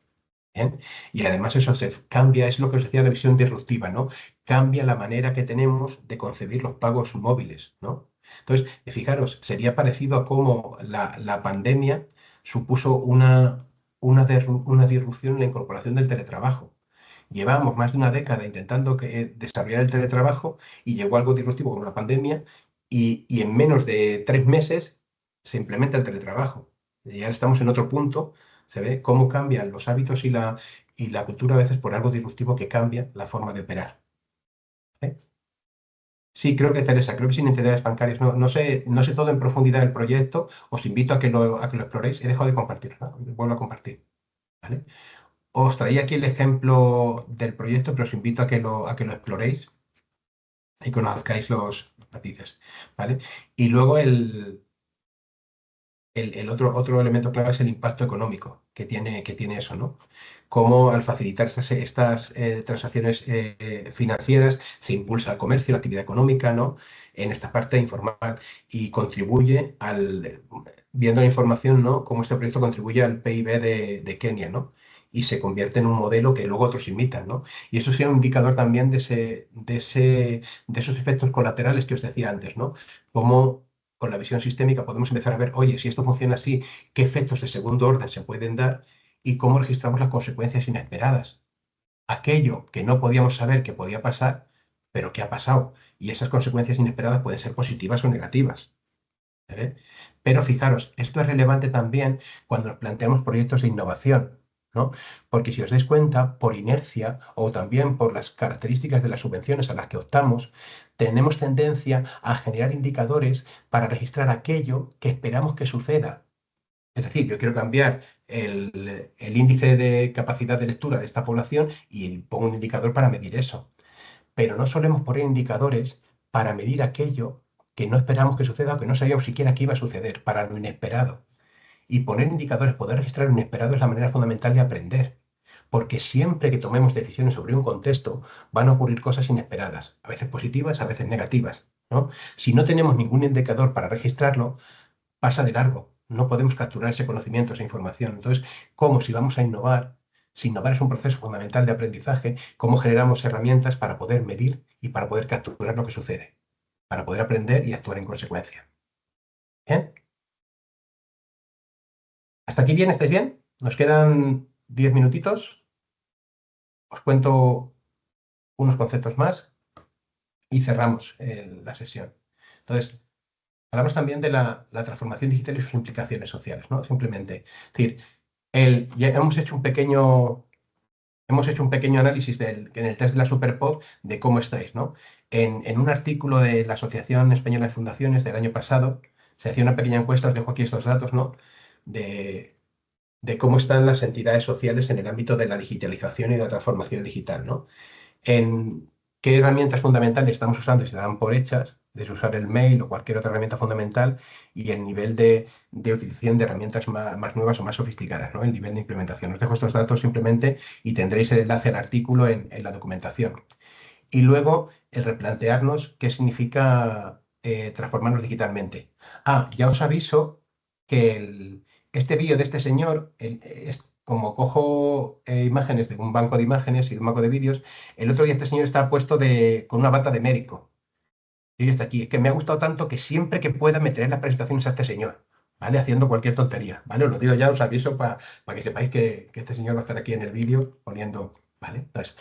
Bien. Y además eso se cambia, es lo que os decía la visión disruptiva, ¿no? Cambia la manera que tenemos de concebir los pagos móviles, ¿no? Entonces, fijaros, sería parecido a cómo la pandemia supuso una disrupción en la incorporación del teletrabajo. Llevábamos más de una década intentando desarrollar el teletrabajo y llegó algo disruptivo como la pandemia y en menos de 3 meses se implementa el teletrabajo. Y ahora estamos en otro punto, se ve cómo cambian los hábitos y la cultura a veces por algo disruptivo que cambia la forma de operar. ¿Eh? Sí, creo que Teresa, creo que sin entidades bancarias. No sé todo en profundidad del proyecto. Os invito a que lo exploréis. He dejado de compartir, ¿no? Vuelvo a compartir. ¿Vale? Os traía aquí el ejemplo del proyecto, pero os invito a que lo exploréis y conozcáis los matices. ¿Vale? Y luego el otro elemento clave es el impacto económico que tiene eso, ¿no? Cómo al facilitar estas transacciones financieras se impulsa el comercio, la actividad económica, ¿no? En esta parte informal y contribuye viendo la información, ¿no? Cómo este proyecto contribuye al PIB de Kenia, ¿no? Y se convierte en un modelo que luego otros imitan, ¿no? Y eso sería un indicador también de esos efectos colaterales que os decía antes, ¿no? Cómo con la visión sistémica podemos empezar a ver, oye, si esto funciona así, qué efectos de segundo orden se pueden dar y cómo registramos las consecuencias inesperadas. Aquello que no podíamos saber que podía pasar, pero que ha pasado. Y esas consecuencias inesperadas pueden ser positivas o negativas. ¿Eh? Pero fijaros, esto es relevante también cuando nos planteamos proyectos de innovación, ¿no? Porque si os dais cuenta, por inercia o también por las características de las subvenciones a las que optamos, tenemos tendencia a generar indicadores para registrar aquello que esperamos que suceda. Es decir, yo quiero cambiar el índice de capacidad de lectura de esta población y pongo un indicador para medir eso, pero no solemos poner indicadores para medir aquello que no esperamos que suceda o que no sabíamos siquiera que iba a suceder, para lo inesperado. Y poner indicadores, poder registrar lo inesperado es la manera fundamental de aprender, porque siempre que tomemos decisiones sobre un contexto van a ocurrir cosas inesperadas, a veces positivas, a veces negativas, ¿no? Si no tenemos ningún indicador para registrarlo, pasa de largo. No podemos capturar ese conocimiento, esa información. Entonces, ¿cómo si vamos a innovar? Si innovar es un proceso fundamental de aprendizaje, ¿cómo generamos herramientas para poder medir y para poder capturar lo que sucede? Para poder aprender y actuar en consecuencia. ¿Bien? ¿Hasta aquí bien? ¿Estáis bien? Nos quedan 10 minutitos. Os cuento unos conceptos más y cerramos la sesión. Entonces, hablamos también de la transformación digital y sus implicaciones sociales, ¿no? Simplemente, es decir, ya hemos hecho un pequeño análisis en el test de la Superpop de cómo estáis, ¿no? En un artículo de la Asociación Española de Fundaciones del año pasado, se hacía una pequeña encuesta, os dejo aquí estos datos, ¿no? De cómo están las entidades sociales en el ámbito de la digitalización y de la transformación digital, ¿no? En qué herramientas fundamentales estamos usando y se dan por hechas, desde usar el mail o cualquier otra herramienta fundamental, y el nivel de utilización de herramientas más nuevas o más sofisticadas, ¿no? El nivel de implementación. Os dejo estos datos simplemente y tendréis el enlace al artículo en la documentación. Y luego el replantearnos qué significa transformarnos digitalmente. Ya os aviso que este vídeo de este señor, es como cojo imágenes de un banco de imágenes y de un banco de vídeos, el otro día este señor estaba puesto con una bata de médico. Y está aquí. Es que me ha gustado tanto que siempre que pueda meteré en las presentaciones a este señor, ¿vale? Haciendo cualquier tontería, ¿vale? Os lo digo ya, os aviso para que sepáis que este señor va a estar aquí en el vídeo poniendo, ¿vale? Entonces,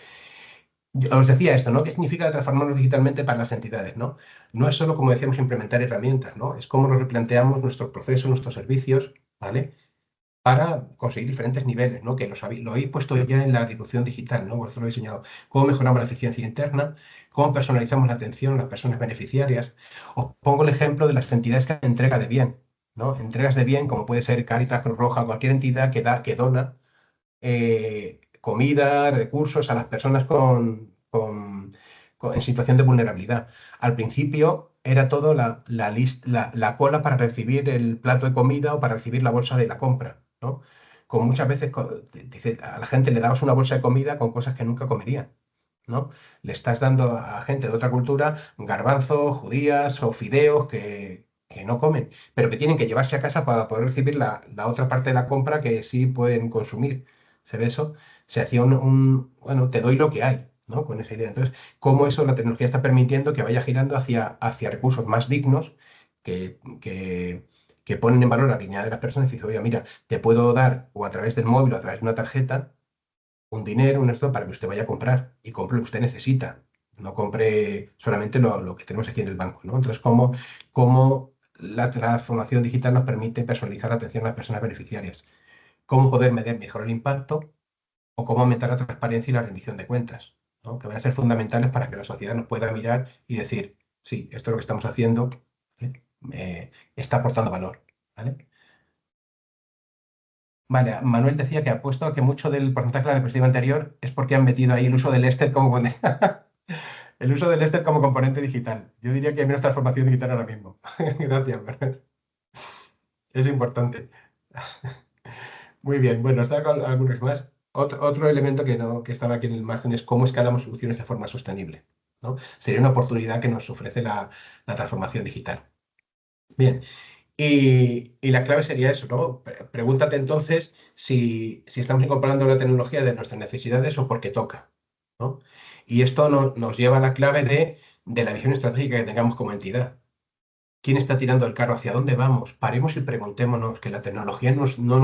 os decía esto, ¿no? ¿Qué significa transformarnos digitalmente para las entidades, ¿no? No es solo, como decíamos, implementar herramientas, ¿no? Es cómo nos replanteamos nuestros procesos, nuestros servicios, ¿vale? Para conseguir diferentes niveles, ¿no? Que lo habéis puesto ya en la difusión digital, ¿no? Vosotros lo habéis enseñado. Cómo mejoramos la eficiencia interna, cómo personalizamos la atención a las personas beneficiarias. Os pongo el ejemplo de las entidades que hacen entrega de bien, ¿no? Entregas de bien, como puede ser Cáritas, Cruz Roja, cualquier entidad que dona comida, recursos a las personas en situación de vulnerabilidad. Al principio era todo la cola para recibir el plato de comida o para recibir la bolsa de la compra, ¿no? Como muchas veces a la gente le dabas una bolsa de comida con cosas que nunca comerían, ¿no? Le estás dando a gente de otra cultura garbanzos, judías o fideos que no comen, pero que tienen que llevarse a casa para poder recibir la otra parte de la compra que sí pueden consumir. ¿Se ve eso? Se hacía bueno, te doy lo que hay, ¿no? Con esa idea. Entonces, cómo eso, la tecnología está permitiendo que vaya girando hacia recursos más dignos que ponen en valor la dignidad de las personas y dice, oye, mira, te puedo dar, o a través del móvil o a través de una tarjeta, un dinero, un esto, para que usted vaya a comprar y compre lo que usted necesita. No compre solamente lo que tenemos aquí en el banco, ¿no? Entonces, cómo la transformación digital nos permite personalizar la atención a las personas beneficiarias. Cómo poder medir mejor el impacto o cómo aumentar la transparencia y la rendición de cuentas, ¿no? Que van a ser fundamentales para que la sociedad nos pueda mirar y decir, sí, esto es lo que estamos haciendo, ¿vale? Está aportando valor, ¿vale? Vale, Manuel decía que apuesto a que mucho del porcentaje de la diapositiva anterior es porque han metido ahí el uso del Ester como el uso del Ester como componente digital. Yo diría que hay menos transformación digital ahora mismo. Gracias, Manuel. Es importante. Muy bien, bueno, está con algunos más. Otro elemento que estaba aquí en el margen es cómo escalamos soluciones de forma sostenible, ¿no? Sería una oportunidad que nos ofrece la transformación digital. Bien, y la clave sería eso, ¿no? Pregúntate entonces si estamos incorporando la tecnología de nuestras necesidades o porque toca, ¿no? Y esto nos lleva a la clave de la visión estratégica que tengamos como entidad. ¿Quién está tirando el carro? ¿Hacia dónde vamos? Paremos y preguntémonos, que la tecnología no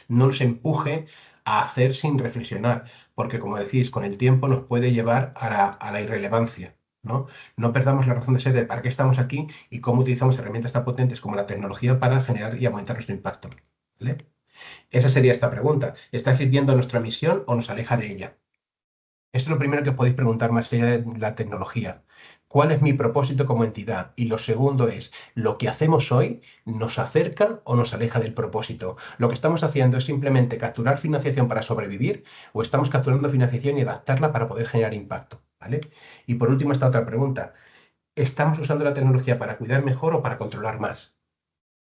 nos empuje a hacer sin reflexionar, porque como decís, con el tiempo nos puede llevar a la irrelevancia, ¿no? No perdamos la razón de ser de para qué estamos aquí y cómo utilizamos herramientas tan potentes como la tecnología para generar y aumentar nuestro impacto, ¿vale? Esa sería esta pregunta. ¿Está sirviendo a nuestra misión o nos aleja de ella? Esto es lo primero que podéis preguntar más allá de la tecnología. ¿Cuál es mi propósito como entidad? Y lo segundo es, ¿lo que hacemos hoy nos acerca o nos aleja del propósito? ¿Lo que estamos haciendo es simplemente capturar financiación para sobrevivir o estamos capturando financiación y adaptarla para poder generar impacto? ¿Vale? Y por último, esta otra pregunta. ¿Estamos usando la tecnología para cuidar mejor o para controlar más?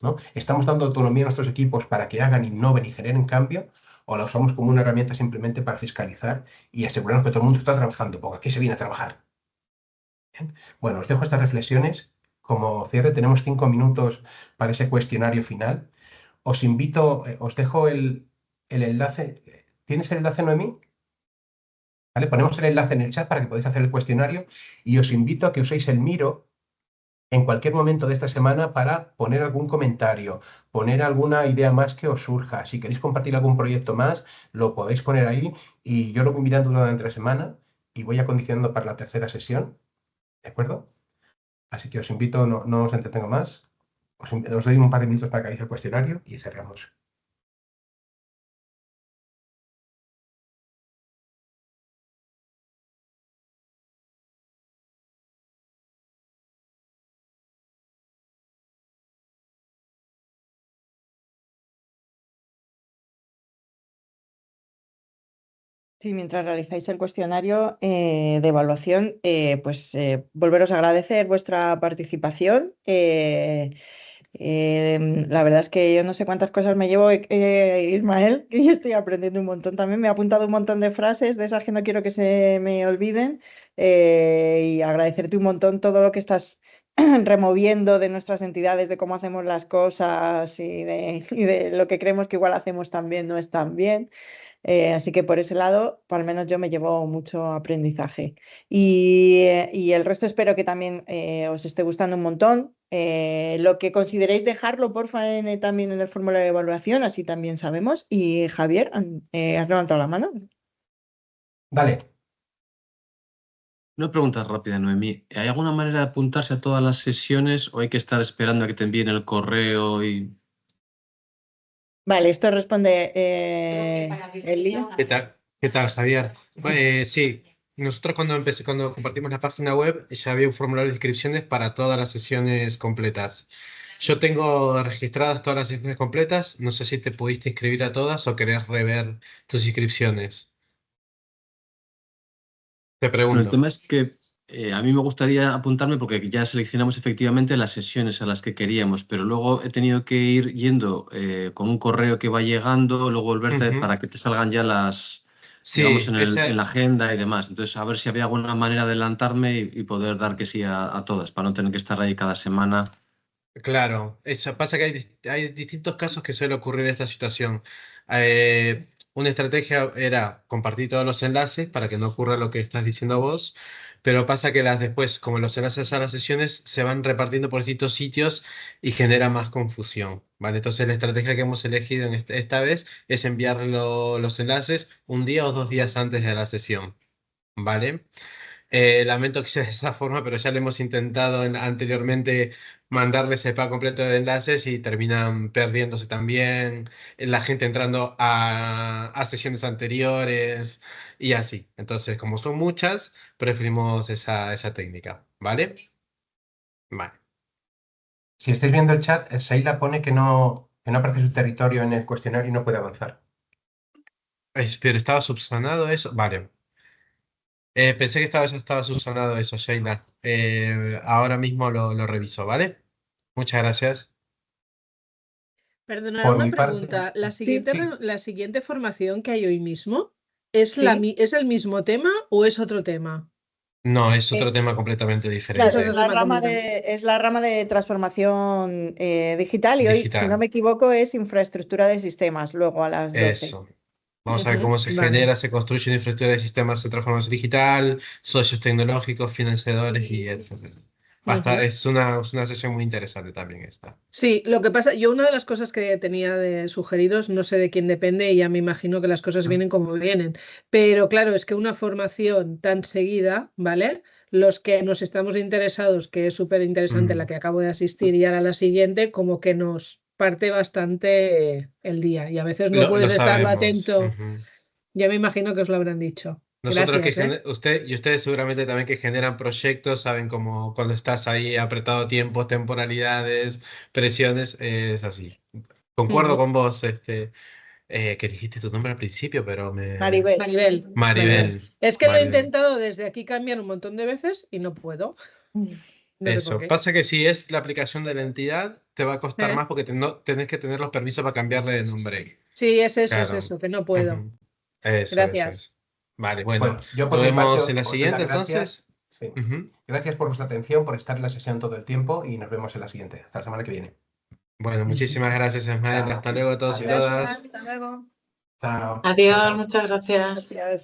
¿No? ¿Estamos dando autonomía a nuestros equipos para que hagan, innoven y generen cambio? ¿O la usamos como una herramienta simplemente para fiscalizar y asegurarnos que todo el mundo está trabajando? Porque aquí se viene a trabajar. Bien. Bueno, os dejo estas reflexiones. Como cierre, tenemos 5 minutos para ese cuestionario final. Os invito, os dejo el enlace. ¿Tienes el enlace, Noemí? ¿Vale? Ponemos el enlace en el chat para que podáis hacer el cuestionario y os invito a que uséis el Miro en cualquier momento de esta semana para poner algún comentario, poner alguna idea más que os surja. Si queréis compartir algún proyecto más, lo podéis poner ahí y yo lo voy mirando durante la semana y voy acondicionando para la tercera sesión, ¿de acuerdo? Así que os invito, no os entretengo más, os doy un par de minutos para que hagáis el cuestionario y cerramos. Sí, mientras realizáis el cuestionario de evaluación, volveros a agradecer vuestra participación. La verdad es que yo no sé cuántas cosas me llevo, Ismael, que yo estoy aprendiendo un montón también. Me he apuntado un montón de frases de esas que no quiero que se me olviden y agradecerte un montón todo lo que estás removiendo de nuestras entidades, de cómo hacemos las cosas y de lo que creemos que igual hacemos también no es tan bien. Así que por ese lado, al menos yo me llevo mucho aprendizaje. Y el resto espero que también os esté gustando un montón. Lo que consideréis dejarlo, porfa, también en el formulario de evaluación, así también sabemos. Y Javier, has levantado la mano. Dale. Una pregunta rápida, Noemí. ¿Hay alguna manera de apuntarse a todas las sesiones o hay que estar esperando a que te envíen el correo y... Vale, esto responde Elías. ¿Qué tal, Javier? Sí, nosotros cuando compartimos la página web ya había un formulario de inscripciones para todas las sesiones completas. Yo tengo registradas todas las sesiones completas, no sé si te pudiste inscribir a todas o querés rever tus inscripciones. Te Bueno, el pregunto. tema es que a mí me gustaría apuntarme porque ya seleccionamos efectivamente las sesiones a las que queríamos, pero luego he tenido que ir yendo con un correo que va llegando, luego volverte Ujú. para que te salgan ya las, digamos, Sí, en la agenda y demás. Entonces, a ver si había alguna manera de adelantarme y poder dar que sí a todas, para no tener que estar ahí cada semana. claro, eso pasa que hay distintos casos que suele ocurrir esta situación. Eh, una estrategia era compartir todos los enlaces para que no ocurra lo que estás diciendo vos, pero pasa que las después, como los enlaces a las sesiones se van repartiendo por distintos sitios y genera más confusión, ¿vale? Entonces la estrategia que hemos elegido esta vez es enviar los enlaces un día o 2 días antes de la sesión, ¿vale? Lamento que sea de esa forma, pero ya lo hemos intentado anteriormente mandarles el pack completo de enlaces y terminan perdiéndose también, la gente entrando a sesiones anteriores y así. Entonces, como son muchas, preferimos esa técnica, ¿vale? Vale. Si estáis viendo el chat, Sheila pone que no aparece su territorio en el cuestionario y no puede avanzar. Pero estaba subsanado eso. Vale. Pensé que ya estaba subsanado eso, Sheila. Ahora mismo lo reviso, ¿vale? Muchas gracias. Perdona, Por una mi parte, pregunta. La Sí, siguiente, sí. la siguiente formación que hay hoy mismo, ¿es, sí. ¿es el mismo tema o es otro tema? No, es otro Eh, tema completamente Es Claro, otro diferente. tema completamente. es la rama de transformación digital y hoy, si no Digital. me equivoco, es infraestructura de sistemas, luego a las 12. Eso. Vamos a ver cómo se Vale. genera, se construye una infraestructura de sistemas de transformación digital, socios tecnológicos, financiadores y etcétera. Es una sesión muy interesante también esta. Sí, lo que pasa, yo una de las cosas que tenía de sugeriros, no sé de quién depende y ya me imagino que las cosas vienen como vienen, pero claro, es que una formación tan seguida, ¿vale? Los que nos estamos interesados, que es súper interesante la que acabo de asistir y ahora la siguiente, como que nos parte bastante el día y a veces no Lo puedes estarlo sabemos. atento, Ujú. ya me imagino que os lo habrán dicho. Nosotros Gracias, ¿eh? usted y ustedes seguramente también que generan proyectos, saben cómo cuando estás ahí apretado tiempos, temporalidades, presiones, es así. Concuerdo Ujú. con vos, que dijiste tu nombre al principio, pero Maribel. Maribel, Maribel. Maribel, Es que lo he Maribel. intentado desde aquí cambiar un montón de veces y no puedo. No sé por Eso. qué. Pasa que si es la aplicación de la entidad, te va a costar ¿Eh? más porque no tenés que tener los permisos para cambiarle de nombre. Sí, es Claro. eso, que no puedo. Ujú. Eso Gracias. es. Vale, bueno, Bueno, yo por nos mi parte vemos en la os doy las siguiente gracias. entonces. Sí. Ujú. Gracias por vuestra atención, por estar en la sesión todo el tiempo y nos vemos en la siguiente. Hasta la semana que viene. Bueno, muchísimas gracias, Ismael. Chao. Hasta luego a todos y Adiós. Gracias, todas. hasta luego. Chao. Chao, Adiós, chao. muchas gracias. Gracias.